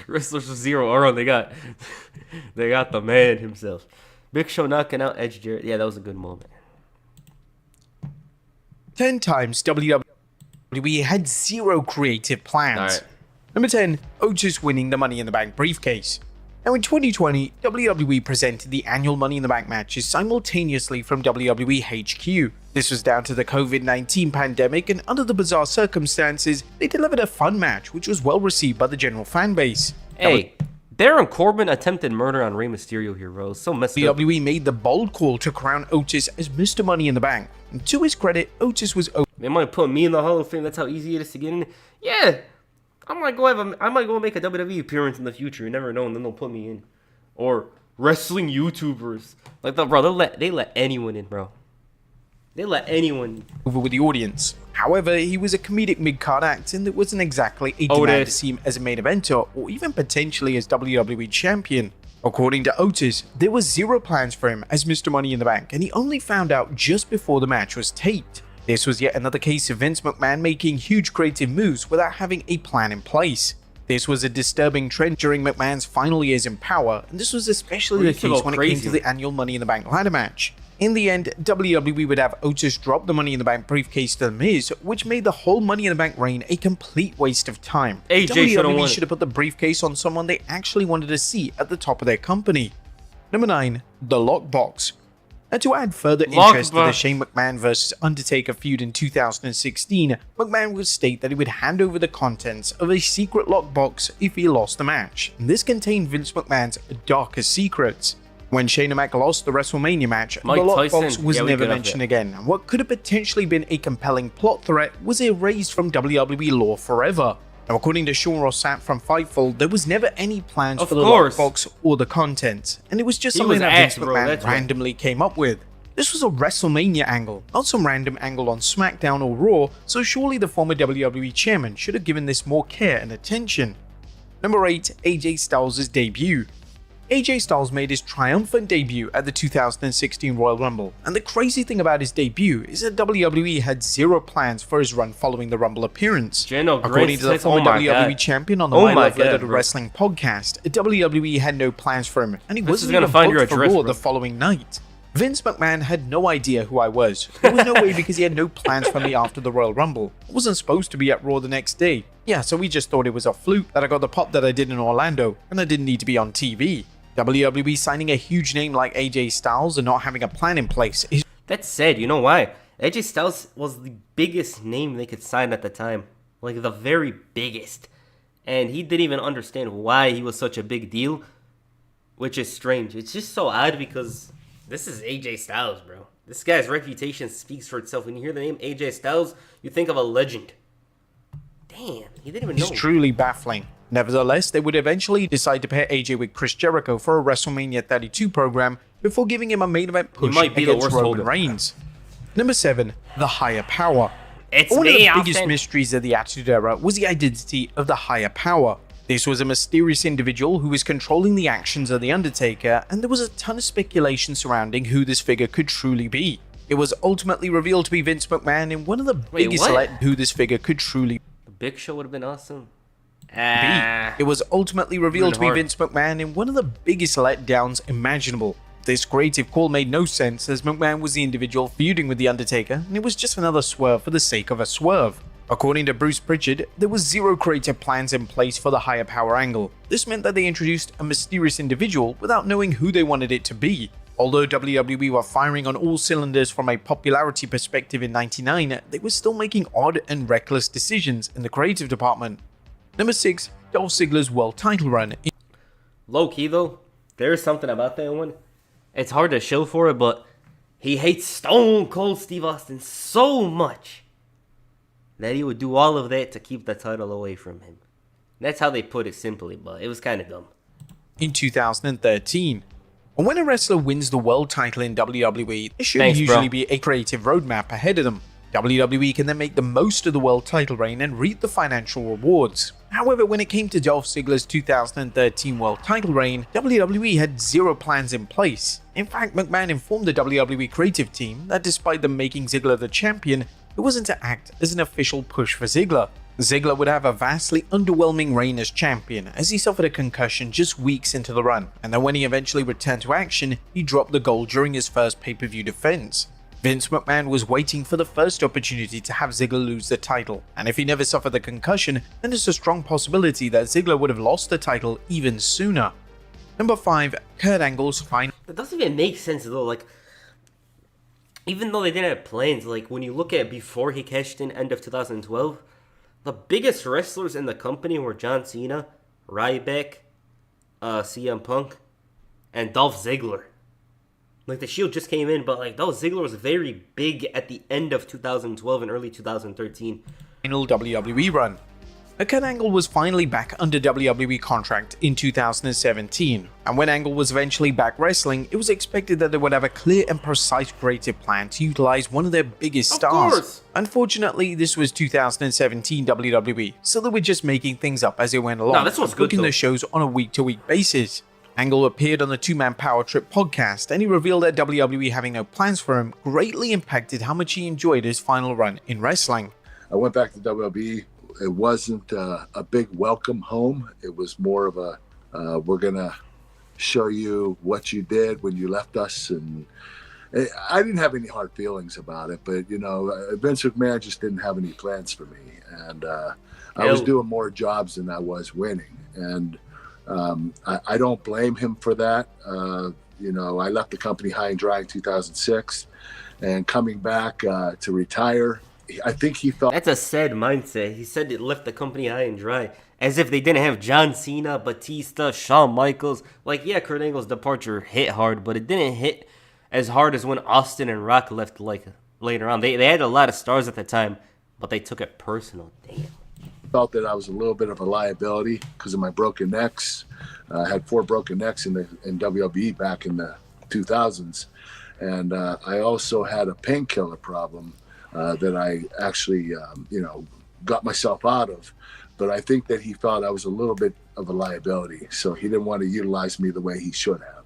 Wrestlers with 0 aura. They got the man himself. Big Show knocking out Edge Jarrett. Yeah, that was a good moment. 10 times WWE had 0 creative plans. All right. Number 10, Otis winning the Money in the Bank briefcase. Now in 2020, WWE presented the annual Money in the Bank matches simultaneously from WWE HQ. This was down to the COVID-19 pandemic, and under the bizarre circumstances, they delivered a fun match which was well received by the general fan base. Hey, Baron Corbin attempted murder on Rey Mysterio here, bro. So messed up. WWE made the bold call to crown Otis as Mr. Money in the Bank. And to his credit, Otis was They might put me in the Hall of Fame. That's how easy it is to get in. Yeah, I might go make a WWE appearance in the future. You never know, and then they'll put me in. Or wrestling YouTubers, like bro. They let anyone in, bro. They let anyone over with the audience. However, he was a comedic mid-card act, and it wasn't exactly a demand to see him as a main eventer or even potentially as WWE champion. According to Otis, there was 0 plans for him as Mr. Money in the Bank, and he only found out just before the match was taped. This was yet another case of Vince McMahon making huge creative moves without having a plan in place. This was a disturbing trend during McMahon's final years in power, and this was especially the case when it came to the annual Money in the Bank ladder match. In the end, WWE would have Otis drop the Money in the Bank briefcase to The Miz, which made the whole Money in the Bank reign a complete waste of time. WWE should have put the briefcase on someone they actually wanted to see at the top of their company. Number 9, the Lockbox. And to add further interest to the Shane McMahon vs. Undertaker feud in 2016, McMahon would state that he would hand over the contents of a secret lockbox if he lost the match. And this contained Vince McMahon's darkest secrets. When Shane and Mac lost the WrestleMania match, the lockbox was never mentioned again, and what could have potentially been a compelling plot threat was erased from WWE lore forever. Now, according to Sean Ross Sapp from Fightful, there was never any plans for the lockbox or the contents, and it was just something that Vince McMahon randomly came up with. This was a WrestleMania angle, not some random angle on SmackDown or Raw, so surely the former WWE chairman should have given this more care and attention. Number 8, AJ Styles' debut. AJ Styles made his triumphant debut at the 2016 Royal Rumble, and the crazy thing about his debut is that WWE had 0 plans for his run following the Rumble appearance. According to the former WWE champion on the My Love Letter to Wrestling podcast, WWE had no plans for him, and he wasn't even booked for Raw the following night. Vince McMahon had no idea who I was. There was no way because he had no plans for me after the Royal Rumble. I wasn't supposed to be at Raw the next day. Yeah, so we just thought it was a fluke that I got the pop that I did in Orlando, and I didn't need to be on TV. WWE signing a huge name like AJ Styles and not having a plan in place is... That said, you know why? AJ Styles was the biggest name they could sign at the time. Like, the very biggest. And he didn't even understand why he was such a big deal, which is strange. It's just so odd because this is AJ Styles, bro. This guy's reputation speaks for itself. When you hear the name AJ Styles, you think of a legend. Damn, he didn't even know. It's truly baffling. Nevertheless, they would eventually decide to pair AJ with Chris Jericho for a WrestleMania 32 program before giving him a main event push against Roman Reigns. Number 7, the higher power. One of the biggest mysteries of the Attitude Era was the identity of the higher power. This was a mysterious individual who was controlling the actions of The Undertaker, and there was a ton of speculation surrounding who this figure could truly be. It was ultimately revealed to be Vince McMahon in one of the biggest who this figure could truly be. The Big Show would have been awesome. It was ultimately revealed to be Vince McMahon in one of the biggest letdowns imaginable. This creative call made no sense as McMahon was the individual feuding with The Undertaker, and it was just another swerve for the sake of a swerve. According to Bruce Pritchard, there was zero creative plans in place for the higher power angle. This meant that they introduced a mysterious individual without knowing who they wanted it to be. Although WWE were firing on all cylinders from a popularity perspective in '99, they were still making odd and reckless decisions in the creative department. Number 6, Dolph Ziggler's world title run. Low key though, there's something about that one. It's hard to show for it, but he hates Stone Cold Steve Austin so much that he would do all of that to keep the title away from him. That's how they put it simply, but it was kind of dumb. In 2013. And when a wrestler wins the world title in WWE, there should usually be a creative roadmap ahead of them. WWE can then make the most of the world title reign and reap the financial rewards. However, when it came to Dolph Ziggler's 2013 world title reign, WWE had zero plans in place. In fact, McMahon informed the WWE creative team that despite them making Ziggler the champion, it wasn't to act as an official push for Ziggler. Ziggler would have a vastly underwhelming reign as champion, as he suffered a concussion just weeks into the run, and then when he eventually returned to action, he dropped the gold during his first pay-per-view defense. Vince McMahon was waiting for the first opportunity to have Ziggler lose the title, and if he never suffered the concussion, then there's a strong possibility that Ziggler would have lost the title even sooner. Number 5, Kurt Angle's final. That doesn't even make sense though, like, even though they didn't have plans, like, when you look at before he cashed in end of 2012, the biggest wrestlers in the company were John Cena, Ryback, CM Punk, and Dolph Ziggler. Like, the Shield just came in, but, like, Dolph Ziggler was very big at the end of 2012 and early 2013. Final WWE run. Kurt Angle was finally back under WWE contract in 2017, and when Angle was eventually back wrestling, it was expected that they would have a clear and precise creative plan to utilize one of their biggest stars. Unfortunately, this was 2017 WWE, so they were just making things up as they went along, booking the shows on a week-to-week basis. Angle appeared on the Two-Man Power Trip podcast, and he revealed that WWE having no plans for him greatly impacted how much he enjoyed his final run in wrestling. I went back to WWE. It wasn't a big welcome home. It was more of a, we're going to show you what you did when you left us. And I didn't have any hard feelings about it, but, you know, Vince McMahon just didn't have any plans for me. And I was doing more jobs than I was winning. And I don't blame him for that. You know, I left the company high and dry in 2006, and coming back to retire, I think he felt... That's a sad mindset. He said it left the company high and dry. As if they didn't have John Cena, Batista, Shawn Michaels. Like, yeah, Kurt Angle's departure hit hard, but it didn't hit as hard as when Austin and Rock left, like, later on. They had a lot of stars at the time, but they took it personal. Damn. Felt that I was a little bit of a liability because of my broken necks. I had 4 broken necks in WWE back in the 2000s. And I also had a painkiller problem that I actually, you know, got myself out of. But I think that he felt I was a little bit of a liability, so he didn't want to utilize me the way he should have.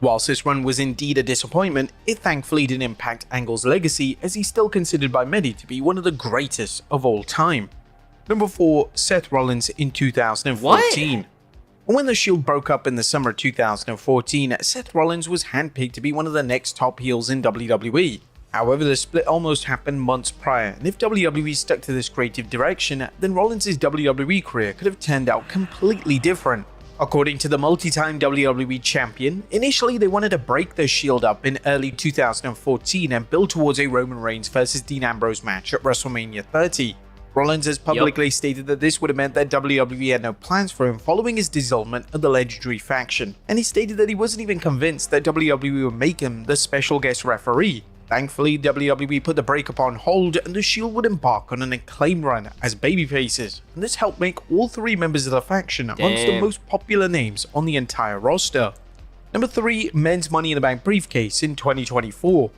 Whilst this run was indeed a disappointment, it thankfully didn't impact Angle's legacy, as he's still considered by many to be one of the greatest of all time. Number 4, Seth Rollins in 2014. And when the Shield broke up in the summer of 2014, Seth Rollins was handpicked to be one of the next top heels in WWE. However, the split almost happened months prior, and if WWE stuck to this creative direction, then Rollins' WWE career could have turned out completely different. According to the multi-time WWE champion, initially they wanted to break the Shield up in early 2014 and build towards a Roman Reigns vs Dean Ambrose match at WrestleMania 30. Rollins has publicly stated that this would have meant that WWE had no plans for him following his dissolvement of the legendary faction, and he stated that he wasn't even convinced that WWE would make him the special guest referee. Thankfully, WWE put the breakup on hold and the Shield would embark on an acclaimed run as babyfaces, and this helped make all three members of the faction amongst the most popular names on the entire roster. Number 3, Men's Money in the Bank briefcase in 2024.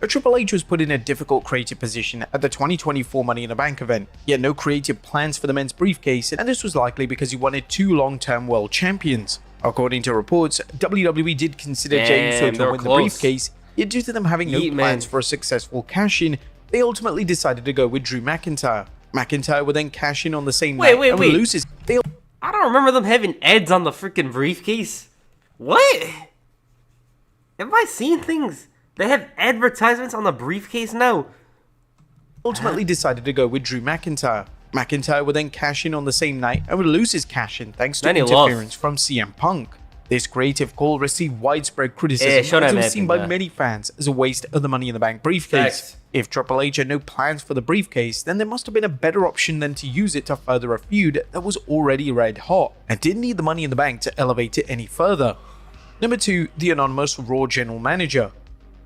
Triple H was put in a difficult creative position at the 2024 Money in the Bank event. He had no creative plans for the men's briefcase, and this was likely because he wanted 2 long-term world champions. According to reports, WWE did consider Jey Uso to win the briefcase, yet due to them having no plans for a successful cash-in, they ultimately decided to go with Drew McIntyre. McIntyre would then cash in on the same night and would lose his... I don't remember them having ads on the freaking briefcase. What? Am I seeing things? They have advertisements on the briefcase now. Ultimately decided to go with Drew McIntyre. McIntyre would then cash in on the same night and would lose his cash-in thanks to interference from CM Punk. This creative call received widespread criticism and was seen by many fans as a waste of the Money in the Bank briefcase. If Triple H had no plans for the briefcase, then there must have been a better option than to use it to further a feud that was already red hot and didn't need the Money in the Bank to elevate it any further. Number 2, the anonymous Raw General Manager.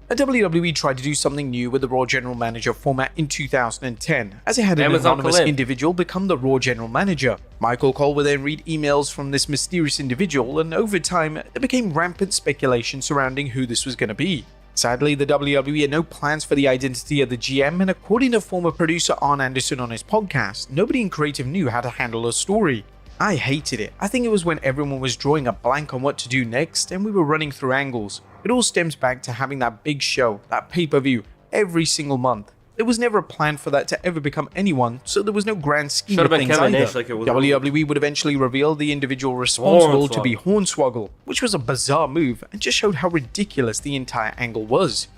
WWE tried to do something new with the Raw General Manager format in 2010, as it had an anonymous individual become the Raw General Manager. Michael Cole would then read emails from this mysterious individual, and over time, there became rampant speculation surrounding who this was going to be. Sadly, the WWE had no plans for the identity of the GM, and according to former producer Arn Anderson on his podcast, nobody in creative knew how to handle a story. I hated it. I think it was when everyone was drawing a blank on what to do next, and we were running through angles. It all stems back to having that big show, that pay-per-view, every single month. There was never a plan for that to ever become anyone, so there was no grand scheme of things either. WWE would eventually reveal the individual responsible to be Hornswoggle, which was a bizarre move and just showed how ridiculous the entire angle was.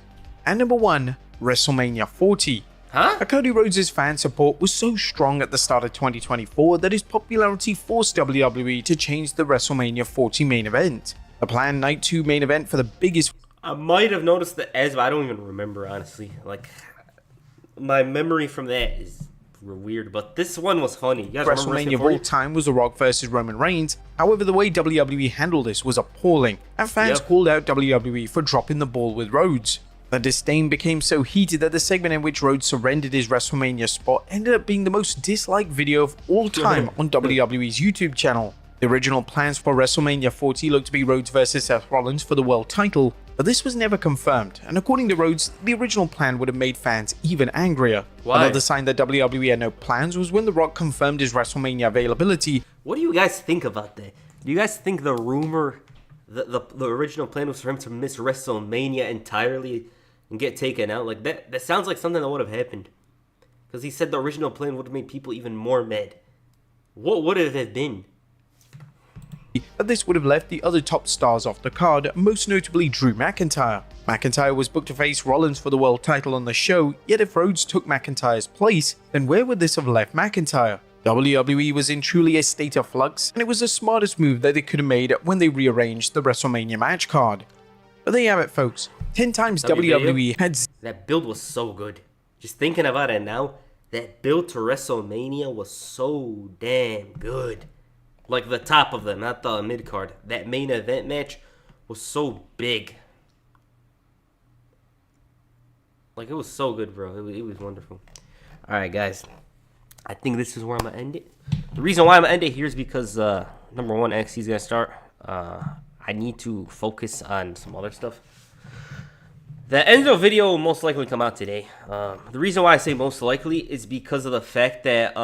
And number 1, WrestleMania 40. Cody Rhodes' fan support was so strong at the start of 2024 that his popularity forced WWE to change the WrestleMania 40 main event. The planned Night 2 main event for the biggest... I might have noticed the ads, but I don't even remember, honestly. Like, my memory from that is weird, but this one was funny. You guys WrestleMania of all time was The Rock versus Roman Reigns. However, the way WWE handled this was appalling, and fans called out WWE for dropping the ball with Rhodes. The disdain became so heated that the segment in which Rhodes surrendered his WrestleMania spot ended up being the most disliked video of all time on WWE's YouTube channel. The original plans for WrestleMania 40 looked to be Rhodes vs Seth Rollins for the world title, but this was never confirmed, and according to Rhodes, the original plan would have made fans even angrier. Another sign that WWE had no plans was when The Rock confirmed his WrestleMania availability. What do you guys think about that? Do you guys think the rumor, the original plan was for him to miss WrestleMania entirely and get taken out? Like, that sounds like something that would have happened. Because he said the original plan would have made people even more mad. What would it have been? But this would have left the other top stars off the card, most notably Drew McIntyre. McIntyre was booked to face Rollins for the world title on the show, yet if Rhodes took McIntyre's place, then where would this have left McIntyre? WWE was in truly a state of flux, and it was the smartest move that they could have made when they rearranged the WrestleMania match card. But there you have it, folks. 10 times WWE had... That build was so good. Just thinking about it now, that build to WrestleMania was so damn good. Like the top of them, not the mid card. That main event match was so big. Like, it was so good, bro. It was wonderful. Alright, guys. I think this is where I'm going to end it. The reason why I'm going to end it here is because, number 1, NXT's going to start. I need to focus on some other stuff. The Enzo video will most likely come out today. The reason why I say most likely is because of the fact that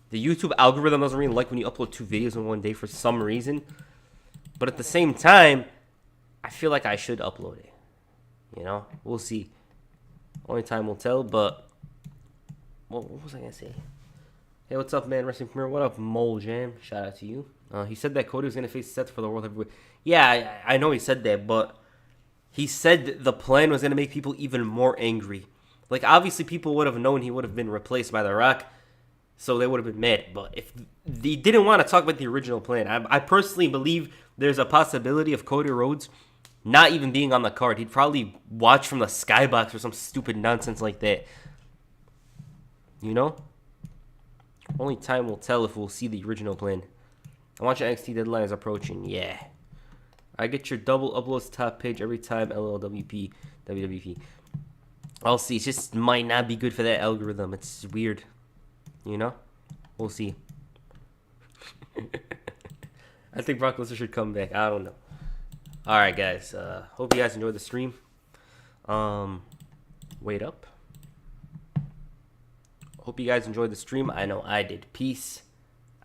the YouTube algorithm doesn't really like when you upload 2 videos in one day for some reason. But at the same time, I feel like I should upload it. You know? We'll see. Only time will tell, but... What was I going to say? Hey, what's up, man? Wrestling Premier. What up, Mole Jam? Shout out to you. He said that Cody was going to face Seth for the World Heavyweight. Yeah, I know he said that, but he said the plan was going to make people even more angry. Like, obviously, people would have known he would have been replaced by The Rock, so they would have been mad. But if they didn't want to talk about the original plan, I personally believe there's a possibility of Cody Rhodes not even being on the card. He'd probably watch from the skybox or some stupid nonsense like that. You know? Only time will tell if we'll see the original plan. I want your NXT deadline is approaching. Yeah. I get your double uploads top page every time. LLWP. WWP. I'll see. It just might not be good for that algorithm. It's weird. You know? We'll see. I think Brock Lesnar should come back. I don't know. Alright, guys. Hope you guys enjoyed the stream. Wait up. Hope you guys enjoyed the stream. I know I did. Peace.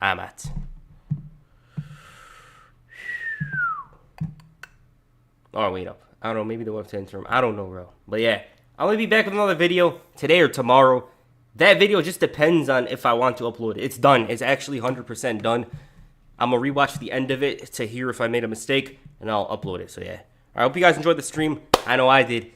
I'm out. Oh, wait up. I don't know. Maybe the website term. I don't know, bro. But yeah. I'm going to be back with another video today or tomorrow. That video just depends on if I want to upload it. It's done. It's actually 100% done. I'm going to rewatch the end of it to hear if I made a mistake, and I'll upload it. So yeah. I hope you guys enjoyed the stream. I know I did.